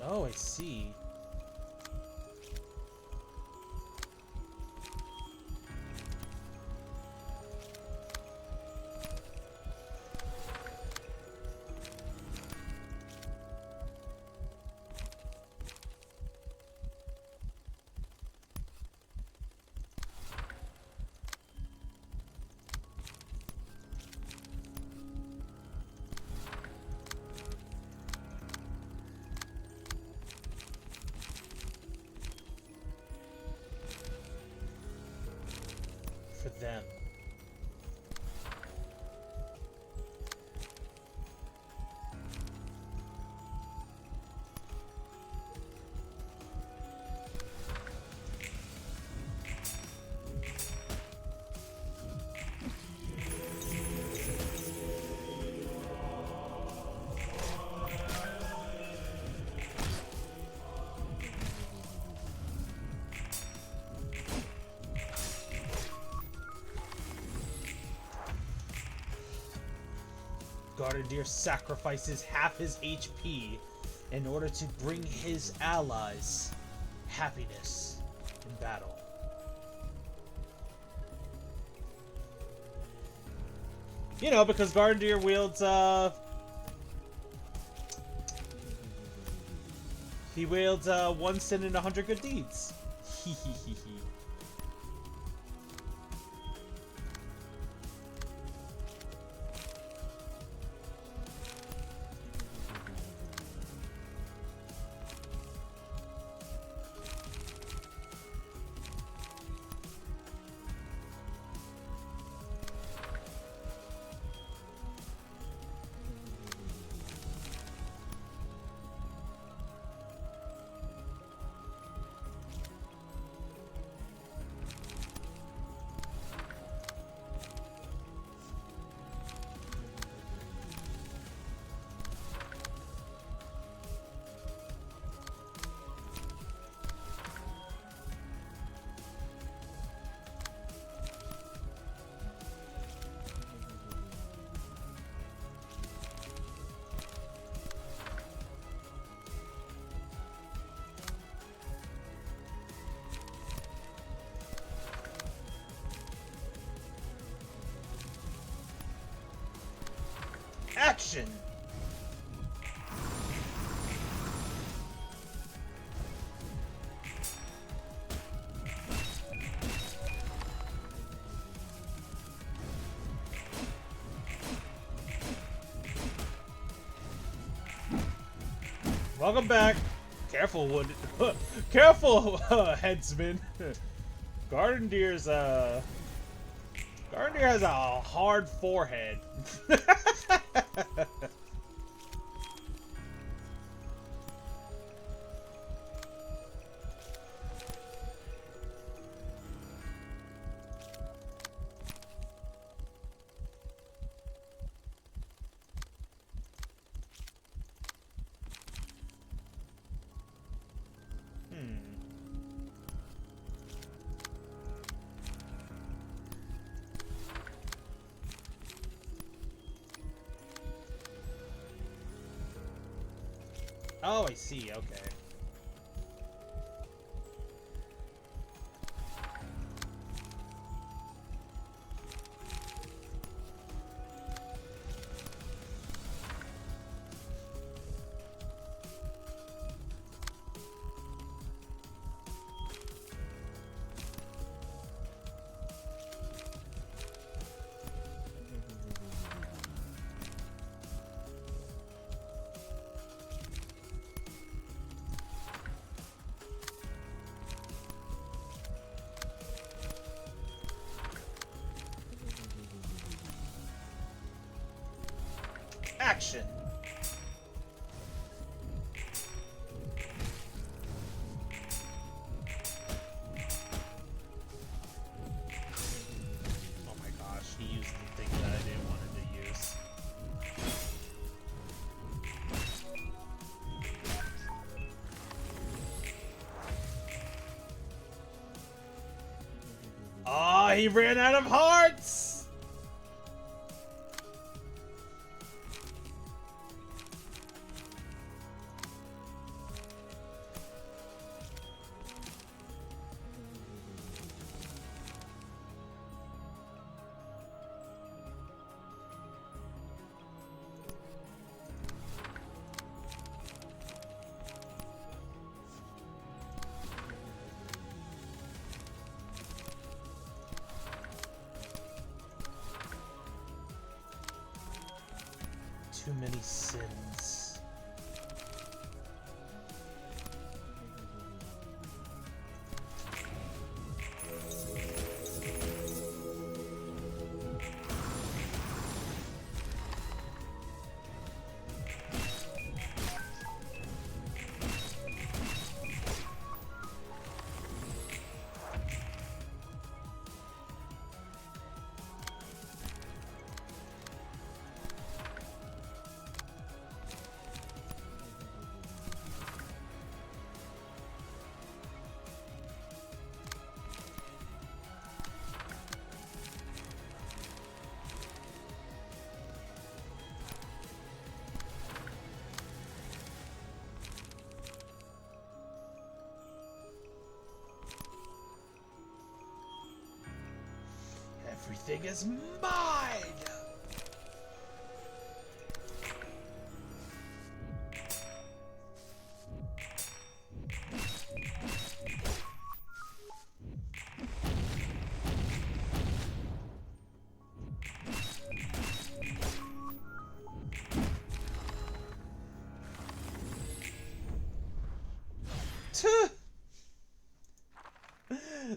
Oh, I see. For them. Gardendeer sacrifices half his HP in order to bring his allies happiness in battle. You know, because Gardendeer wields, he wields, one sin and 100 good deeds. Hehehehe. Action! Welcome back. Careful, Wood. Careful, headsman. Garden Deer has a hard forehead. Oh, I see. Okay. Action! Oh my gosh, he used the thing that I didn't want him to use. Oh, he ran out of hearts! Too many sins. Everything is mine!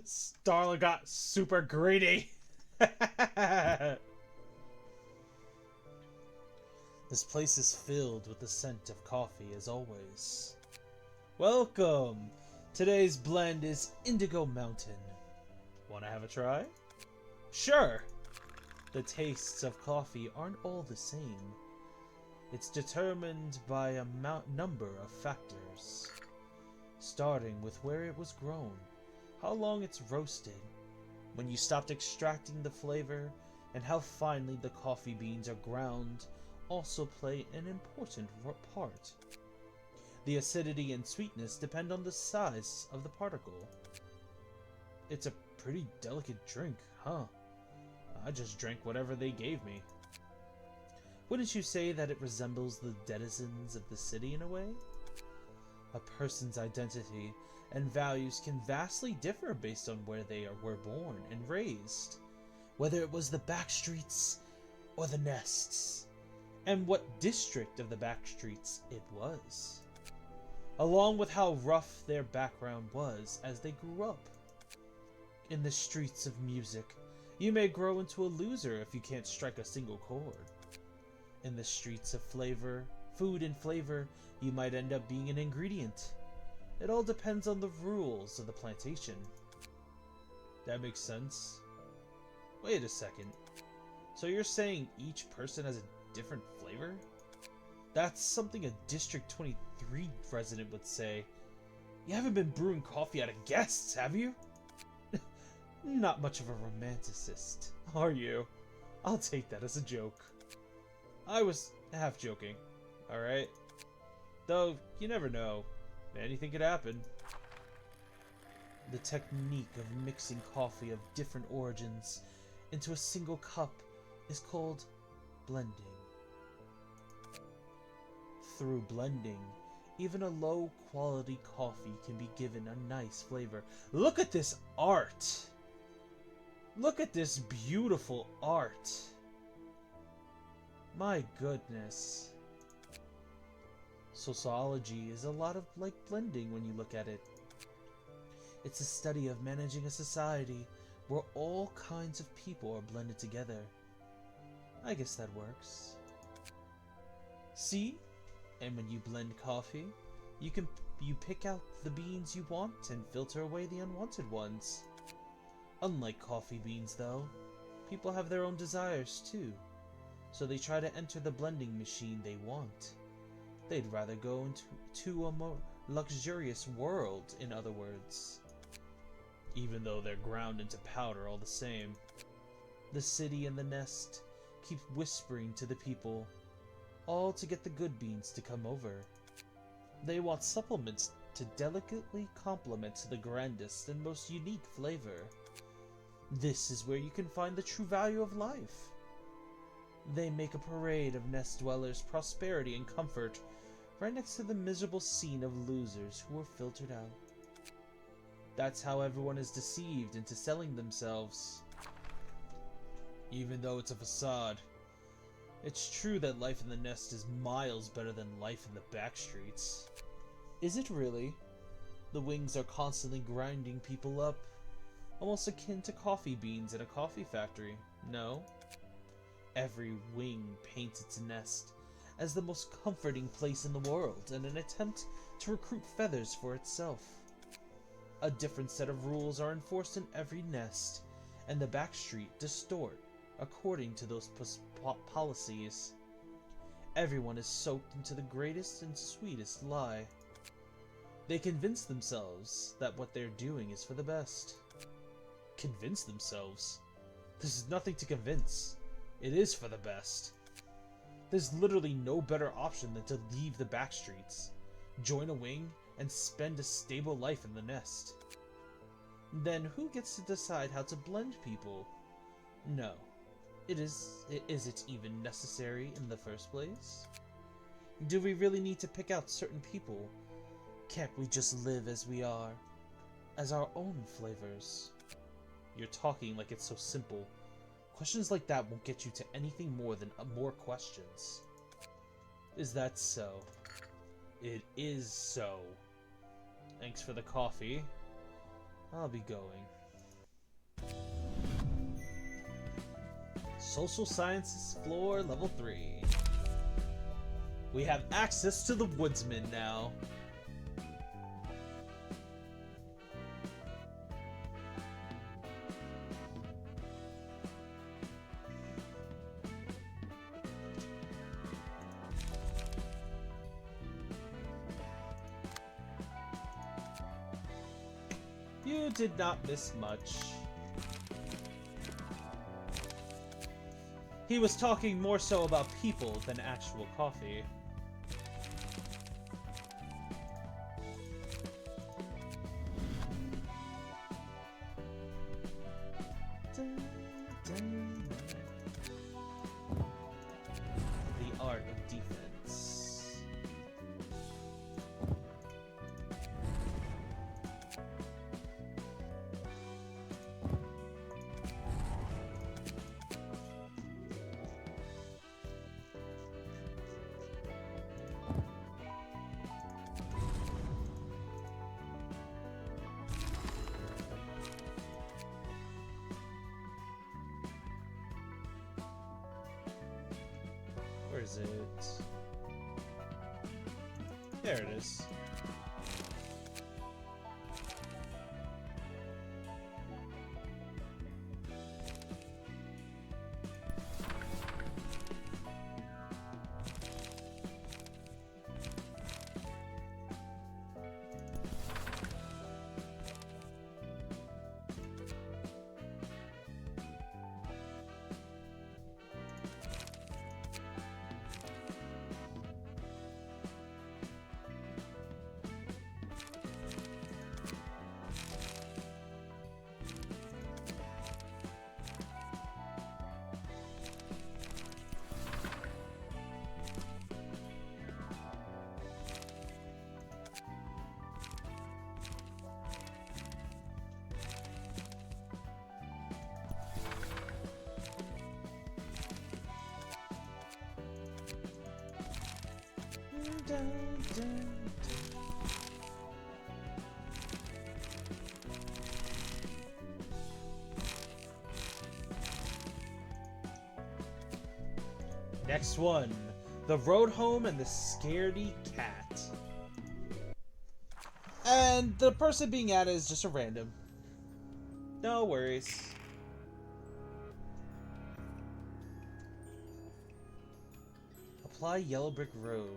Starla got super greedy. This place is filled with the scent of coffee as always. Welcome! Today's blend is Indigo Mountain. Wanna have a try? Sure! The tastes of coffee aren't all the same. It's determined by a number of factors. Starting with where it was grown, how long it's roasted, when you stopped extracting the flavor, and how finely the coffee beans are ground also play an important part. The acidity and sweetness depend on the size of the particle. It's a pretty delicate drink, huh? I just drank whatever they gave me. Wouldn't you say that it resembles the denizens of the city in a way? A person's identity and values can vastly differ based on where they were born and raised, whether it was the back streets or the nests, and what district of the back streets it was, along with how rough their background was as they grew up. In the streets of music, you may grow into a loser if you can't strike a single chord. In the streets of food and flavor, you might end up being an ingredient. It all depends on the rules of the plantation. That makes sense. Wait a second. So you're saying each person has a different flavor? That's something a District 23 resident would say. You haven't been brewing coffee out of guests, have you? Not much of a romanticist, are you? I'll take that as a joke. I was half joking, alright? Though, you never know. Anything could happen. The technique of mixing coffee of different origins into a single cup is called blending. Through blending, even a low-quality coffee can be given a nice flavor. Look at this art! Look at this beautiful art! My goodness. Sociology is a lot of like blending when you look at it. It's a study of managing a society where all kinds of people are blended together. I guess that works. See? And when you blend coffee, you pick out the beans you want and filter away the unwanted ones. Unlike coffee beans though, people have their own desires too. So they try to enter the blending machine they want. They'd rather go into a more luxurious world, in other words. Even though they're ground into powder all the same. The city and the nest keep whispering to the people, all to get the good beans to come over. They want supplements to delicately complement the grandest and most unique flavor. This is where you can find the true value of life. They make a parade of nest dwellers' prosperity and comfort right next to the miserable scene of losers who were filtered out. That's how everyone is deceived into selling themselves. Even though it's a facade, it's true that life in the nest is miles better than life in the back streets. Is it really? The wings are constantly grinding people up, almost akin to coffee beans in a coffee factory, no? Every wing paints its nest as the most comforting place in the world in an attempt to recruit feathers for itself. A different set of rules are enforced in every nest, and the backstreet distort according to those policies. Everyone is soaked into the greatest and sweetest lie. They convince themselves that what they're doing is for the best. Convince themselves? There's nothing to convince. It is for the best. There's literally no better option than to leave the back streets, join a wing, and spend a stable life in the nest. Then who gets to decide how to blend people? No. Is it even necessary in the first place? Do we really need to pick out certain people? Can't we just live as we are, as our own flavors? You're talking like it's so simple. Questions like that won't get you to anything more than more questions. Is that so? It is so. Thanks for the coffee. I'll be going. Social Sciences Floor Level 3. We have access to the Woodsman now. You did not miss much. He was talking more so about people than actual coffee. is it? There it is. Dun, dun, dun. Next one, the road home and the scaredy cat. And the person being added is just a random. No worries. Apply yellow brick road.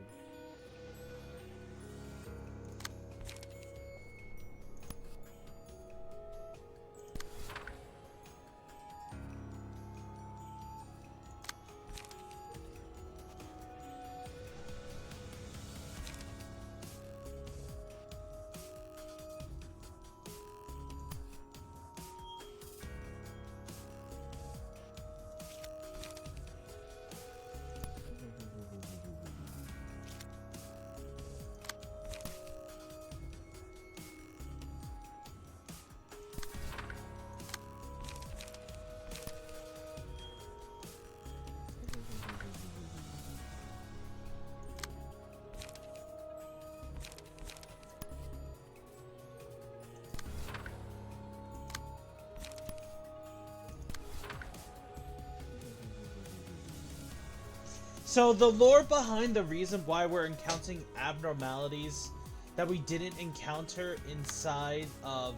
So the lore behind the reason why we're encountering abnormalities that we didn't encounter inside of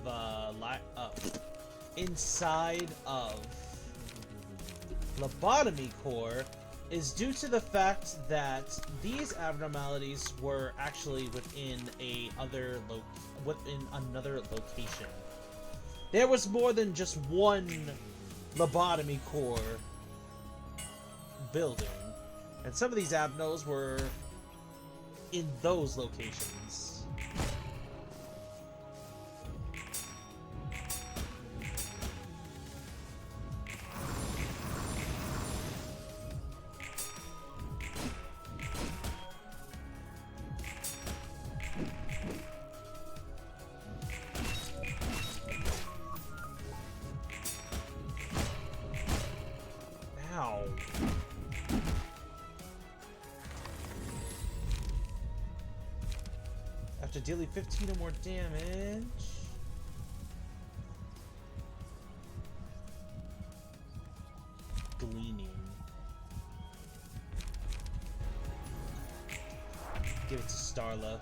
Lobotomy Core is due to the fact that these abnormalities were actually within another location. There was more than just one Lobotomy Core building. And some of these Abnos were in those locations. Ow. After dealing 15 or more damage. Gleaning. Give it to Starla.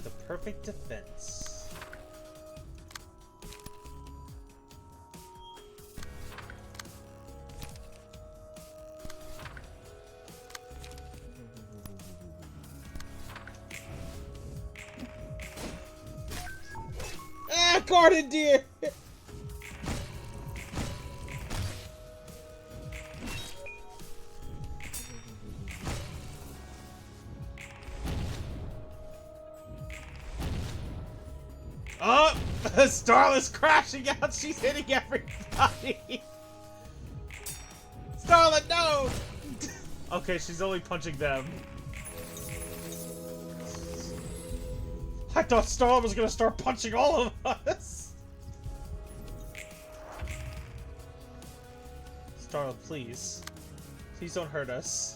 The perfect defense. garden deer! Oh! Starla's crashing out! She's hitting everybody! Starla, no! Okay, she's only punching them. I thought Starla was gonna start punching all of us! Starla, please. Please don't hurt us.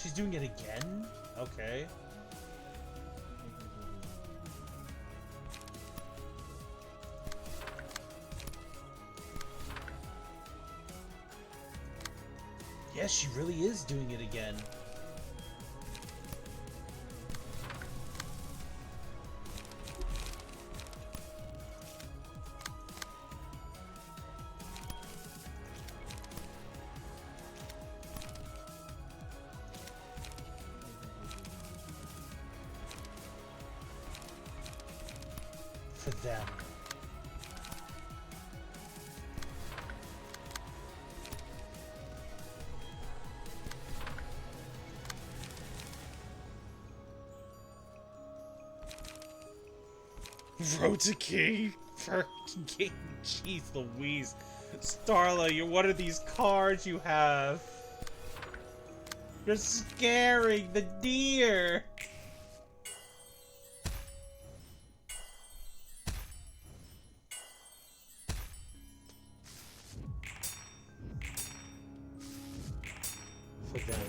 She's doing it again? Okay. Yes, she really is doing it again. For them. Road to King? For King? Jeez Louise. Starla, what are these cards you have? You're scaring the deer! For them.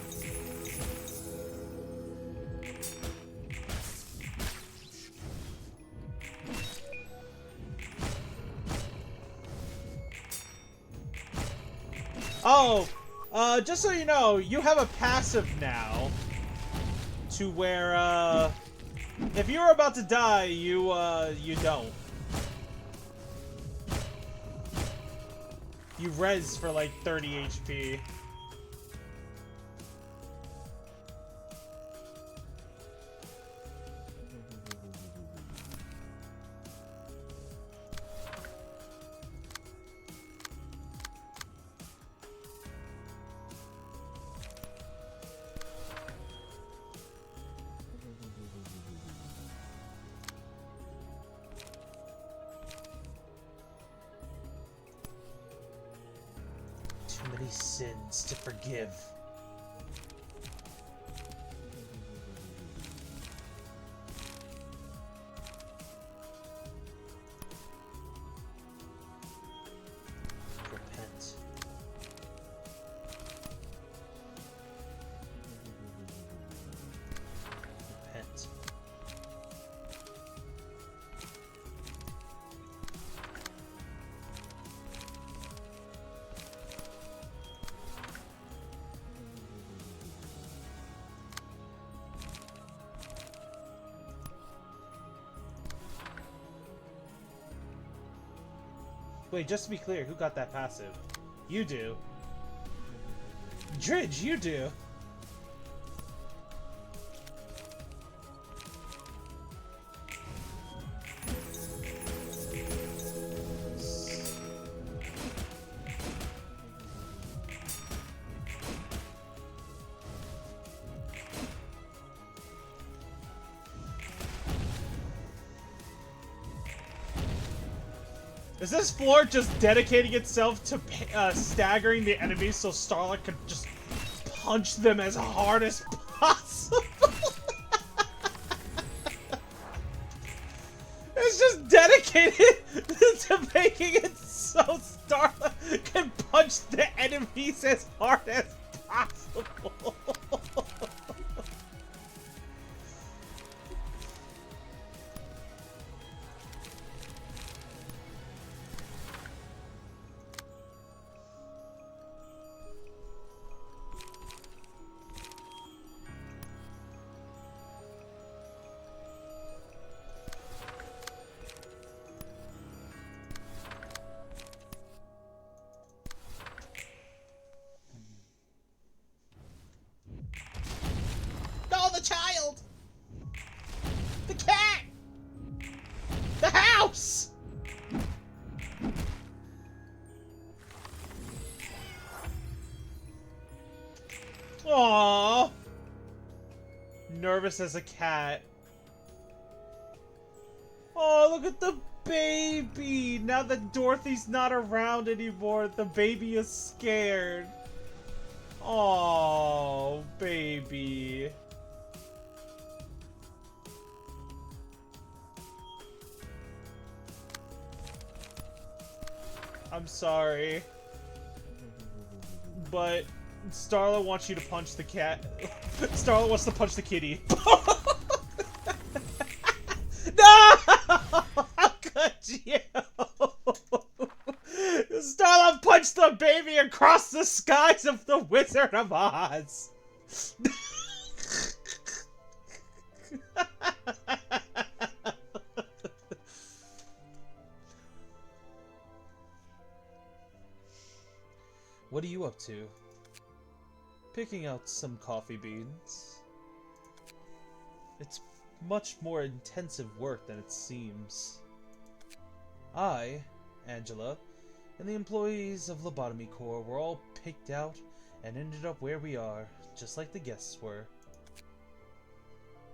Oh, just so you know, you have a passive now. To where, if you're about to die, you don't. You res for like 30 HP. Too many sins to forgive. Repent. Repent. Wait, just to be clear, who got that passive? You do. Dridge, you do. Is this floor just dedicating itself to staggering the enemies so Starla could just punch them as hard as possible? It's just dedicated to making it so Starla can punch the enemies as hard as possible. Aww. Nervous as a cat. Oh, look at the baby! Now that Dorothy's not around anymore, the baby is scared. Oh, baby. I'm sorry. But Starla wants you to punch the cat. Starla wants to punch the kitty. No! How could you? Starla punched the baby across the skies of the Wizard of Oz. What are you up to? Picking out some coffee beans. It's much more intensive work than it seems. I, Angela, and the employees of Lobotomy Corps were all picked out and ended up where we are, just like the guests were.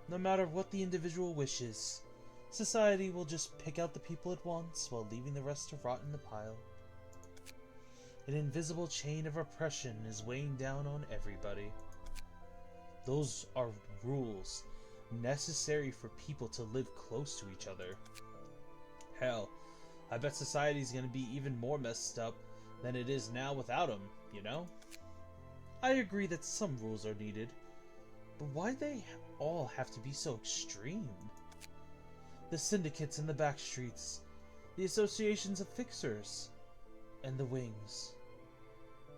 No matter what the individual wishes, society will just pick out the people it wants while leaving the rest to rot in the pile. An invisible chain of oppression is weighing down on everybody. Those are rules necessary for people to live close to each other. Hell, I bet society's gonna be even more messed up than it is now without them, you know? I agree that some rules are needed, but why they all have to be so extreme? The syndicates in the back streets, the associations of fixers, and the wings.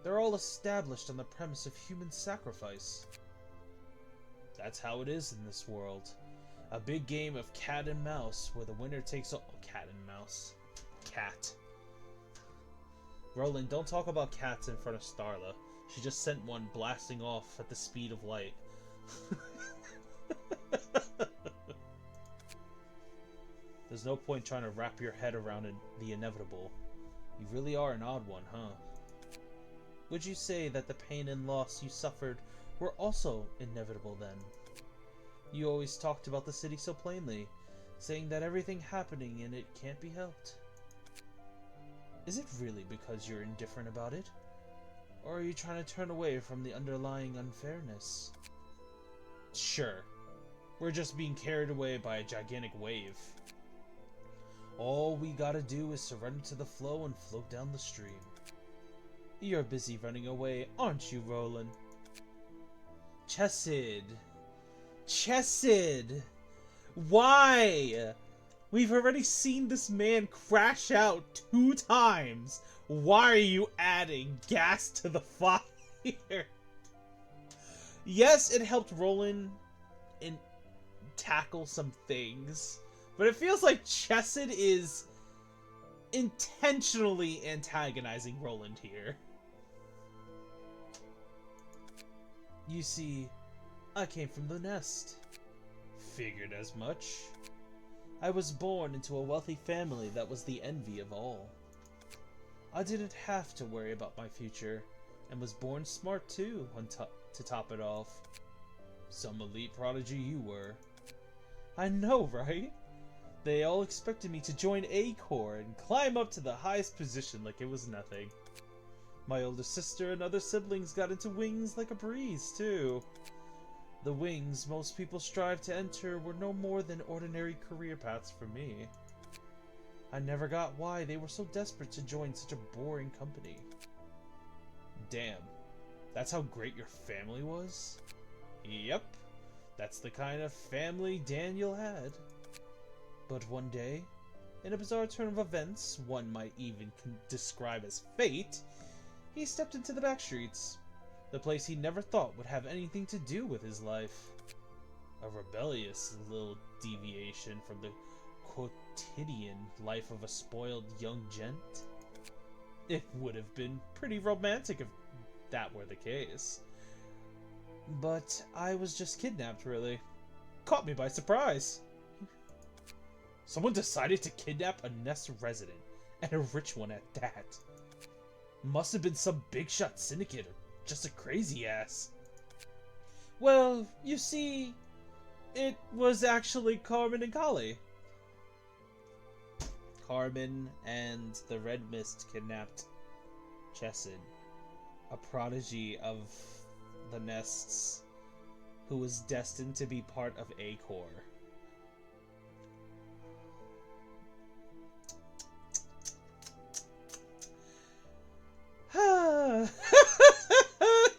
They're all established on the premise of human sacrifice. That's how it is in this world. A big game of cat and mouse where the winner takes all. Cat and mouse. Cat. Roland, don't talk about cats in front of Starla. She just sent one blasting off at the speed of light. There's no point trying to wrap your head around the inevitable. You really are an odd one, huh? Would you say that the pain and loss you suffered were also inevitable then? You always talked about the city so plainly, saying that everything happening in it can't be helped. Is it really because you're indifferent about it? Or are you trying to turn away from the underlying unfairness? Sure. We're just being carried away by a gigantic wave. All we gotta do is surrender to the flow and float down the stream. You're busy running away, aren't you, Roland? Chesed. Chesed! Why? We've already seen this man crash out 2 times. Why are you adding gas to the fire? Yes, it helped Roland tackle some things, but it feels like Chesed is intentionally antagonizing Roland here. You see, I came from the nest. Figured as much. I was born into a wealthy family that was the envy of all. I didn't have to worry about my future, and was born smart too, to top it off. Some elite prodigy you were. I know, right? They all expected me to join A Corps and climb up to the highest position like it was nothing. My older sister and other siblings got into wings like a breeze, too. The wings most people strive to enter were no more than ordinary career paths for me. I never got why they were so desperate to join such a boring company. Damn, that's how great your family was? Yep, that's the kind of family Daniel had. But one day, in a bizarre turn of events one might even describe as fate, he stepped into the back streets, the place he never thought would have anything to do with his life. A rebellious little deviation from the quotidian life of a spoiled young gent. It would have been pretty romantic if that were the case. But I was just kidnapped, really. Caught me by surprise. Someone decided to kidnap a Nest resident, and a rich one at that. Must have been some big shot syndicate or just a crazy ass. Well, you see, it was actually Carmen and Kali. Carmen and the Red Mist kidnapped Chesed, a prodigy of the Nests who was destined to be part of A-Corps.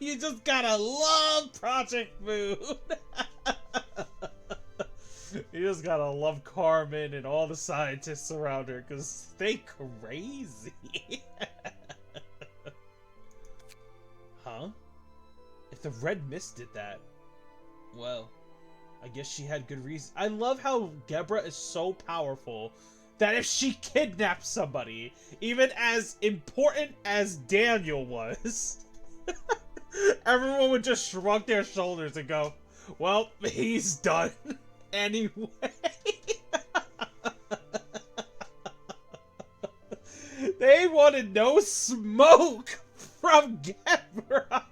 You just gotta love Project Moon. You just gotta love Carmen and all the scientists around her, because they crazy. Huh? If the Red Mist did that, well, I guess she had good reason. I love how Gebra is so powerful that if she kidnapped somebody, even as important as Daniel was, everyone would just shrug their shoulders and go, well, he's done anyway. They wanted no smoke from Gebra.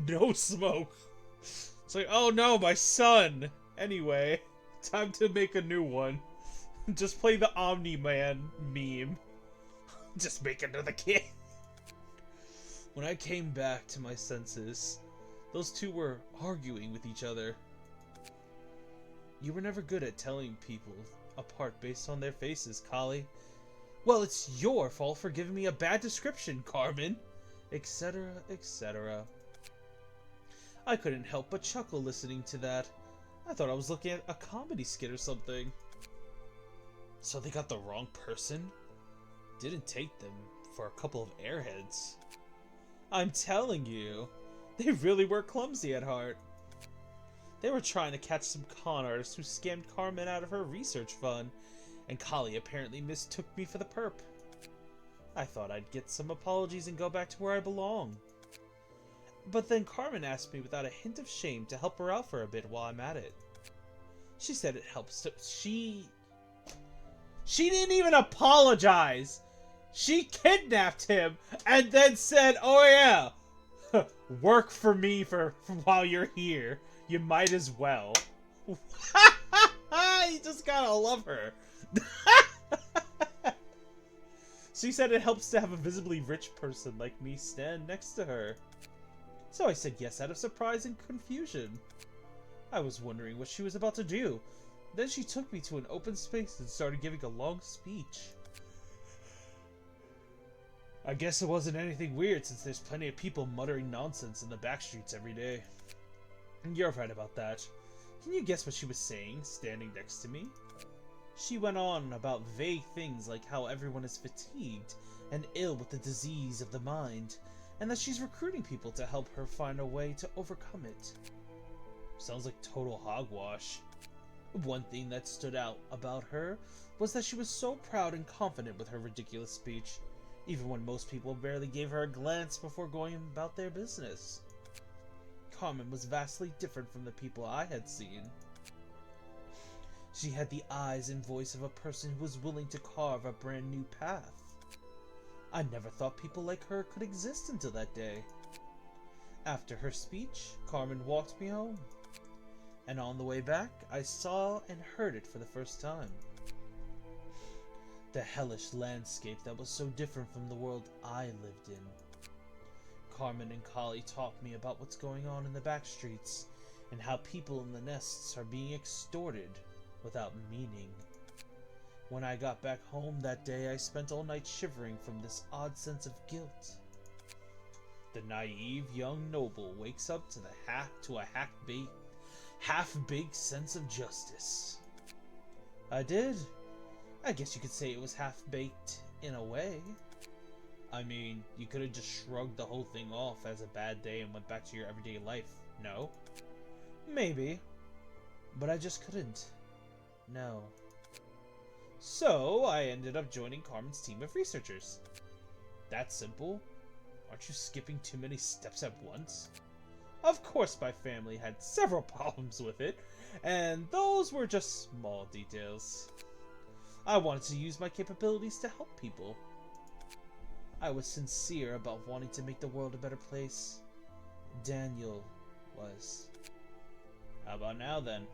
No smoke. It's like, oh no, my son. Anyway, time to make a new one. Just play the Omni-Man meme. Just make another kid. When I came back to my senses, those two were arguing with each other. You were never good at telling people apart based on their faces, Kali. Well, it's your fault for giving me a bad description, Carmen. Etc., etc. I couldn't help but chuckle listening to that. I thought I was looking at a comedy skit or something. So they got the wrong person? Didn't take them for a couple of airheads. I'm telling you, they really were clumsy at heart. They were trying to catch some con artist who scammed Carmen out of her research fund, and Kali apparently mistook me for the perp. I thought I'd get some apologies and go back to where I belong. But then Carmen asked me without a hint of shame to help her out for a bit while I'm at it. She said it helps to... She didn't even apologize! She kidnapped him and then said, oh yeah, work for me for while you're here. You might as well. You just gotta love her. She said it helps to have a visibly rich person like me stand next to her. So I said yes out of surprise and confusion. I was wondering what she was about to do. Then she took me to an open space and started giving a long speech. I guess it wasn't anything weird since there's plenty of people muttering nonsense in the back streets every day. You're right about that. Can you guess what she was saying, standing next to me? She went on about vague things like how everyone is fatigued and ill with the disease of the mind, and that she's recruiting people to help her find a way to overcome it. Sounds like total hogwash. One thing that stood out about her was that she was so proud and confident with her ridiculous speech, even when most people barely gave her a glance before going about their business. Carmen was vastly different from the people I had seen. She had the eyes and voice of a person who was willing to carve a brand new path. I never thought people like her could exist until that day. After her speech, Carmen walked me home. And on the way back, I saw and heard it for the first time. The hellish landscape that was so different from the world I lived in. Carmen and Kali taught me about what's going on in the back streets, and how people in the nests are being extorted without meaning. When I got back home that day, I spent all night shivering from this odd sense of guilt. The naive young noble wakes up to a half-baked sense of justice. I did. I guess you could say it was half-baked in a way. I mean, you could have just shrugged the whole thing off as a bad day and went back to your everyday life, no? Maybe. But I just couldn't. No. So, I ended up joining Carmen's team of researchers. That simple? Aren't you skipping too many steps at once? Of course my family had several problems with it, and those were just small details. I wanted to use my capabilities to help people. I was sincere about wanting to make the world a better place. Daniel was. How about now, then?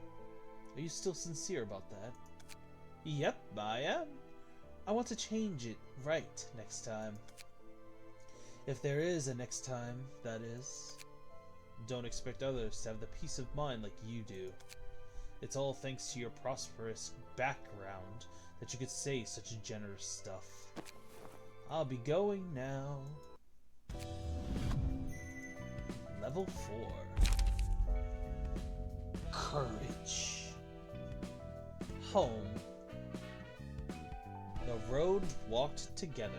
Are you still sincere about that? Yep, I am. I want to change it right next time. If there is a next time, that is. Don't expect others to have the peace of mind like you do. It's all thanks to your prosperous background that you could say such generous stuff. I'll be going now. Level 4. Courage. Home. The road walked together.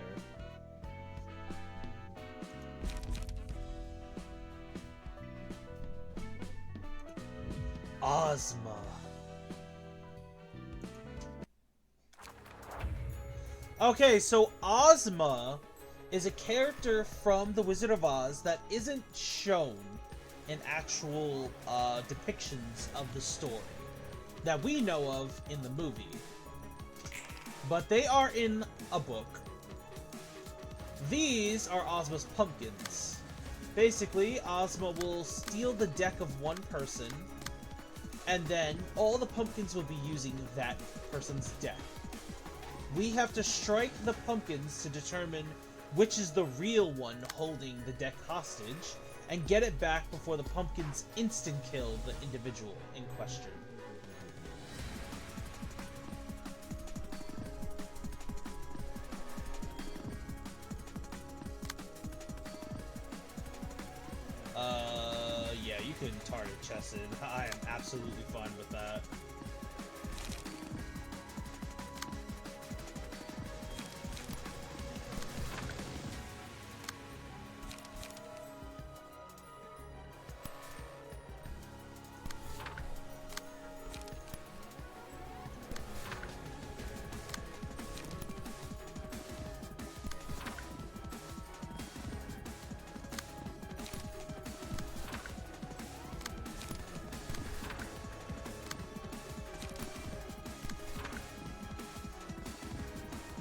Ozma. Okay, so Ozma is a character from The Wizard of Oz that isn't shown in actual depictions of the story that we know of in the movie. But they are in a book. These are Ozma's pumpkins. Basically, Ozma will steal the deck of one person, and then all the pumpkins will be using that person's deck. We have to strike the pumpkins to determine which is the real one holding the deck hostage, and get it back before the pumpkins instant kill the individual in question. Yeah, you can target chested. I am absolutely fine with that.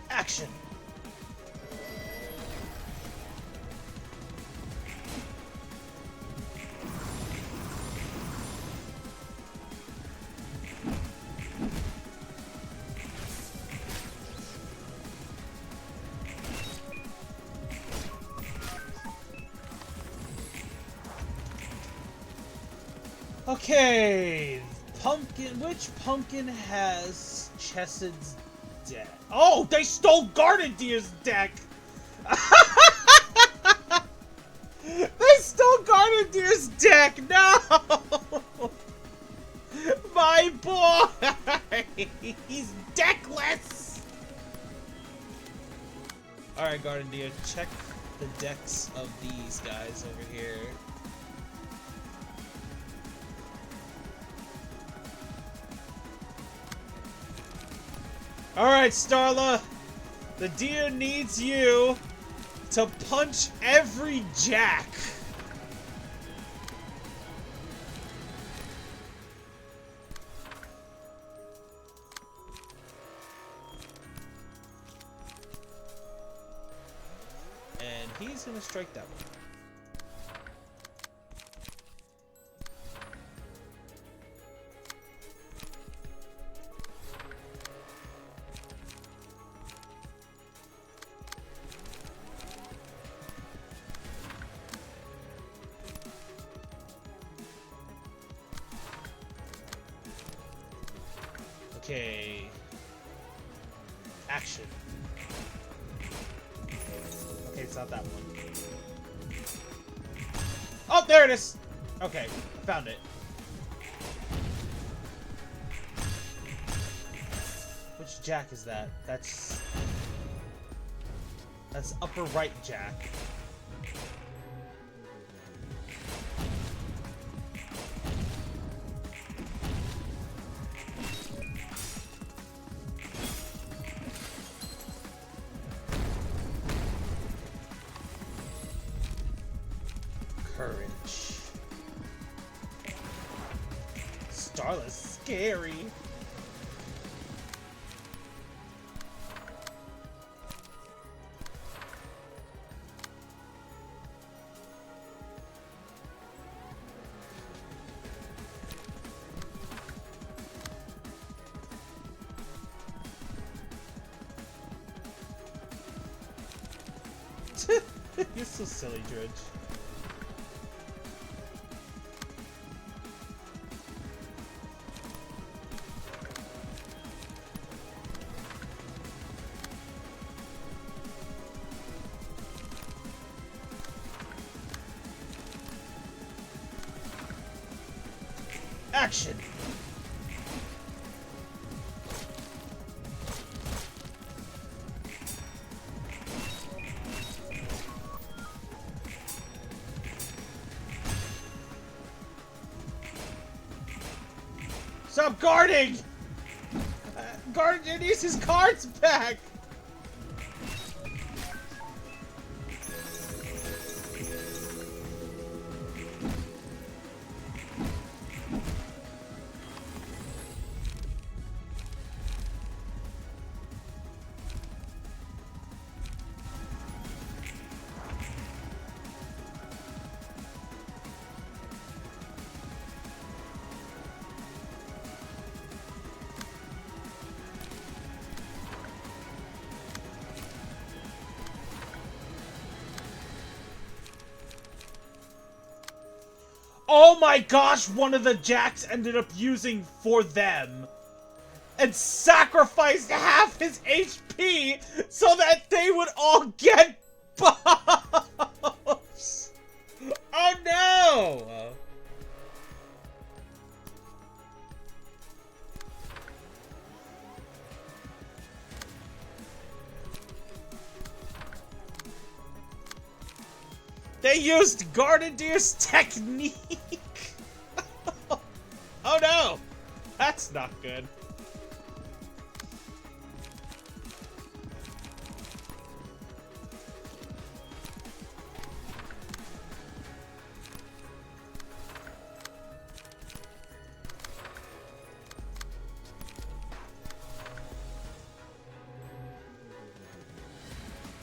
Action! Okay, pumpkin. Which pumpkin has Chessed's deck? Oh, they stole Gardendeer's deck. They stole Gardendeer's deck. No, my boy, he's deckless. All right, Gardendeer, check the decks of these guys over here. Alright, Starla! The deer needs you to punch every jack! And he's gonna strike that one. Okay. Action. Okay, it's not that one. Oh, there it is! Okay, found it. Which jack is that? That's upper right jack. Courage. Starla's scary. You're so silly, Dredge. Action! Stop guarding! Guardian needs his cards back! Oh my gosh, one of the jacks ended up using for them and sacrificed half his HP so that they would all get buffs. Oh no! They used Gardendeer's technique! Oh no! That's not good.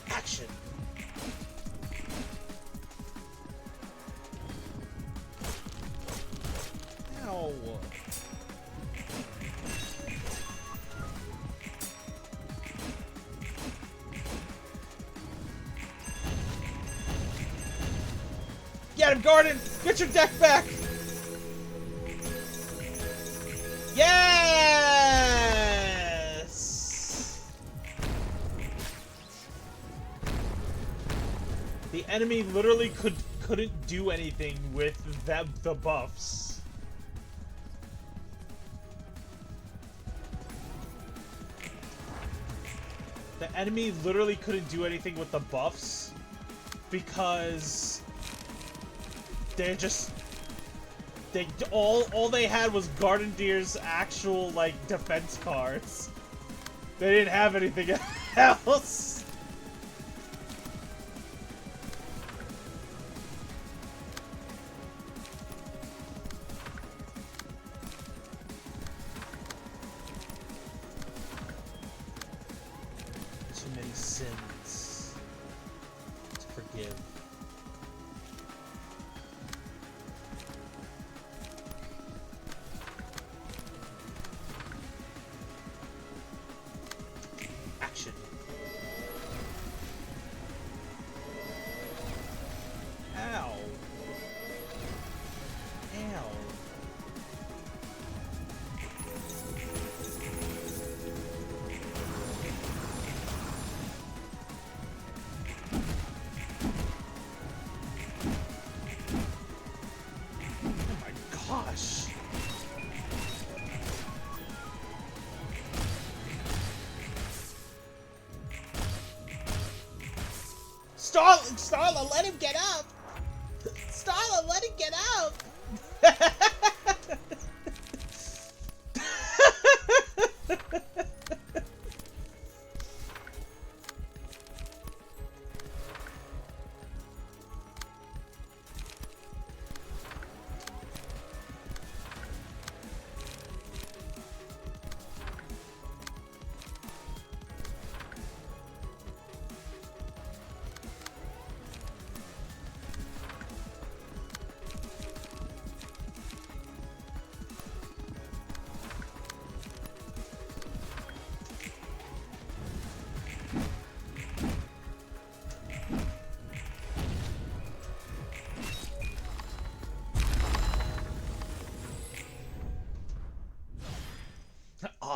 Action! Ow. Get him, Garden! Get your deck back! Yes! The enemy literally couldn't do anything with the buffs. The enemy literally couldn't do anything with the buffs because all they had was Gardendeer's actual like defense cards. They didn't have anything else. Too many sins to forgive. Action. Ow. Ow. Gosh. Starla, let him get up! Starla, let him get up!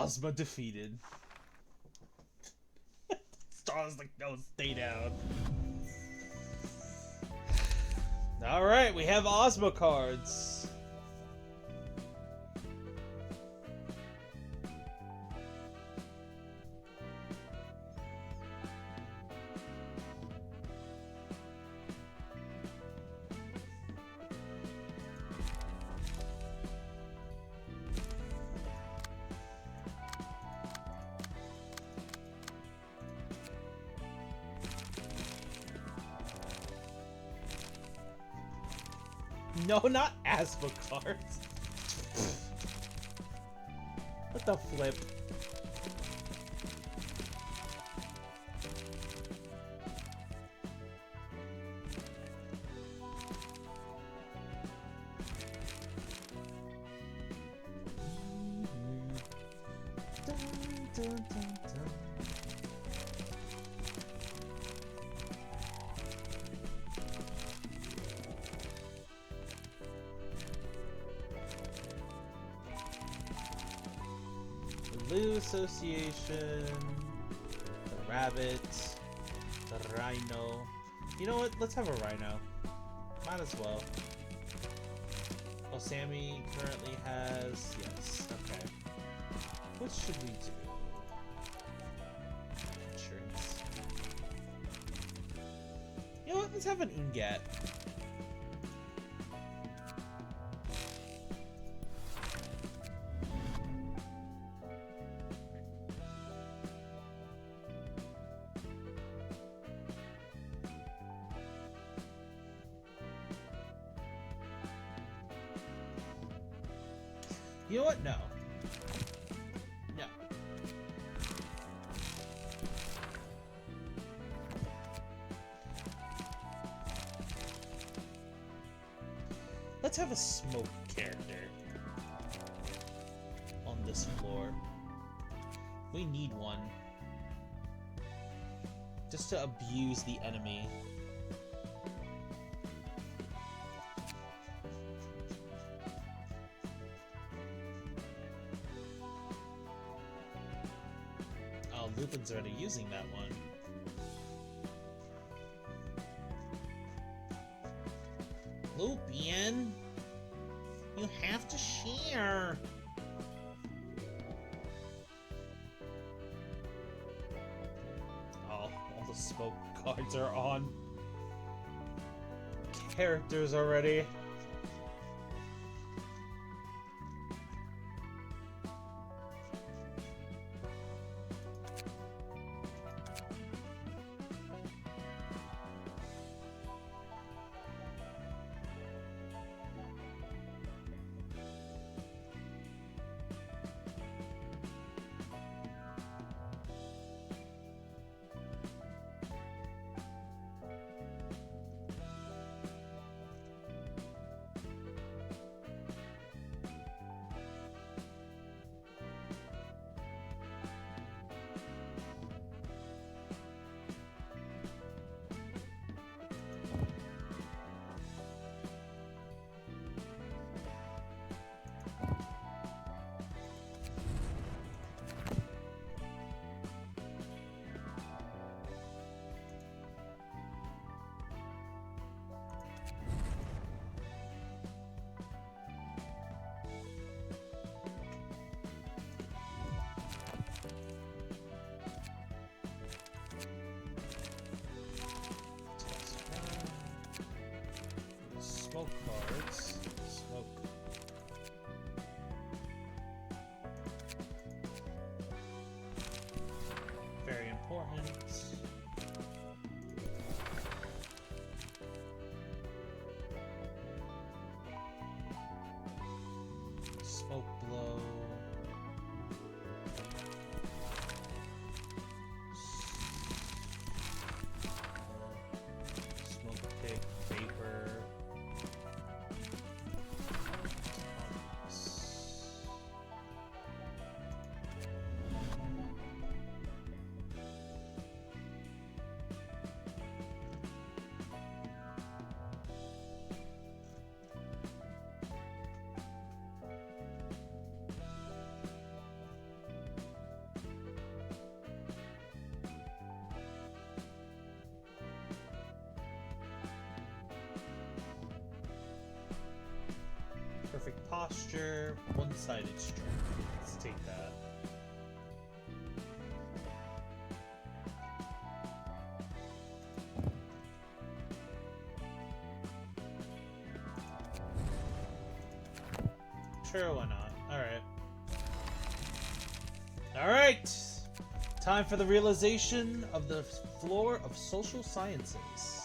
Ozma defeated. Star's like, no, stay down. Alright, we have Ozma cards. No, not Asma cards. What the flip? Dun, dun, dun, dun. Blue Association, the rabbit, the rhino. You know what? Let's have a rhino. Might as well. Oh, Sammy currently has... Yes, okay. What should we do? Insurance. You know what? Let's have an ingat. You know what? No. No. Let's have a smoke character on this floor. We need one. Just to abuse the enemy. Oh, Lupin's already using that one. Lupin! You have to share! Oh, all the smoke cards are on characters already. perfect posture, one-sided strength. Let's take that. Sure, why not? Alright. Alright! Time for the realization of the floor of social sciences.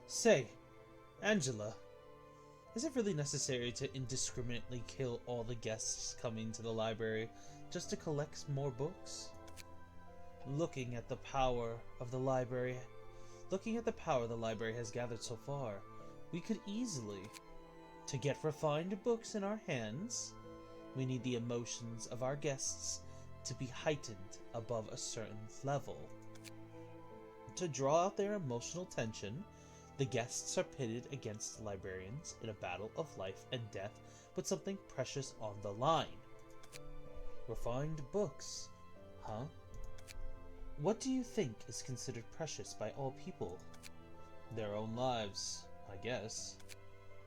Say, Angela, is it really necessary to indiscriminately kill all the guests coming to the library just to collect more books? Looking at the power the library has gathered so far, we could easily, to get refined books in our hands, we need the emotions of our guests to be heightened above a certain level. To draw out their emotional tension, the guests are pitted against librarians in a battle of life and death with something precious on the line. Refined books, huh? What do you think is considered precious by all people? Their own lives, I guess.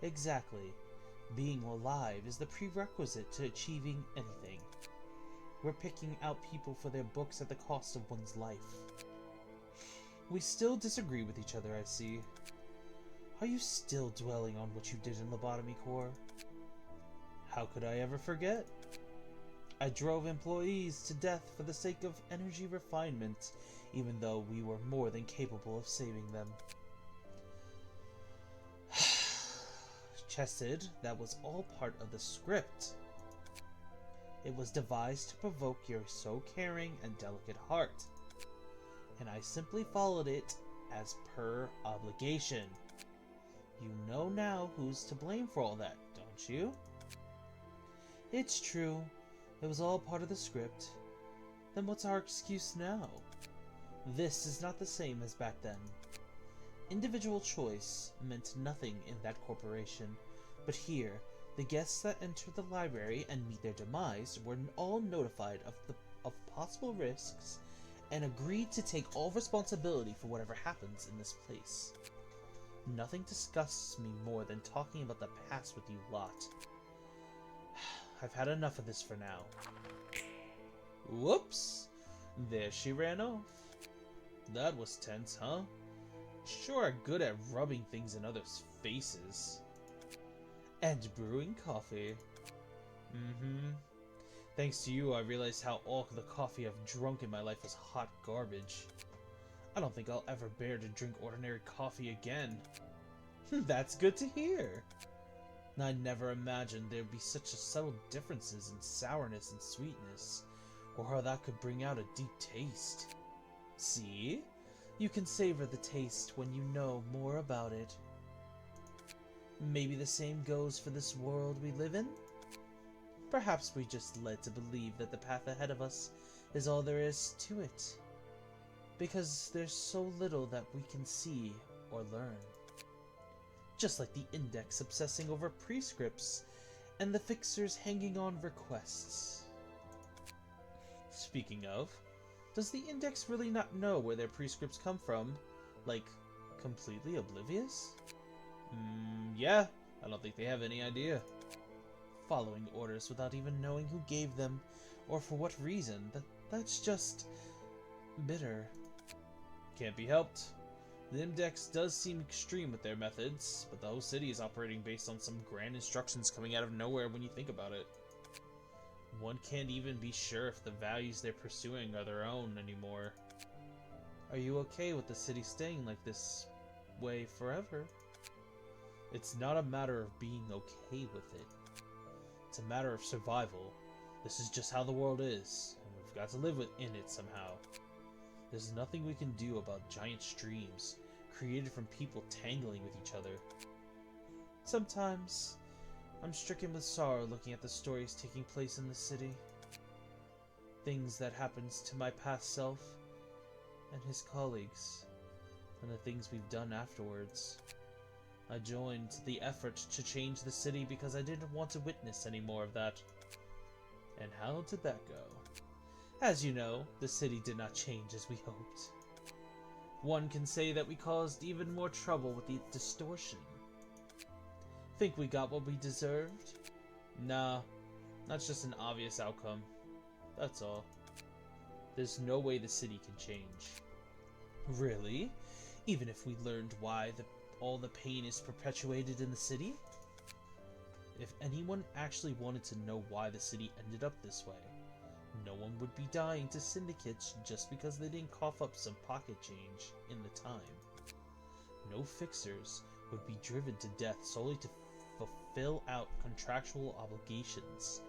Exactly. Being alive is the prerequisite to achieving anything. We're picking out people for their books at the cost of one's life. We still disagree with each other, I see. Are you still dwelling on what you did in Lobotomy Corps? How could I ever forget? I drove employees to death for the sake of energy refinement, even though we were more than capable of saving them. Chesed, that was all part of the script. It was devised to provoke your so caring and delicate heart, and I simply followed it as per obligation. You know now who's to blame for all that, don't you? It's true. It was all part of the script. Then what's our excuse now? This is not the same as back then. Individual choice meant nothing in that corporation, but here, the guests that enter the library and meet their demise were all notified of possible risks and agreed to take all responsibility for whatever happens in this place. Nothing disgusts me more than talking about the past with you lot. I've had enough of this for now. Whoops! There she ran off. That was tense, huh? Sure are good at rubbing things in others' faces. And brewing coffee. Thanks to you, I realized how all the coffee I've drunk in my life was hot garbage. I don't think I'll ever bear to drink ordinary coffee again. That's good to hear. I never imagined there'd be such a subtle differences in sourness and sweetness, or how that could bring out a deep taste. See? You can savor the taste when you know more about it. Maybe the same goes for this world we live in? Perhaps we just led to believe that the path ahead of us is all there is to it. Because there's so little that we can see or learn. Just like the Index obsessing over prescripts, and the Fixers hanging on requests. Speaking of, does the Index really not know where their prescripts come from? Like, completely oblivious? Yeah, I don't think they have any idea. Following orders without even knowing who gave them, or for what reason, that's just bitter. Can't be helped. The Index does seem extreme with their methods, but the whole city is operating based on some grand instructions coming out of nowhere when you think about it. One can't even be sure if the values they're pursuing are their own anymore. Are you okay with the city staying like this way forever? It's not a matter of being okay with it. It's a matter of survival. This is just how the world is, and we've got to live within it somehow. There's nothing we can do about giant streams, created from people tangling with each other. Sometimes, I'm stricken with sorrow looking at the stories taking place in the city. Things that happened to my past self, and his colleagues, and the things we've done afterwards. I joined the effort to change the city because I didn't want to witness any more of that. And how did that go? As you know, the city did not change as we hoped. One can say that we caused even more trouble with the distortion. Think we got what we deserved? Nah, that's just an obvious outcome. That's all. There's no way the city can change. Really? Even if we learned why all the pain is perpetuated in the city? If anyone actually wanted to know why the city ended up this way, no one would be dying to syndicates just because they didn't cough up some pocket change in the time. No fixers would be driven to death solely to fulfill out contractual obligations.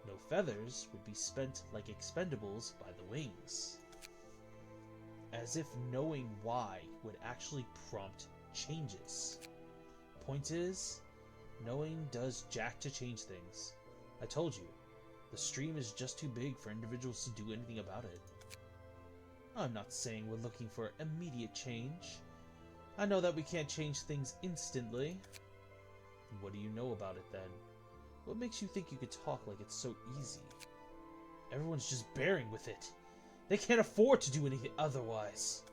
No feathers would be spent like expendables by the wings. As if knowing why would actually prompt changes. Point is, knowing does jack to change things. I told you, the stream is just too big for individuals to do anything about it. I'm not saying we're looking for immediate change. I know that we can't change things instantly. What do you know about it then? What makes you think you could talk like it's so easy? Everyone's just bearing with it. They can't afford to do anything otherwise.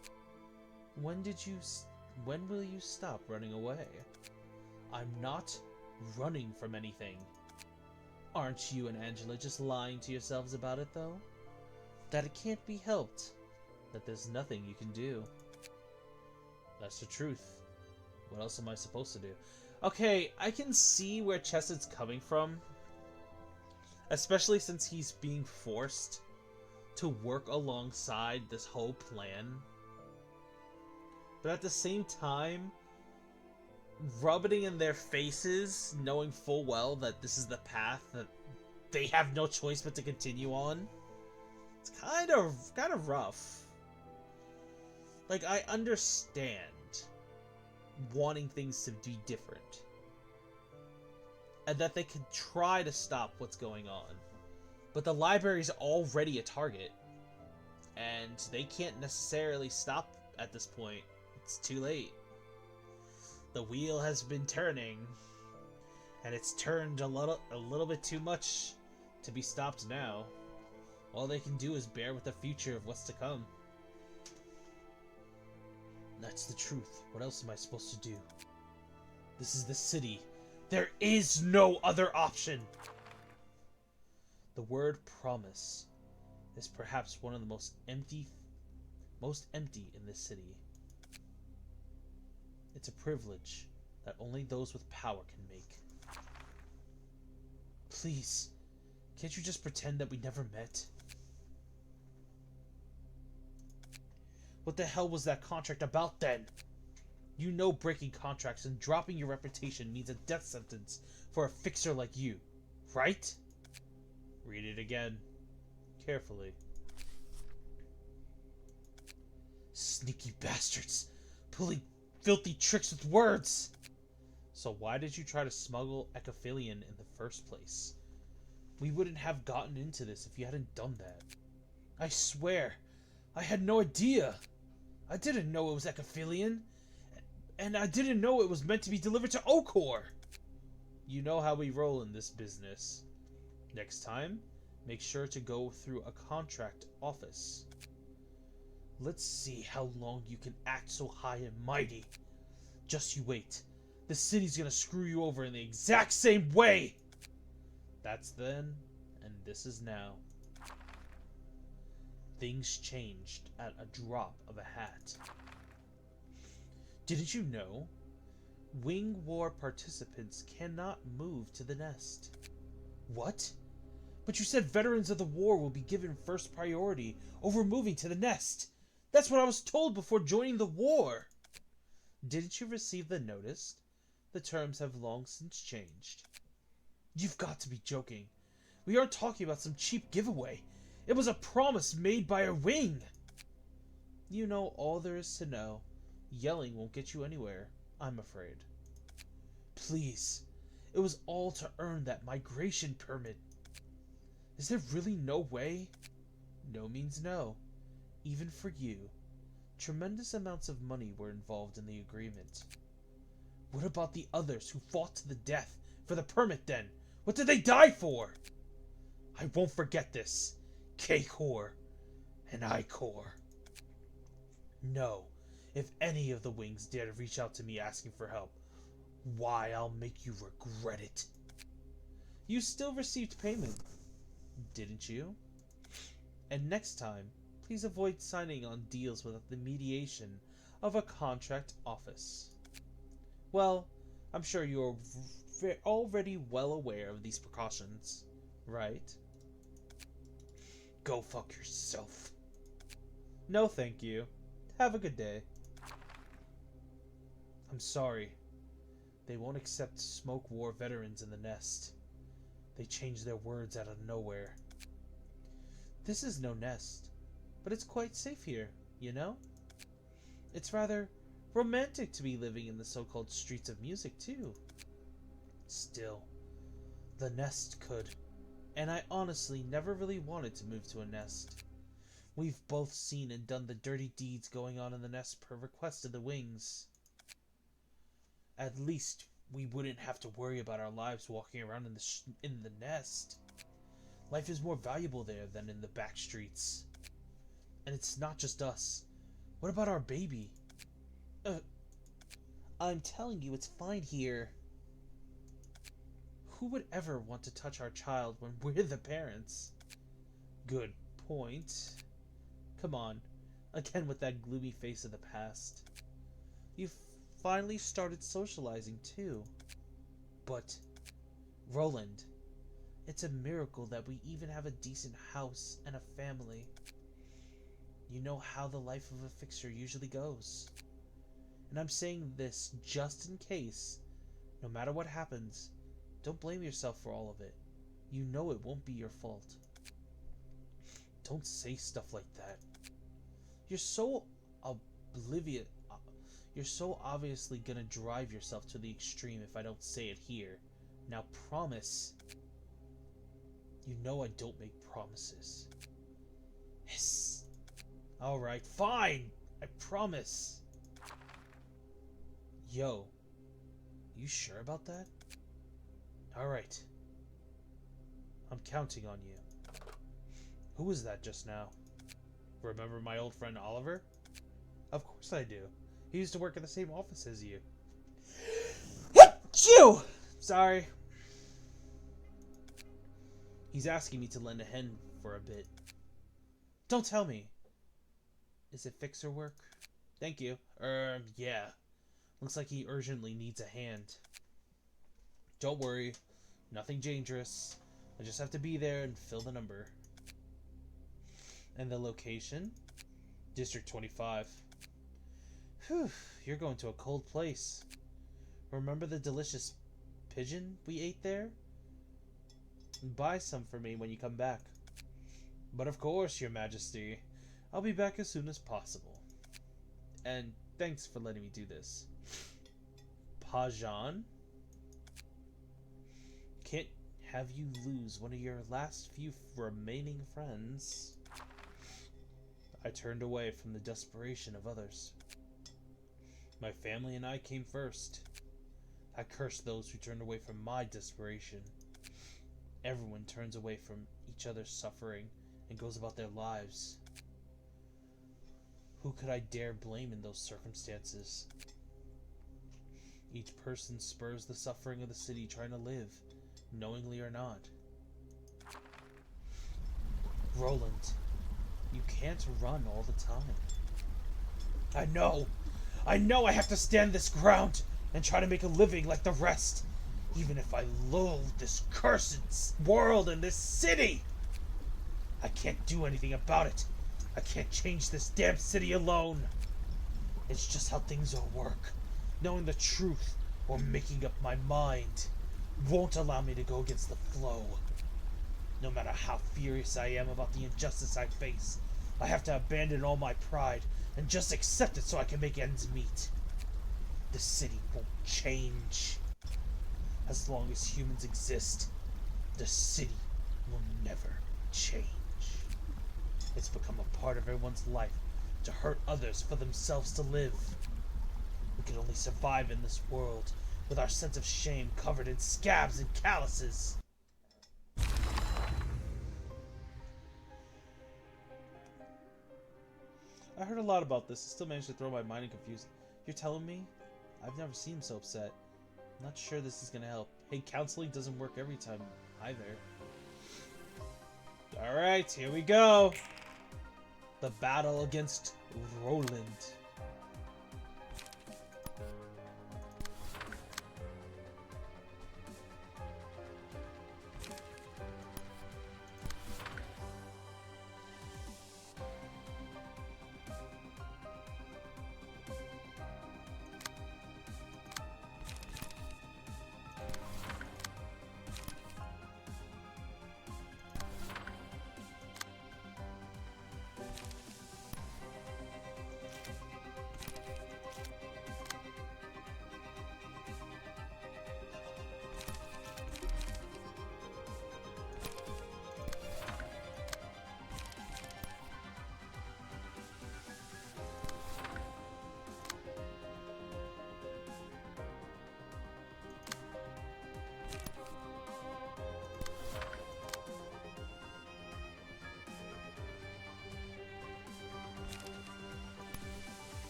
When will you stop running away? I'm not running from anything. Aren't you and Angela just lying to yourselves about it, though? That it can't be helped. That there's nothing you can do. That's the truth. What else am I supposed to do? Okay, I can see where Chessed's coming from. Especially since he's being forced to work alongside this whole plan. But at the same time, rubbing in their faces, knowing full well that this is the path that they have no choice but to continue on. It's kind of rough. Like, I understand wanting things to be different. And that they could try to stop what's going on. But the library's already a target. And they can't necessarily stop at this point. It's too late. The wheel has been turning. And it's turned a little bit too much to be stopped now. All they can do is bear with the future of what's to come. That's the truth. What else am I supposed to do? This is the city. There is no other option! The word promise is perhaps one of the most empty in this city. It's a privilege that only those with power can make. Please, can't you just pretend that we never met? What the hell was that contract about then? You know breaking contracts and dropping your reputation means a death sentence for a fixer like you, right? Read it again. Carefully. Sneaky bastards! Pulling filthy tricks with words! So why did you try to smuggle Echophilian in the first place? We wouldn't have gotten into this if you hadn't done that. I swear, I had no idea! I didn't know it was Echophilian, and I didn't know it was meant to be delivered to Okor! You know how we roll in this business. Next time, make sure to go through a contract office. Let's see how long you can act so high and mighty. Just you wait. The city's gonna screw you over in the exact same way! That's then, and this is now. Things changed at a drop of a hat. Didn't you know? Wing War participants cannot move to the nest. What? But you said veterans of the war will be given first priority over moving to the nest. That's what I was told before joining the war. Didn't you receive the notice? The terms have long since changed. You've got to be joking. We aren't talking about some cheap giveaway. It was a promise made by a wing. You know all there is to know. Yelling won't get you anywhere, I'm afraid. Please, it was all to earn that migration permit. Is there really no way? No means no, even for you. Tremendous amounts of money were involved in the agreement. What about the others who fought to the death for the permit then? What did they die for? I won't forget this. K-Core and I-Core. No, If any of the wings dare to reach out to me asking for help, why, I'll make you regret it. You still received payment, didn't you? And next time, please avoid signing on deals without the mediation of a contract office. Well, I'm sure you're already well aware of these precautions, right? Go fuck yourself. No, thank you. Have a good day. I'm sorry. They won't accept Smoke War veterans in the nest. They changed their words out of nowhere. This is no nest, but it's quite safe here, you know? It's rather romantic to be living in the so-called streets of music, too. Still, the nest could, and I honestly never really wanted to move to a nest. We've both seen and done the dirty deeds going on in the nest per request of the wings. At least we wouldn't have to worry about our lives walking around in the nest. Life is more valuable there than in the back streets. And it's not just us. What about our baby? I'm telling you, it's fine here. Who would ever want to touch our child when we're the parents? Good point. Come on, again with that gloomy face of the past. You've finally started socializing too. But, Roland, it's a miracle that we even have a decent house and a family. You know how the life of a fixer usually goes. And I'm saying this just in case, no matter what happens, don't blame yourself for all of it. You know it won't be your fault. Don't say stuff like that. You're so oblivious. You're so obviously gonna drive yourself to the extreme if I don't say it here. Now promise. You know I don't make promises. Hiss. Alright, fine! I promise. Yo. You sure about that? Alright. I'm counting on you. Who was that just now? Remember my old friend Oliver? Of course I do. He used to work in the same office as you. Achoo! Sorry. He's asking me to lend a hand for a bit. Don't tell me. Is it fixer work? Thank you. Yeah. Looks like he urgently needs a hand. Don't worry. Nothing dangerous. I just have to be there and fill the number. And the location? District 25. Whew, you're going to a cold place. Remember the delicious pigeon we ate there? Buy some for me when you come back. But of course, Your Majesty. I'll be back as soon as possible. And thanks for letting me do this. Pajan? Can't have you lose one of your last few remaining friends. I turned away from the desperation of others. My family and I came first. I curse those who turned away from my desperation. Everyone turns away from each other's suffering and goes about their lives. Who could I dare blame in those circumstances? Each person spurs the suffering of the city trying to live, knowingly or not. Roland, you can't run all the time. I know I have to stand this ground and try to make a living like the rest, even if I loathe this cursed world and this city. I can't do anything about it. I can't change this damn city alone. It's just how things will work. Knowing the truth or making up my mind won't allow me to go against the flow. No matter how furious I am about the injustice I face, I have to abandon all my pride and just accept it so I can make ends meet. The city won't change. As long as humans exist, the city will never change. It's become a part of everyone's life to hurt others for themselves to live. We can only survive in this world with our sense of shame covered in scabs and calluses. I heard a lot about this. I still managed to throw my mind in confusion. You're telling me? I've never seen him so upset. I'm not sure this is gonna help. Hey, counseling doesn't work every time either. Alright, here we go. The battle against Roland.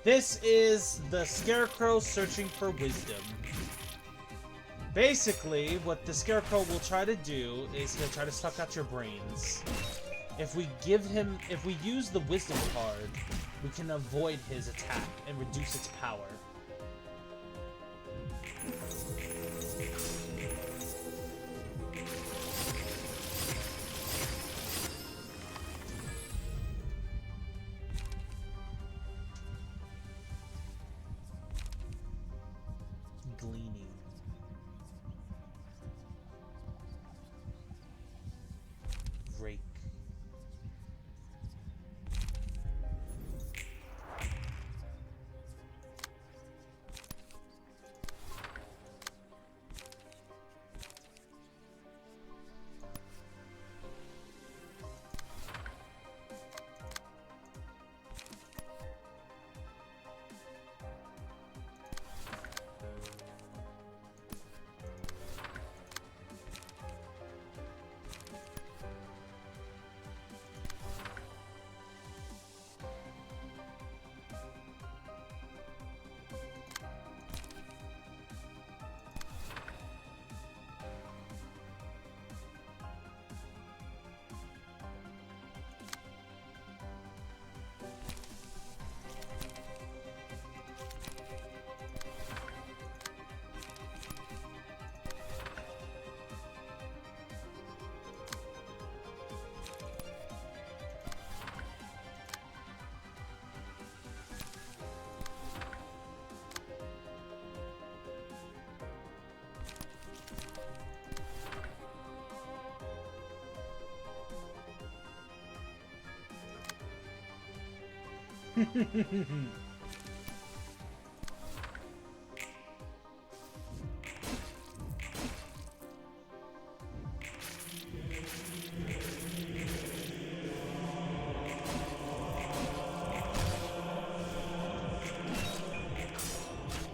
This is the Scarecrow searching for wisdom. Basically, what the Scarecrow will try to do is he'll try to suck out your brains. If we use the wisdom card, we can avoid his attack and reduce its power. Gleaning. Rake.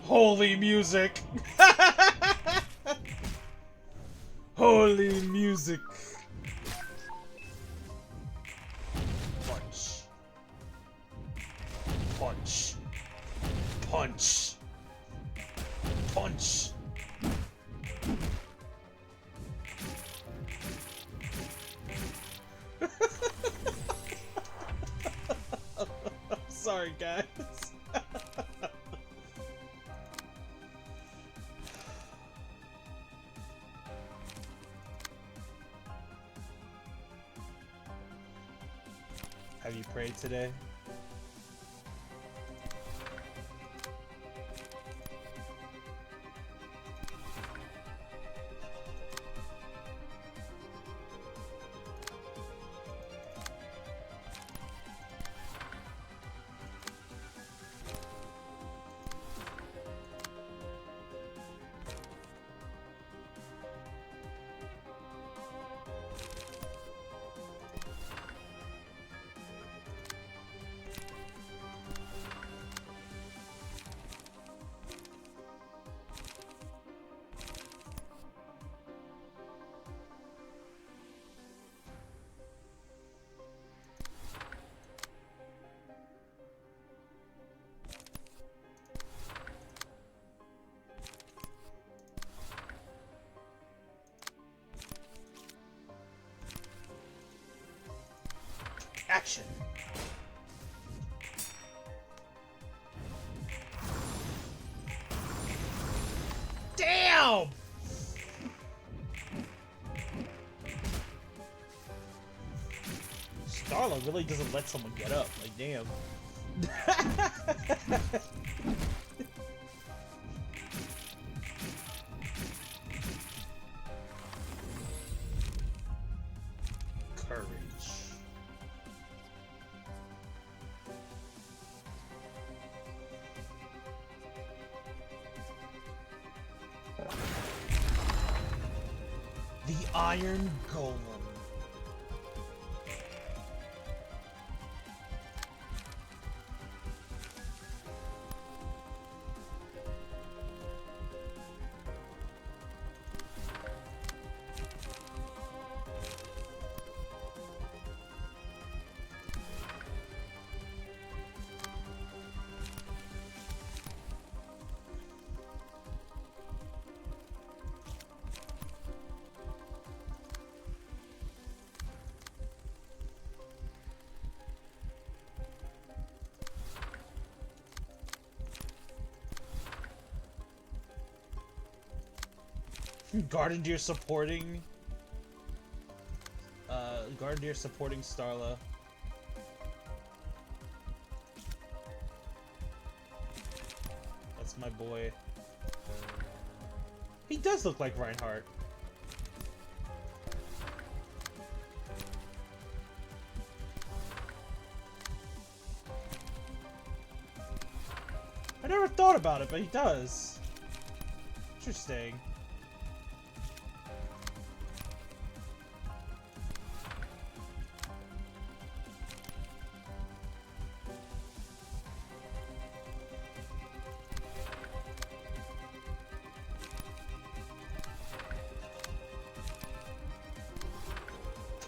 Holy music! Holy music! Punch. Punch. Punch. Punch. sorry, guys. Have you prayed today? Action! Damn! Starla really doesn't let someone get up. Like, damn. Courage. The Iron Golem. Gardendeer supporting Gardendeer supporting Starla. That's my boy. He does look like Reinhardt. I never thought about it, but he does. Interesting.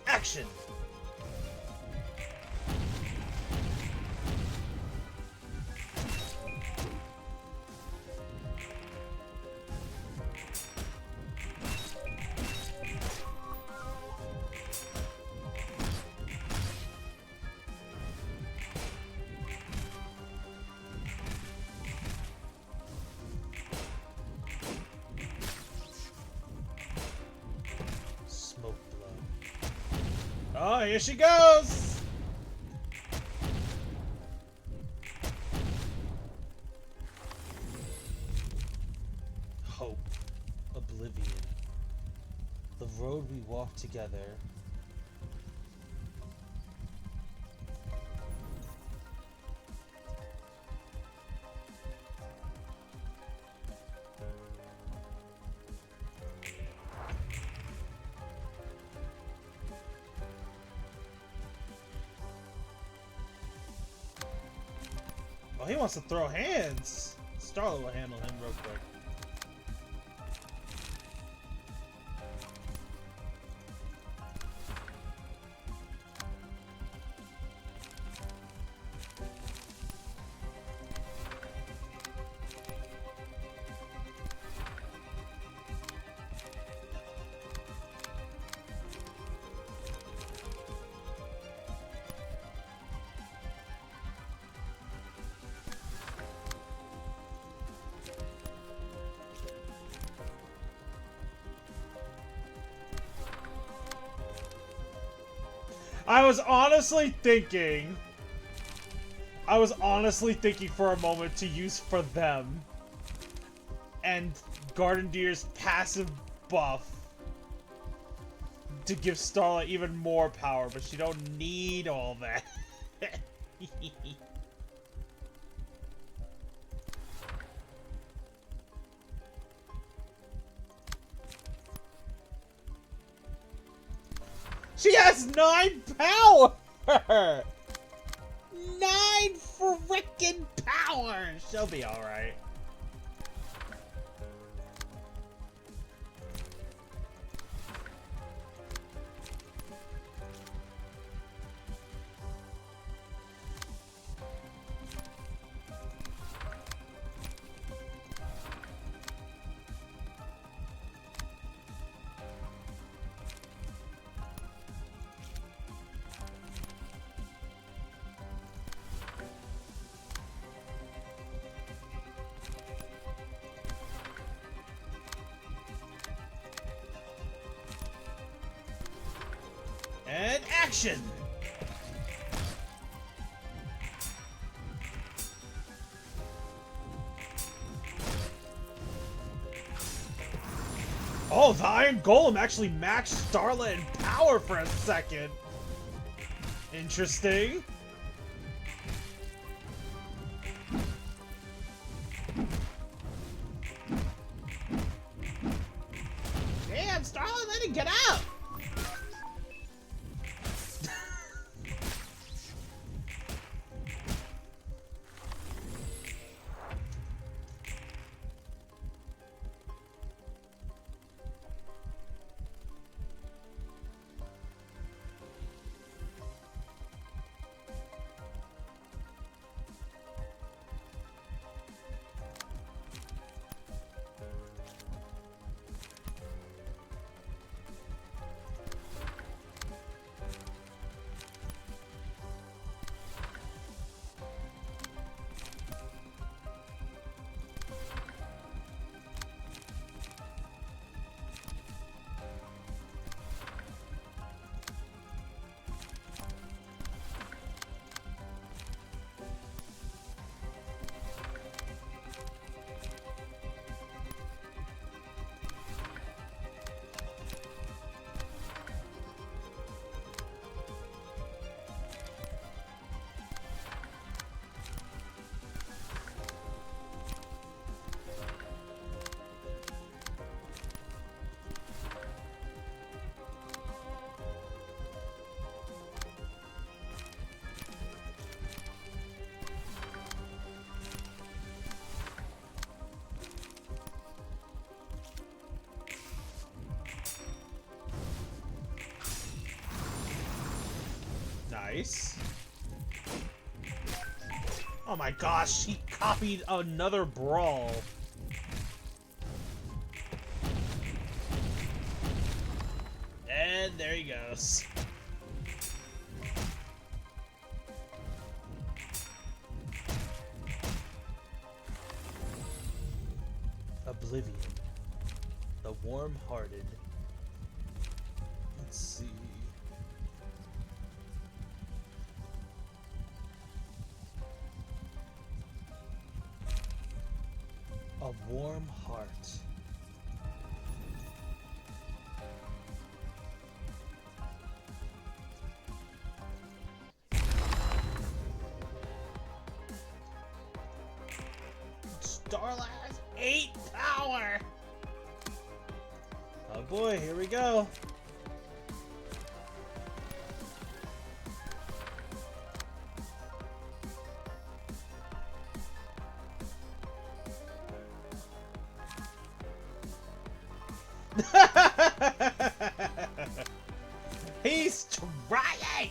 Action! Smoke blow. Oh, here she goes! Hope. Oblivion. The road we walk together. Oh, he wants to throw hands. Starla will handle him real quick. I was honestly thinking for a moment to use for them and Gardendeer's passive buff to give Starlight even more power, but she don't need all that. She has 9 power! 9 frickin' power! She'll be alright. And action! Oh, the Iron Golem actually matched Starlight in power for a second. Interesting. Damn, Starlight, let it get out! Nice. Oh my gosh, he copied another brawl. And there he goes. Oblivion. The warm-hearted. Let's see. A warm heart. Starlight has 8 power! Oh boy, here we go. He's trying!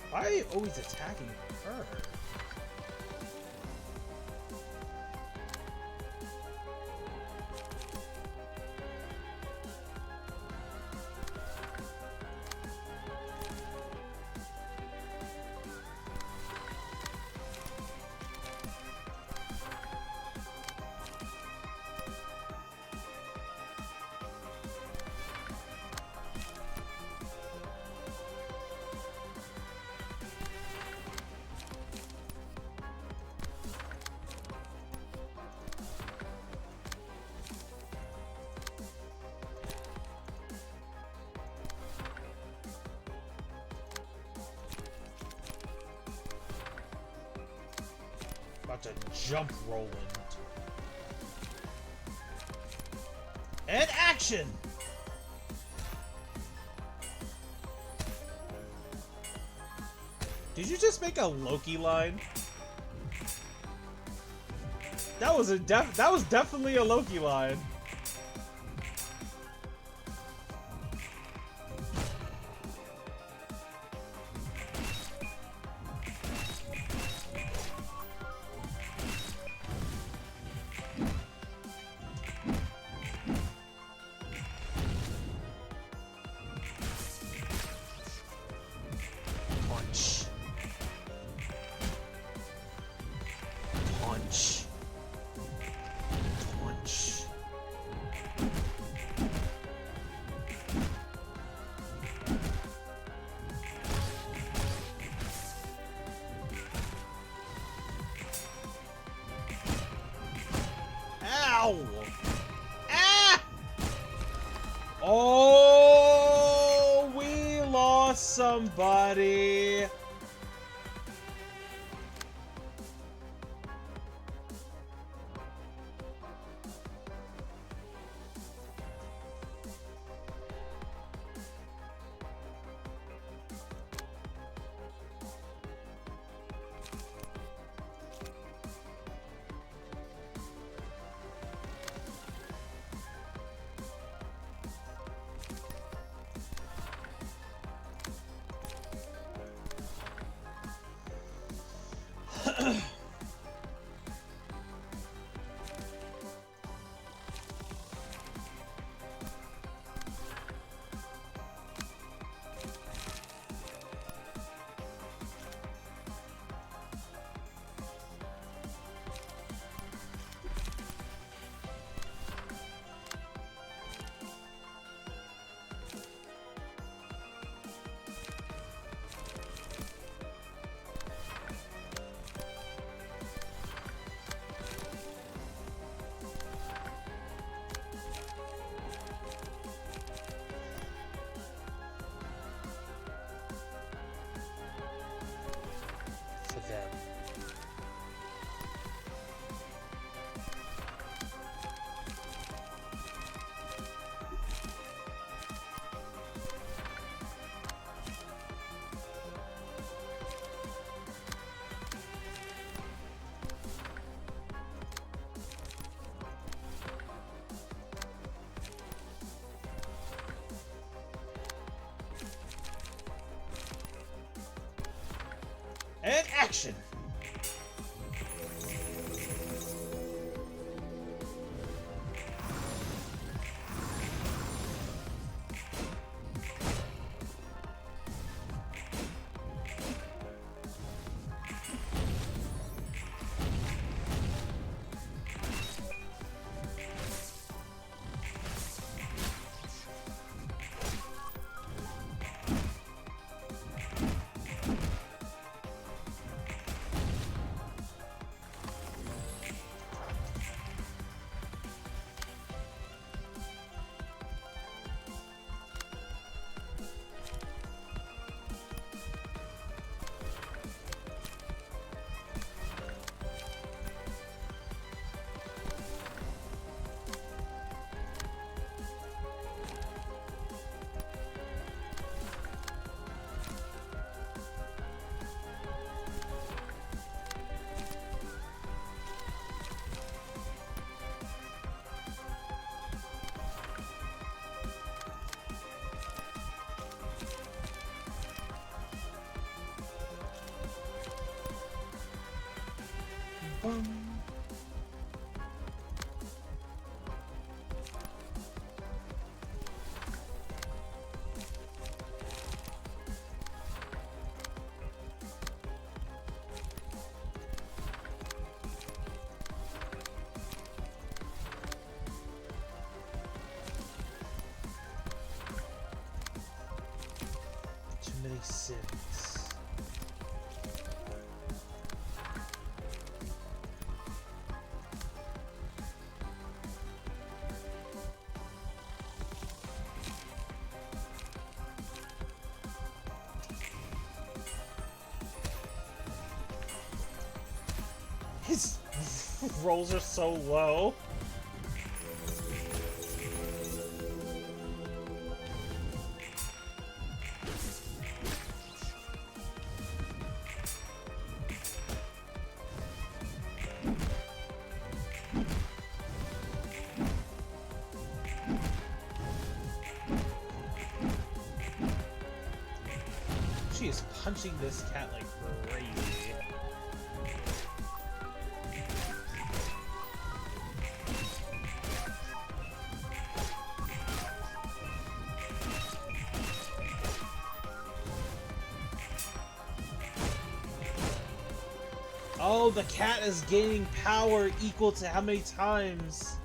Why are you always attacking her? jump Roland. And action! Did you just make a Loki line? That was definitely a Loki line. Punch. Punch. Punch. Ow! Ah! Oh, we lost somebody. For them. And action! Too many sins. rolls are so low. She is punching this cat like crazy. Oh, the cat is gaining power equal to how many times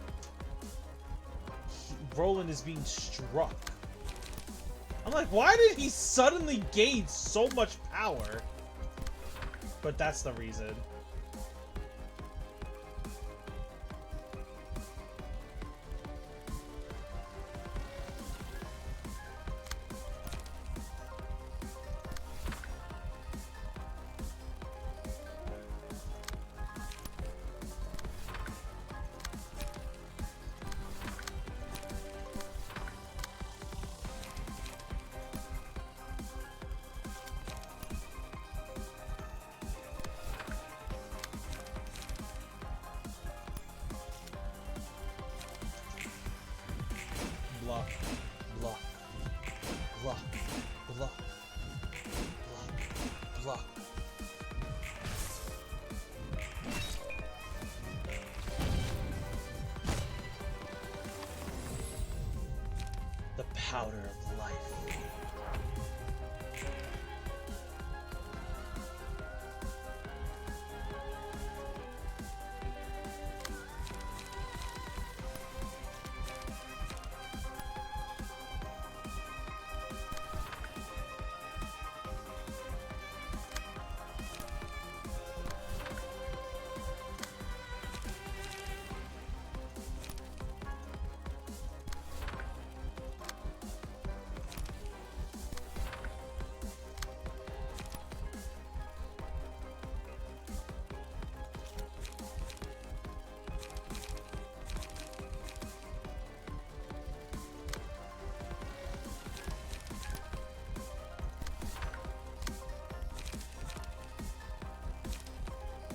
Roland is being struck. I'm like, why did he suddenly gain so much power? But that's the reason. Block, block, block, block, block, block. The powder of life.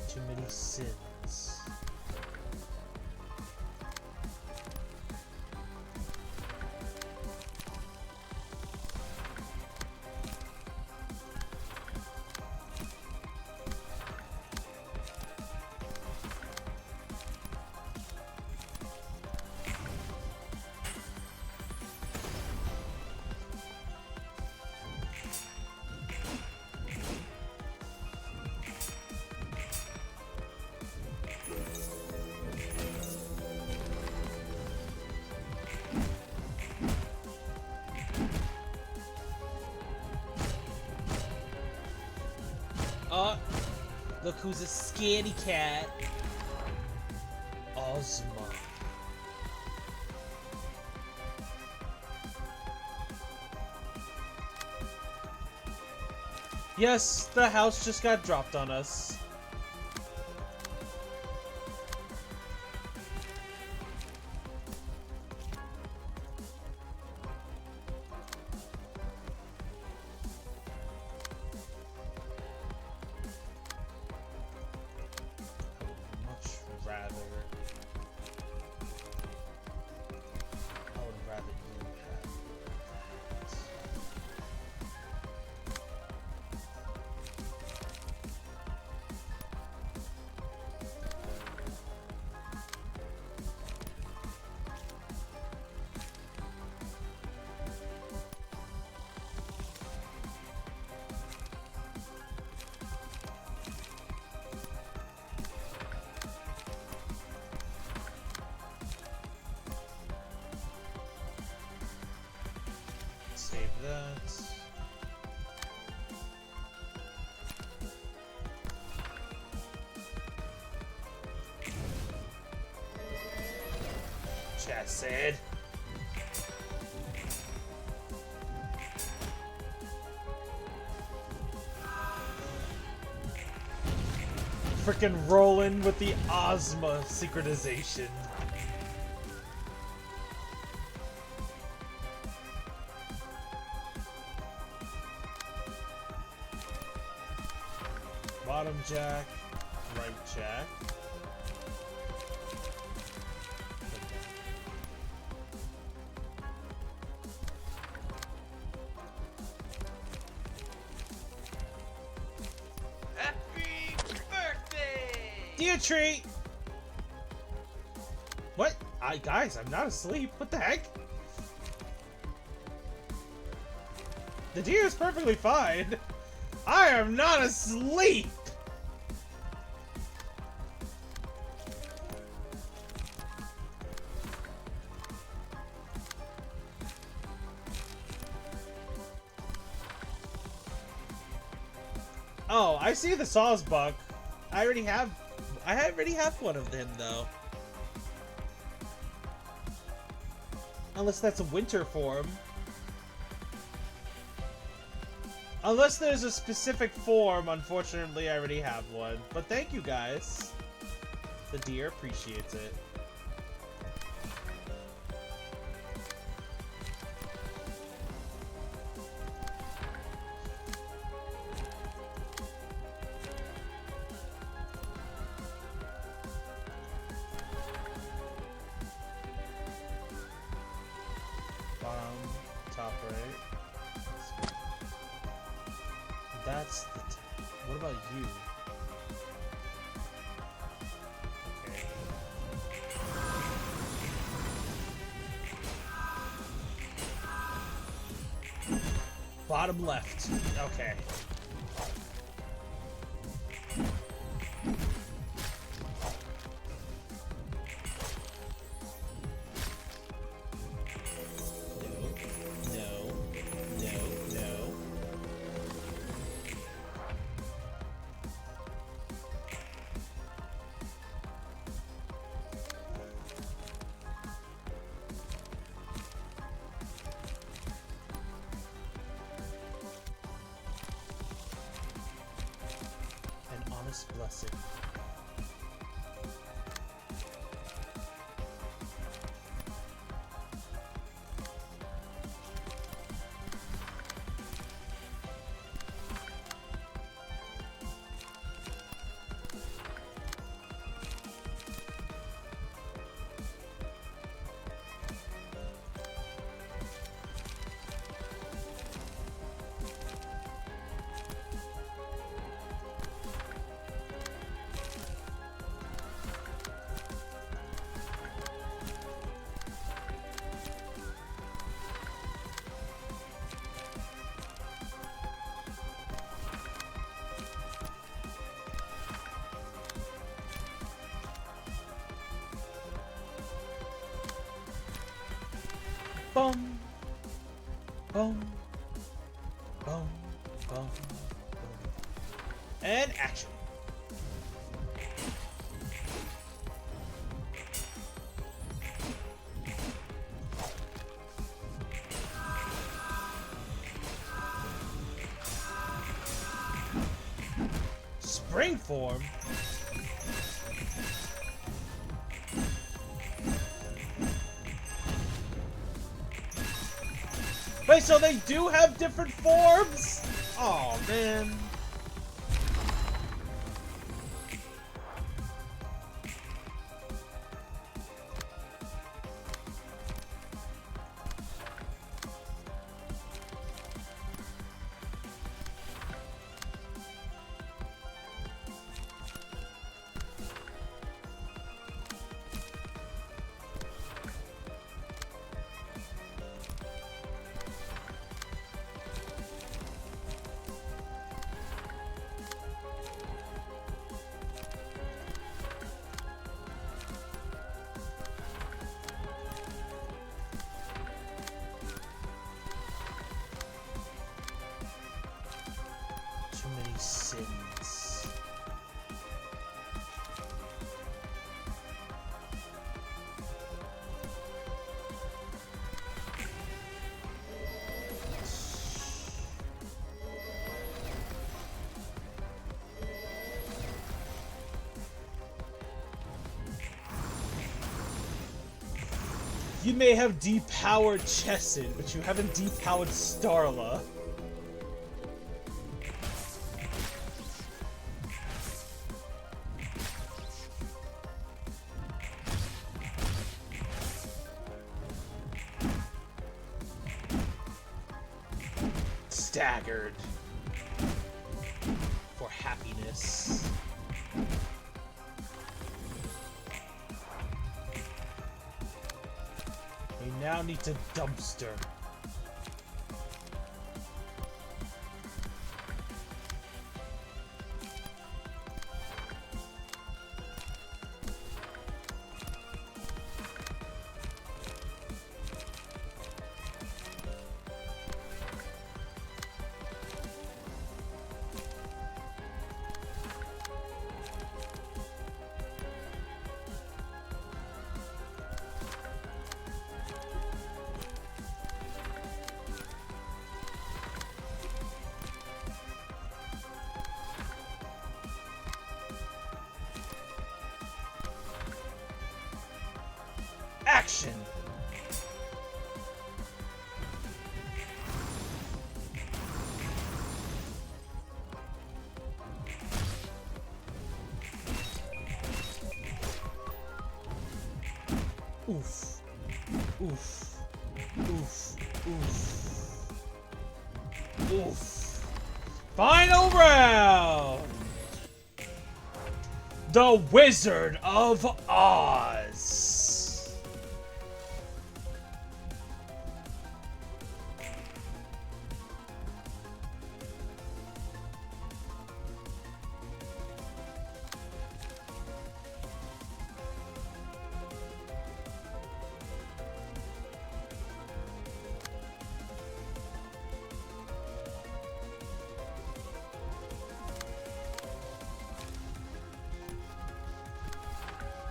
Too many sins. Look who's a scaredy cat. Ozma. Yes, the house just got dropped on us. I would rather you have that. Save that. Chat said. Freaking rolling with the Ozma synchronization. Bottom jack, right jack. Happy birthday! Dear treat! What? Guys, I'm not asleep. What the heck? The deer is perfectly fine. I am not asleep! Oh, I see the Sawsbuck. I already have one of them though. Unless that's a winter form. Unless there's a specific form, unfortunately I already have one. But thank you guys. The deer appreciates it. Bottom, top right. That's the what about you? Okay. Bottom left. Okay. No. An honest blessing. Boom. Boom. Boom. Boom. Boom. And action. Spring form? Wait, so they do have different forms? Oh man. You may have depowered Chesson, but you haven't depowered Starla. Staggered. For happiness. We now need to dumpster. Action! Oof. Oof. Oof. Oof. Oof. Final round! The Wizard of Oz.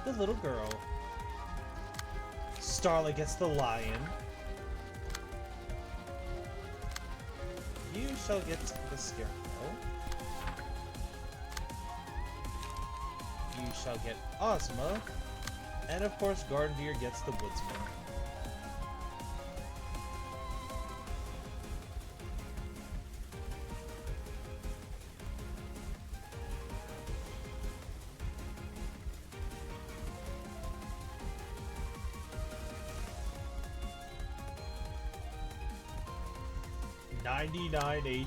The little girl. Starla gets the lion. You shall get the scarecrow. You shall get Ozma. And of course, Gardenveer gets the woodsman. $99 HP.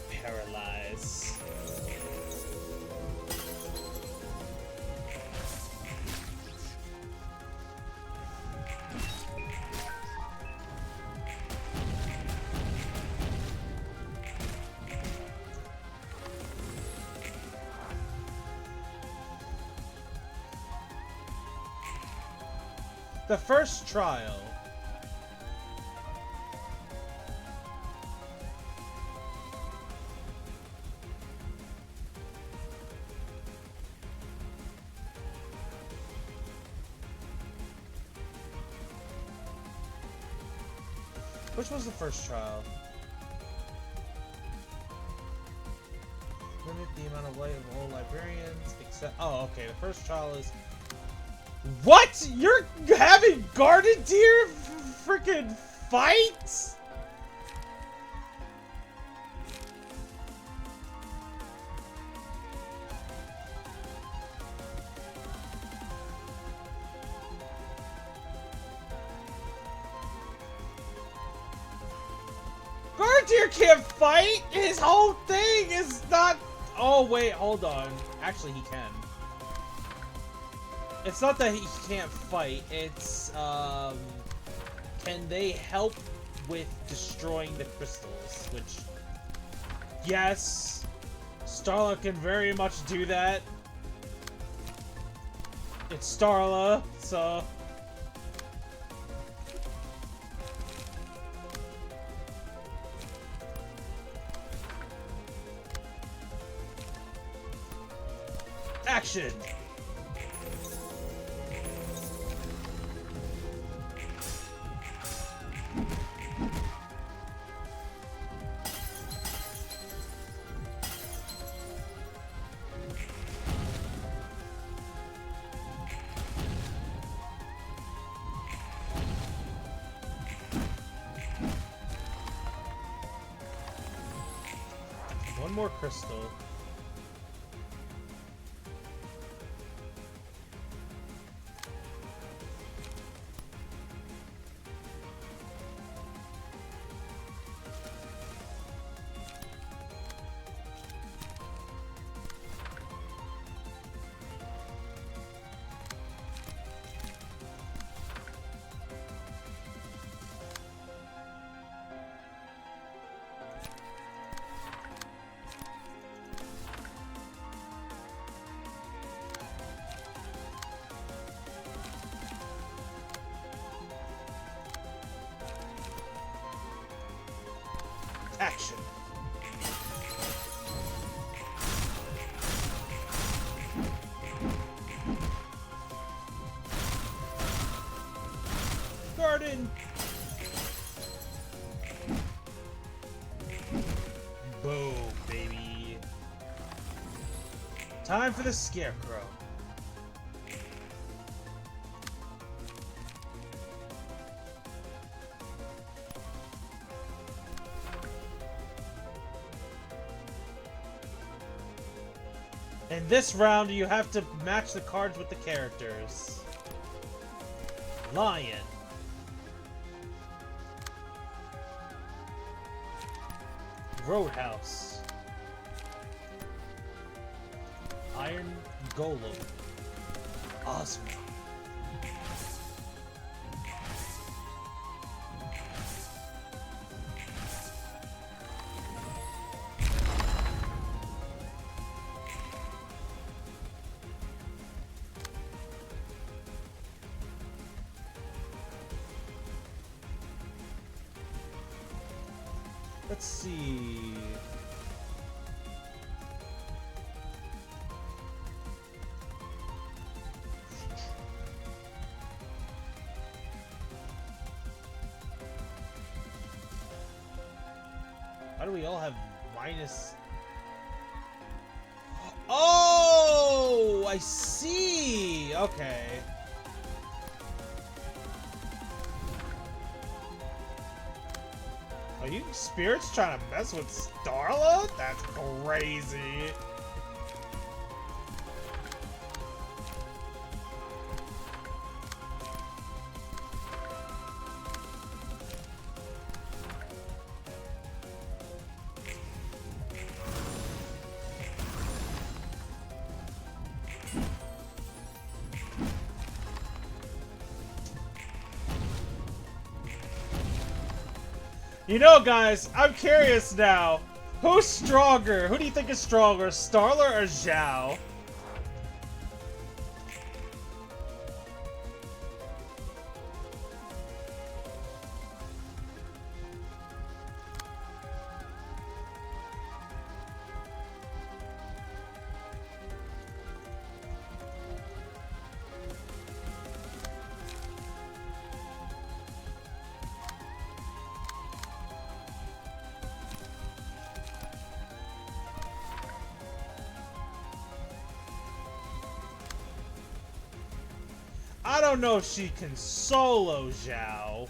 Paralyze. The first trial. Which was the first trial? Limit the amount of light of all librarians, except... Oh, okay, the first trial is... What? You're having Gardenveer freaking fights? Frontier can't fight? His whole thing is not... Oh, wait, hold on. Actually, he can. It's not that he can't fight, it's, can they help with destroying the crystals? Which, yes, Starla can very much do that. It's Starla, so... Action! One more crystal. Action. Garden. Boom, baby. Time for the scarecrow. In this round, you have to match the cards with the characters. Lion. Roadhouse. Iron Golem. Ozma. Let's see. Why do we all have minus? Oh, I see. Okay. Are you spirits trying to mess with Starla? That's crazy. You know, guys, I'm curious now. Who's stronger? Who do you think is stronger, Starla or Zhao? I don't know if she can solo Zhao.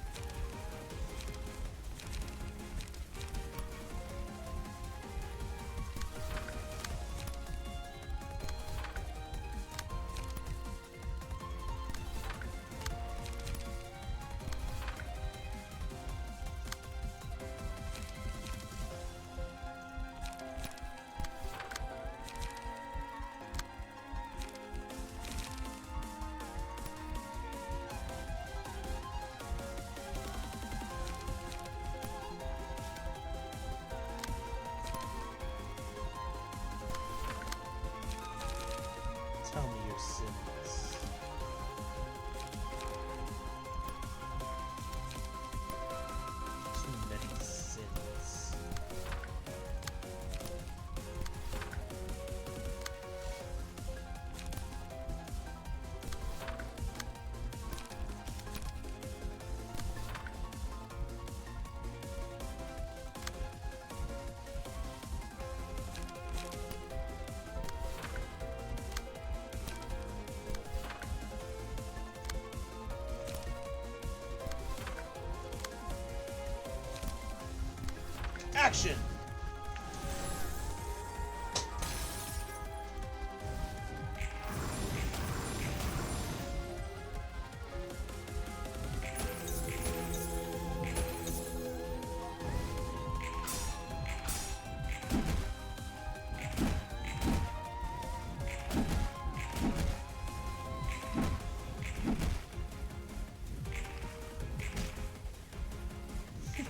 Action!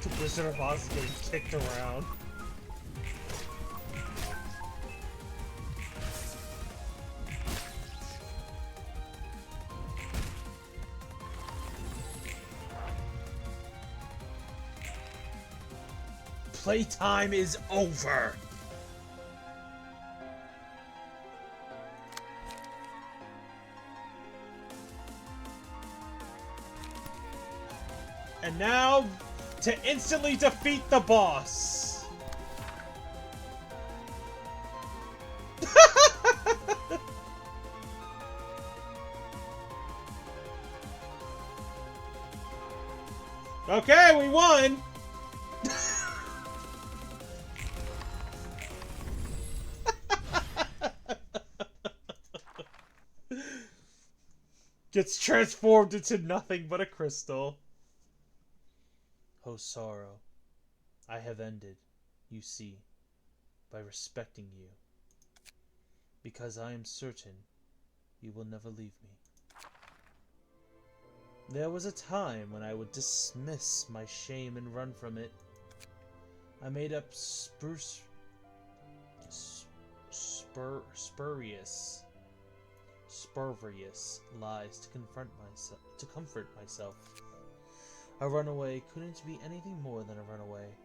The Wizard of Oz is getting kicked around. Playtime is over! And now, to instantly defeat the boss! Okay, we won! Gets transformed into nothing but a crystal. Oh, sorrow, I have ended, you see, by respecting you, because I am certain you will never leave me. There was a time when I would dismiss my shame and run from it. I made up spurious lies to comfort myself. A runaway couldn't be anything more than a runaway.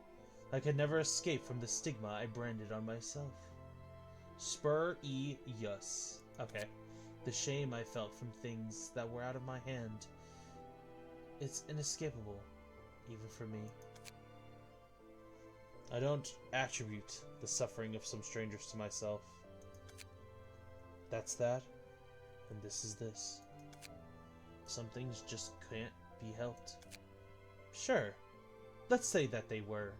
I could never escape from the stigma I branded on myself. Spurious. Okay. The shame I felt from things that were out of my hand. It's inescapable, even for me. I don't attribute the suffering of some strangers to myself. That's that, and this is this. Some things just can't be helped. Sure, let's say that they were.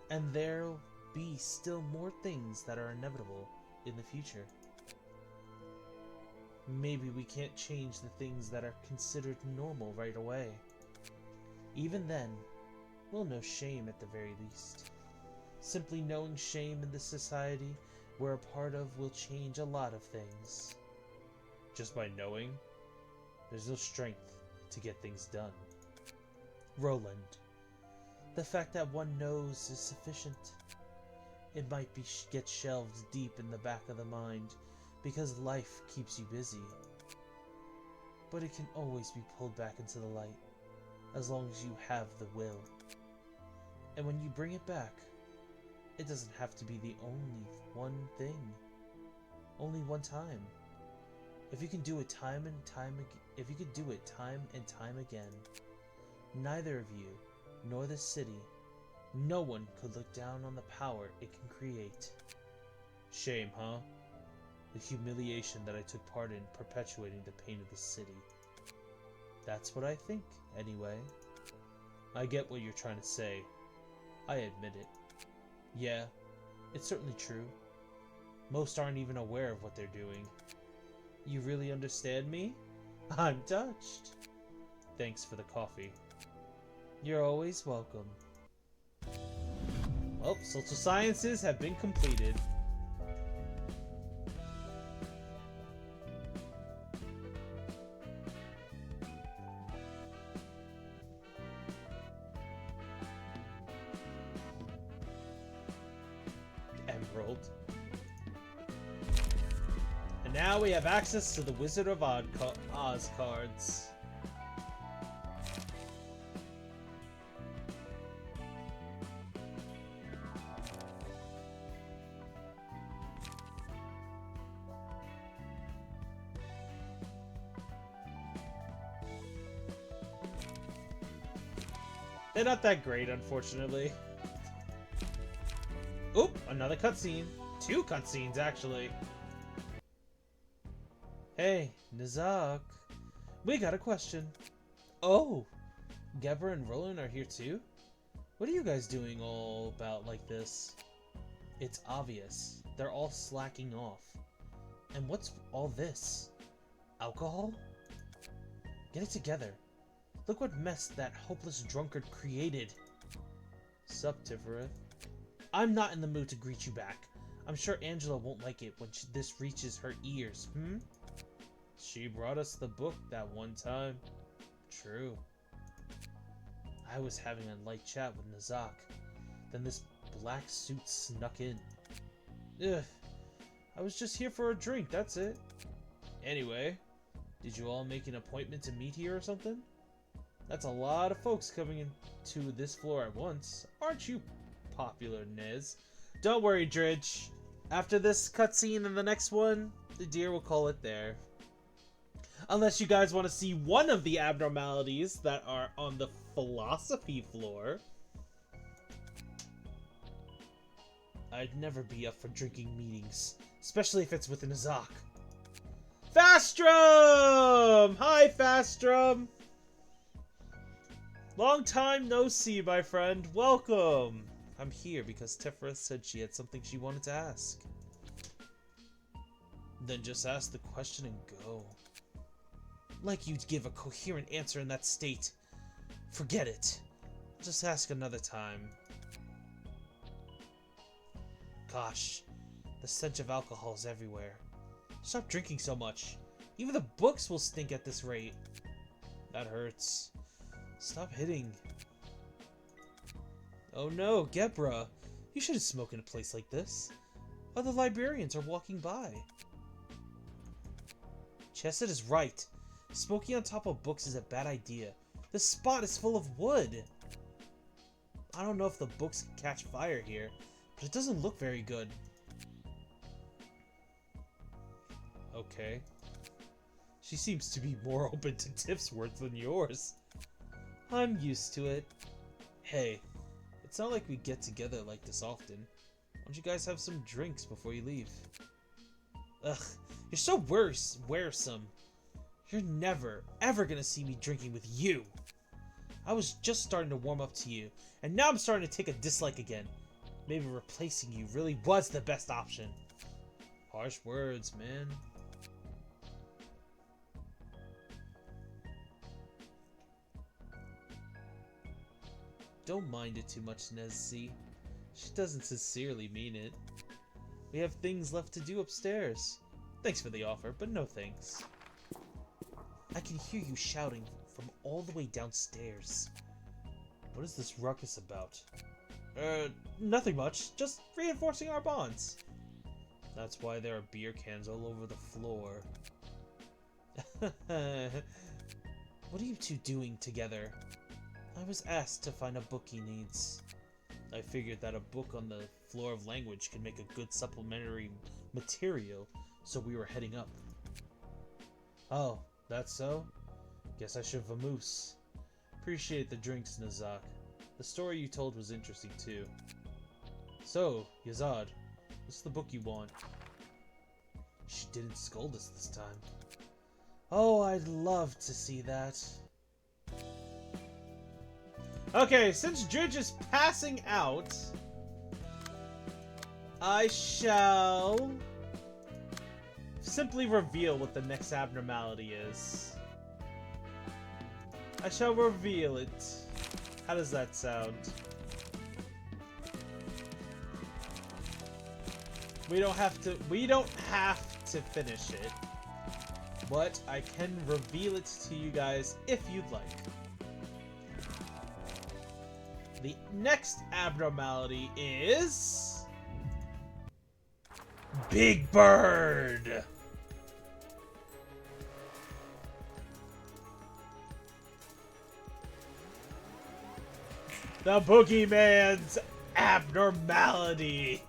And there'll be still more things that are inevitable in the future. Maybe we can't change the things that are considered normal right away. Even then, we'll know shame at the very least. Simply knowing shame in the society we're a part of will change a lot of things. Just by knowing, there's no strength to get things done. Roland, the fact that one knows is sufficient. It might be get shelved deep in the back of the mind because life keeps you busy. But it can always be pulled back into the light as long as you have the will. And when you bring it back, it doesn't have to be the only one thing. Only one time. If you can do it time and time again, neither of you, nor the city, no one could look down on the power it can create. Shame, huh? The humiliation that I took part in perpetuating the pain of the city. That's what I think, anyway. I get what you're trying to say. I admit it. Yeah, it's certainly true. Most aren't even aware of what they're doing. You really understand me? I'm touched. Thanks for the coffee. You're always welcome. Well, social sciences have been completed. Emerald. And now we have access to the Wizard of Oz cards. They're not that great, unfortunately. Oop, another cutscene. 2 cutscenes, actually. Hey, Nizak. We got a question. Oh, Gebra and Roland are here too? What are you guys doing all about like this? It's obvious. They're all slacking off. And what's all this? Alcohol? Get it together. Look what mess that hopeless drunkard created. Sup, Pt.5? I'm not in the mood to greet you back. I'm sure Angela won't like it when this reaches her ears, She brought us the book that one time. True. I was having a light chat with Nazak. Then this black suit snuck in. Ugh. I was just here for a drink, that's it. Anyway, did you all make an appointment to meet here or something? That's a lot of folks coming into this floor at once. Aren't you popular, Nez? Don't worry, Dridge. After this cutscene and the next one, the deer will call it there. Unless you guys want to see one of the abnormalities that are on the philosophy floor. I'd never be up for drinking meetings, especially if it's with an Azak. Fastrum! Hi, Fastrum! Long time no see, my friend. Welcome! I'm here because Pt.5 said she had something she wanted to ask. Then just ask the question and go. Like you'd give a coherent answer in that state. Forget it. Just ask another time. Gosh, the stench of alcohol is everywhere. Stop drinking so much. Even the books will stink at this rate. That hurts. Stop hitting. Oh no, Gebra. You shouldn't smoke in a place like this. Other librarians are walking by. Chesed is right. Smoking on top of books is a bad idea. This spot is full of wood. I don't know if the books can catch fire here, but it doesn't look very good. Okay. She seems to be more open to Tiff's words than yours. I'm used to it. Hey, it's not like we get together like this often. Why don't you guys have some drinks before you leave? Ugh, you're so wearisome. You're never, ever gonna see me drinking with you. I was just starting to warm up to you, and now I'm starting to take a dislike again. Maybe replacing you really was the best option. Harsh words, man. Don't mind it too much, Nezzy. She doesn't sincerely mean it. We have things left to do upstairs. Thanks for the offer, but no thanks. I can hear you shouting from all the way downstairs. What is this ruckus about? Nothing much. Just reinforcing our bonds. That's why there are beer cans all over the floor. What are you two doing together? I was asked to find a book he needs. I figured that a book on the floor of language could make a good supplementary material, so we were heading up. Oh, that's so? Guess I should vamoose. Appreciate the drinks, Nazak. The story you told was interesting too. So, Yazad, what's the book you want? She didn't scold us this time. Oh, I'd love to see that. Okay, since Dridge is passing out, I shall simply reveal what the next abnormality is. I shall reveal it. How does that sound? We don't have to finish it. But I can reveal it to you guys if you'd like. The next abnormality is Big Bird. The Boogeyman's abnormality.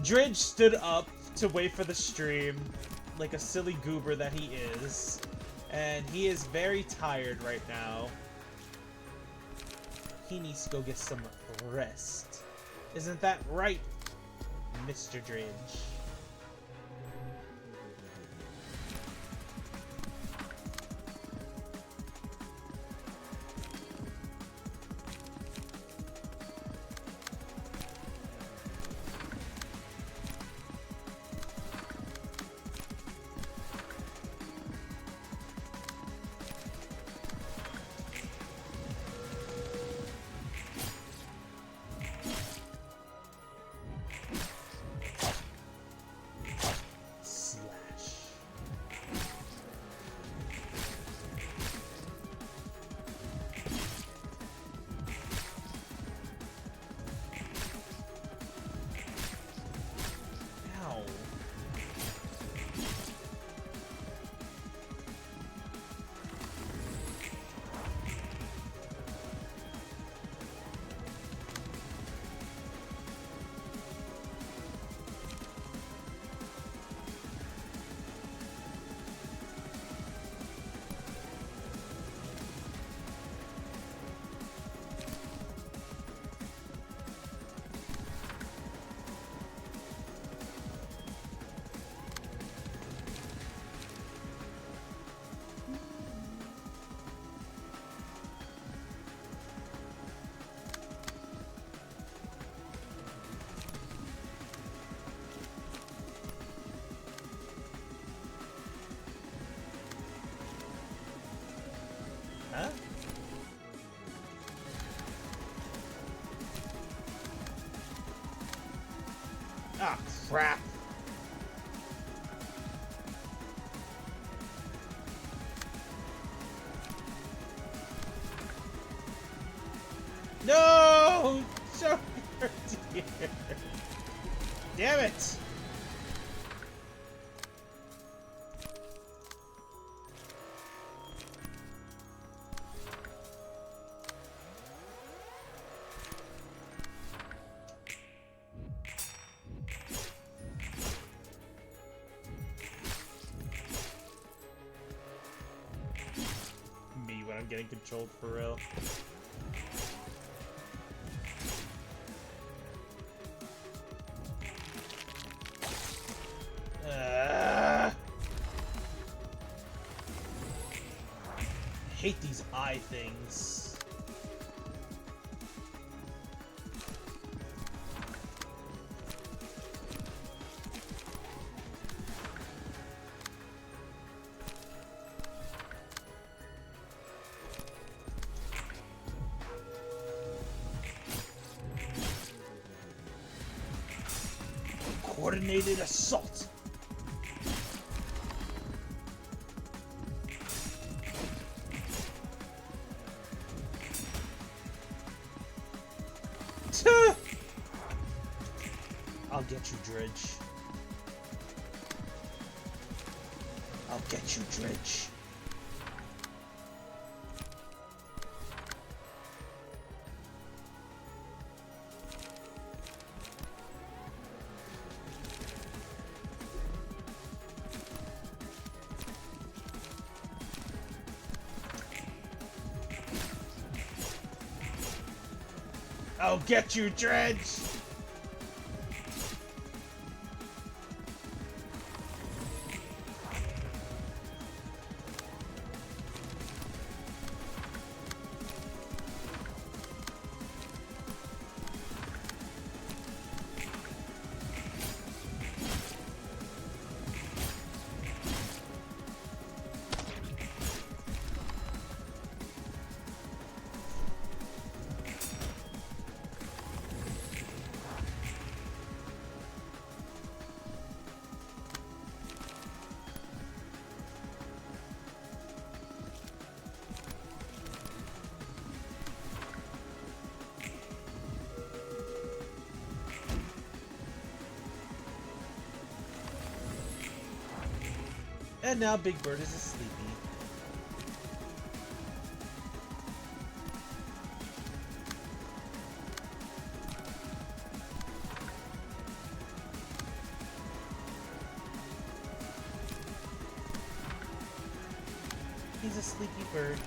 Dridge stood up to wait for the stream, like a silly goober that he is, and he is very tired right now. He needs to go get some rest. Isn't that right, Mr. Dridge? Damn it! Me when I'm getting controlled for real. Hate these eye things. Coordinated assault. I'll get you, Dredge. I'll get you, Dredge. I'll get you, Dredge! And now Big Bird is sleepy. He's a sleepy bird.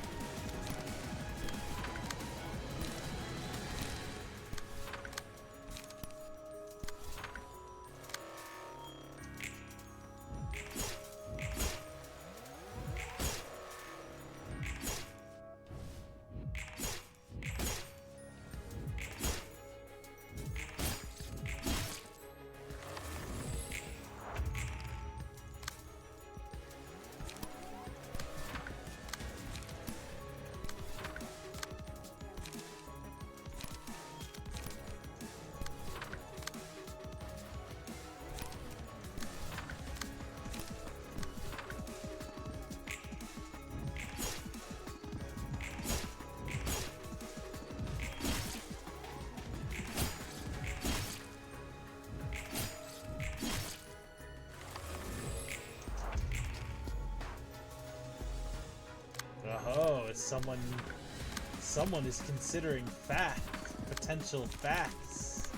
Oh, it's someone is considering potential facts.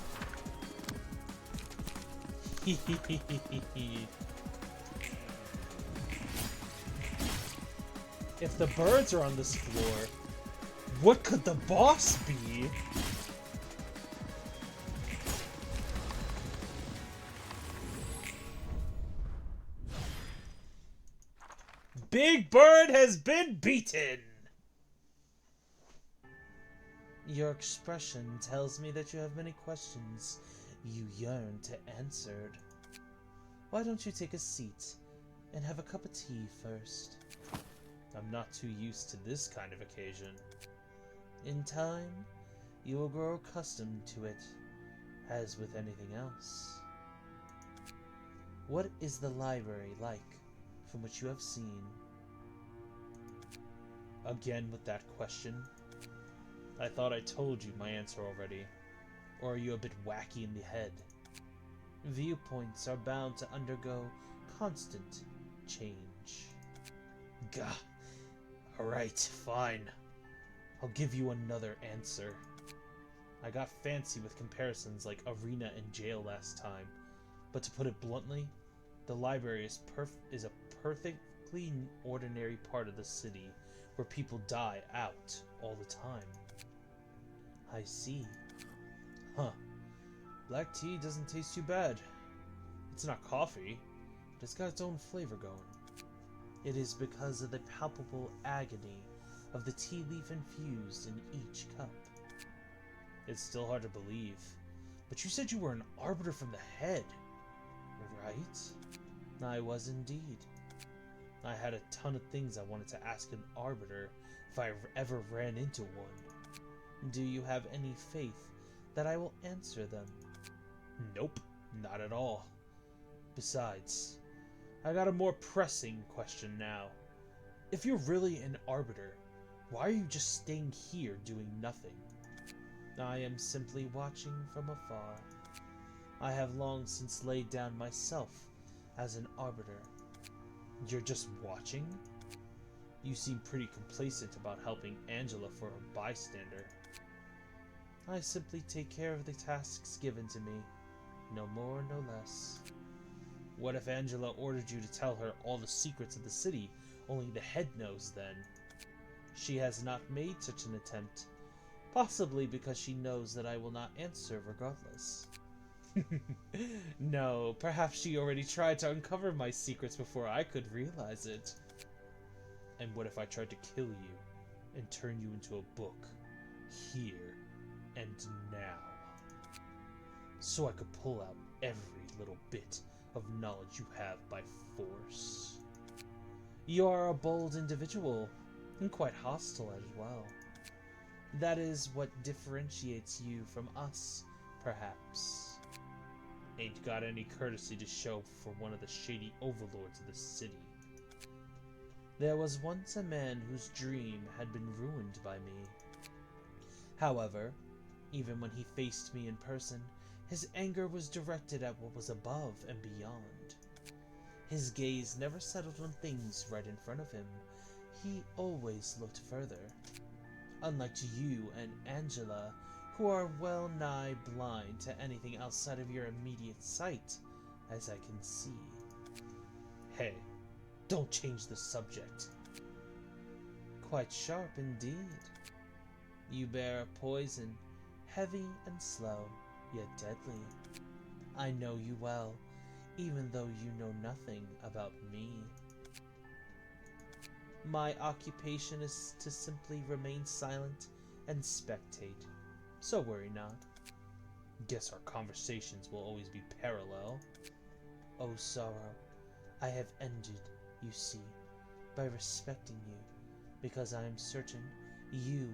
If the birds are on this floor, what could the boss be? Big Bird has been beaten! Your expression tells me that you have many questions you yearn to answered. Why don't you take a seat and have a cup of tea first? I'm not too used to this kind of occasion. In time, you will grow accustomed to it, as with anything else. What is the library like, from which you have seen? Again with that question. I thought I told you my answer already. Or are you a bit wacky in the head? Viewpoints are bound to undergo constant change. Gah. Alright, fine. I'll give you another answer. I got fancy with comparisons like Arena and jail last time, but to put it bluntly, the library is a perfectly ordinary part of the city where people die out all the time. I see. Huh. Black tea doesn't taste too bad. It's not coffee, but it's got its own flavor going. It is because of the palpable agony of the tea leaf infused in each cup. It's still hard to believe, but you said you were an arbiter from the head, right? I was indeed. I had a ton of things I wanted to ask an arbiter if I ever ran into one. Do you have any faith that I will answer them? Nope, not at all. Besides, I got a more pressing question now. If you're really an arbiter, why are you just staying here doing nothing? I am simply watching from afar. I have long since laid down myself as an arbiter. You're just watching? You seem pretty complacent about helping Angela for a bystander. I simply take care of the tasks given to me. No more, no less. What if Angela ordered you to tell her all the secrets of the city, only the head knows then? She has not made such an attempt, possibly because she knows that I will not answer regardless. No, perhaps she already tried to uncover my secrets before I could realize it. And what if I tried to kill you and turn you into a book, here and now? So I could pull out every little bit of knowledge you have by force. You are a bold individual, and quite hostile as well. That is what differentiates you from us, perhaps. Ain't got any courtesy to show for one of the shady overlords of the city. There was once a man whose dream had been ruined by me. However, even when he faced me in person, his anger was directed at what was above and beyond. His gaze never settled on things right in front of him. He always looked further. Unlike you and Angela, who are well nigh blind to anything outside of your immediate sight, as I can see. Hey, don't change the subject. Quite sharp indeed. You bear a poison, heavy and slow, yet deadly. I know you well, even though you know nothing about me. My occupation is to simply remain silent and spectate, so worry not. Guess our conversations will always be parallel. Oh sorrow, I have ended, you see, by respecting you, because I am certain you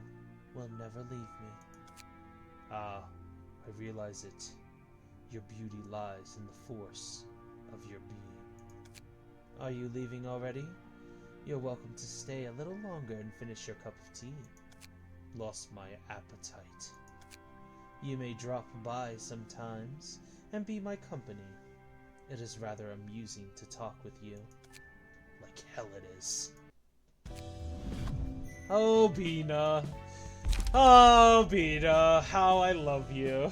will never leave me. Ah, I realize it. Your beauty lies in the force of your being. Are you leaving already? You're welcome to stay a little longer and finish your cup of tea. Lost my appetite. You may drop by sometimes and be my company. It is rather amusing to talk with you. Like hell it is. Oh, Bina. Oh, Bina, how I love you.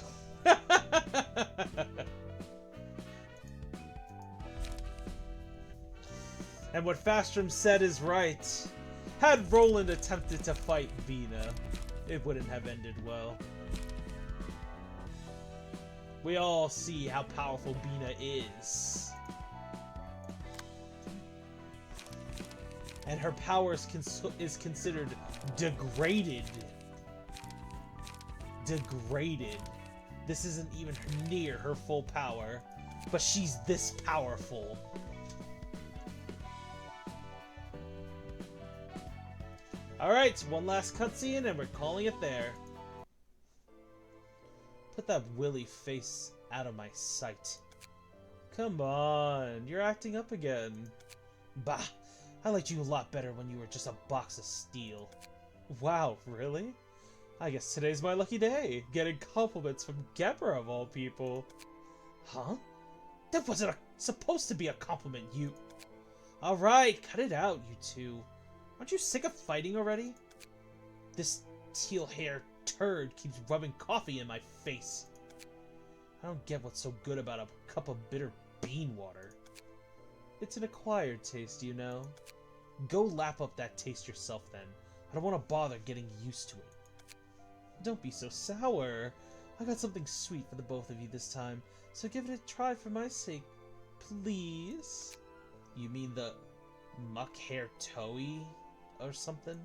And what Fastrom said is right. Had Roland attempted to fight Bina, it wouldn't have ended well. We all see how powerful Bina is. And her power is considered degraded. Degraded. This isn't even near her full power, but she's this powerful. Alright, one last cutscene and we're calling it there. Put that willy face out of my sight. Come on, you're acting up again. Bah, I liked you a lot better when you were just a box of steel. Wow, really? I guess today's my lucky day, getting compliments from Gebra of all people. Huh? That wasn't supposed to be a compliment, you... Alright, cut it out, you two. Aren't you sick of fighting already? This teal-haired turd keeps rubbing coffee in my face. I don't get what's so good about a cup of bitter bean water. It's an acquired taste, you know. Go lap up that taste yourself then. I don't want to bother getting used to it. Don't be so sour. I got something sweet for the both of you this time, so give it a try for my sake, please. You mean the muck hair toey or something?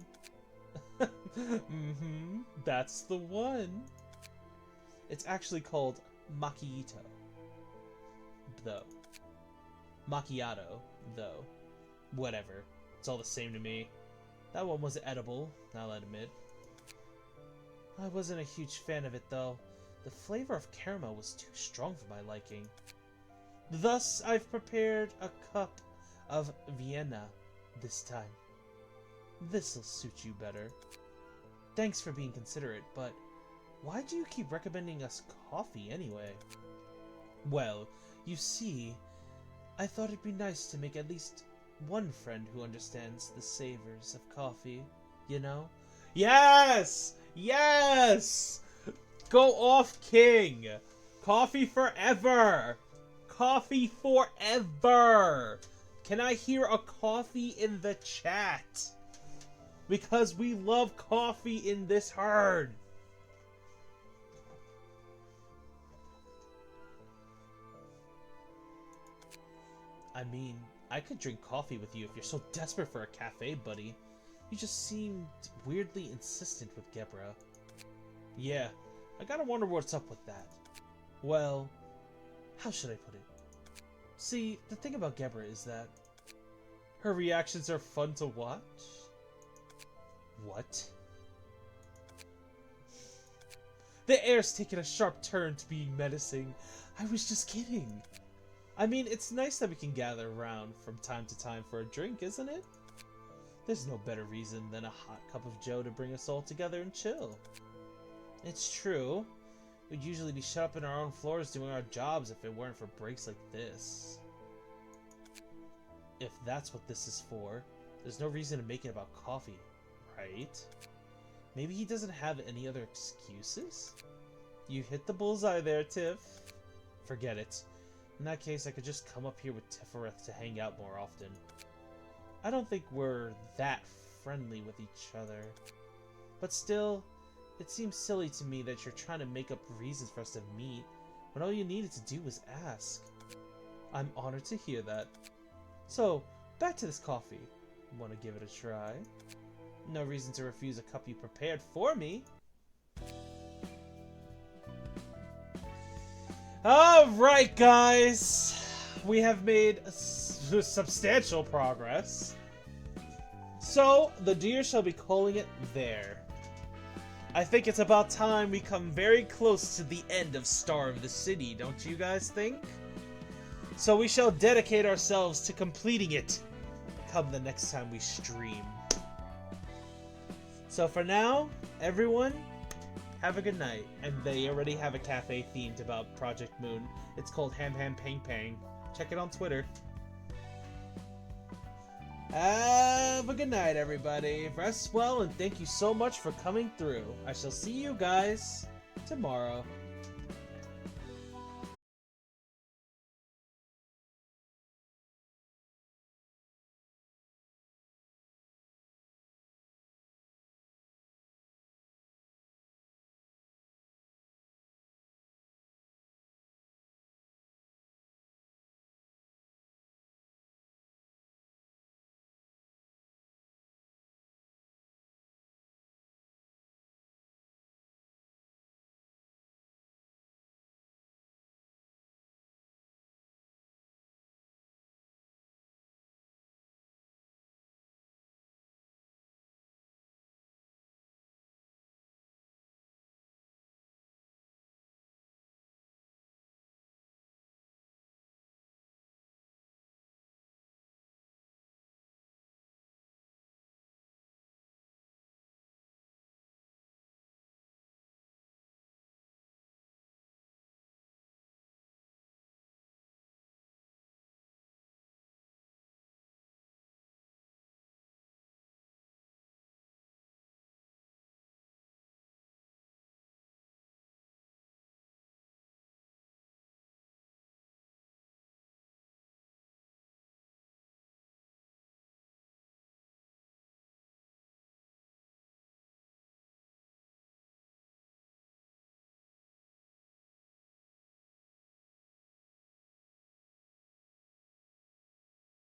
Mm-hmm, that's the one. It's actually called macchiato, though. Macchiato, though. Whatever. It's all the same to me. That one was edible, I'll admit. I wasn't a huge fan of it, though. The flavor of caramel was too strong for my liking. Thus, I've prepared a cup of Vienna this time. This'll suit you better. Thanks for being considerate, but why do you keep recommending us coffee anyway? Well, you see, I thought it'd be nice to make at least one friend who understands the savors of coffee, you know? Yes! Yes! Go off, King! Coffee forever! Coffee forever! Can I hear a coffee in the chat? Because we love coffee in this herd! I mean, I could drink coffee with you if you're so desperate for a cafe, buddy. You just seemed weirdly insistent with Gebra. Yeah, I gotta wonder what's up with that. Well, how should I put it? See, the thing about Gebra is that her reactions are fun to watch. What? The air's taken a sharp turn to being menacing. I was just kidding. I mean, it's nice that we can gather around from time to time for a drink, isn't it? There's no better reason than a hot cup of joe to bring us all together and chill. It's true. We'd usually be shut up in our own floors doing our jobs if it weren't for breaks like this. If that's what this is for, there's no reason to make it about coffee, right? Maybe he doesn't have any other excuses? You hit the bullseye there, Tiff. Forget it. In that case, I could just come up here with Tiffereth to hang out more often. I don't think we're that friendly with each other. But still, it seems silly to me that you're trying to make up reasons for us to meet, when all you needed to do was ask. I'm honored to hear that. So, back to this coffee. Want to give it a try? No reason to refuse a cup you prepared for me. Alright, guys. We have made substantial progress. So, the deer shall be calling it there. I think it's about time we come very close to the end of Star of the City, don't you guys think? So we shall dedicate ourselves to completing it come the next time we stream. So for now, everyone, have a good night. And they already have a cafe themed about Project Moon. It's called Ham Ham Pang Pang. Check it on Twitter. Have a good night, everybody. Rest well, and thank you so much for coming through. I shall see you guys tomorrow.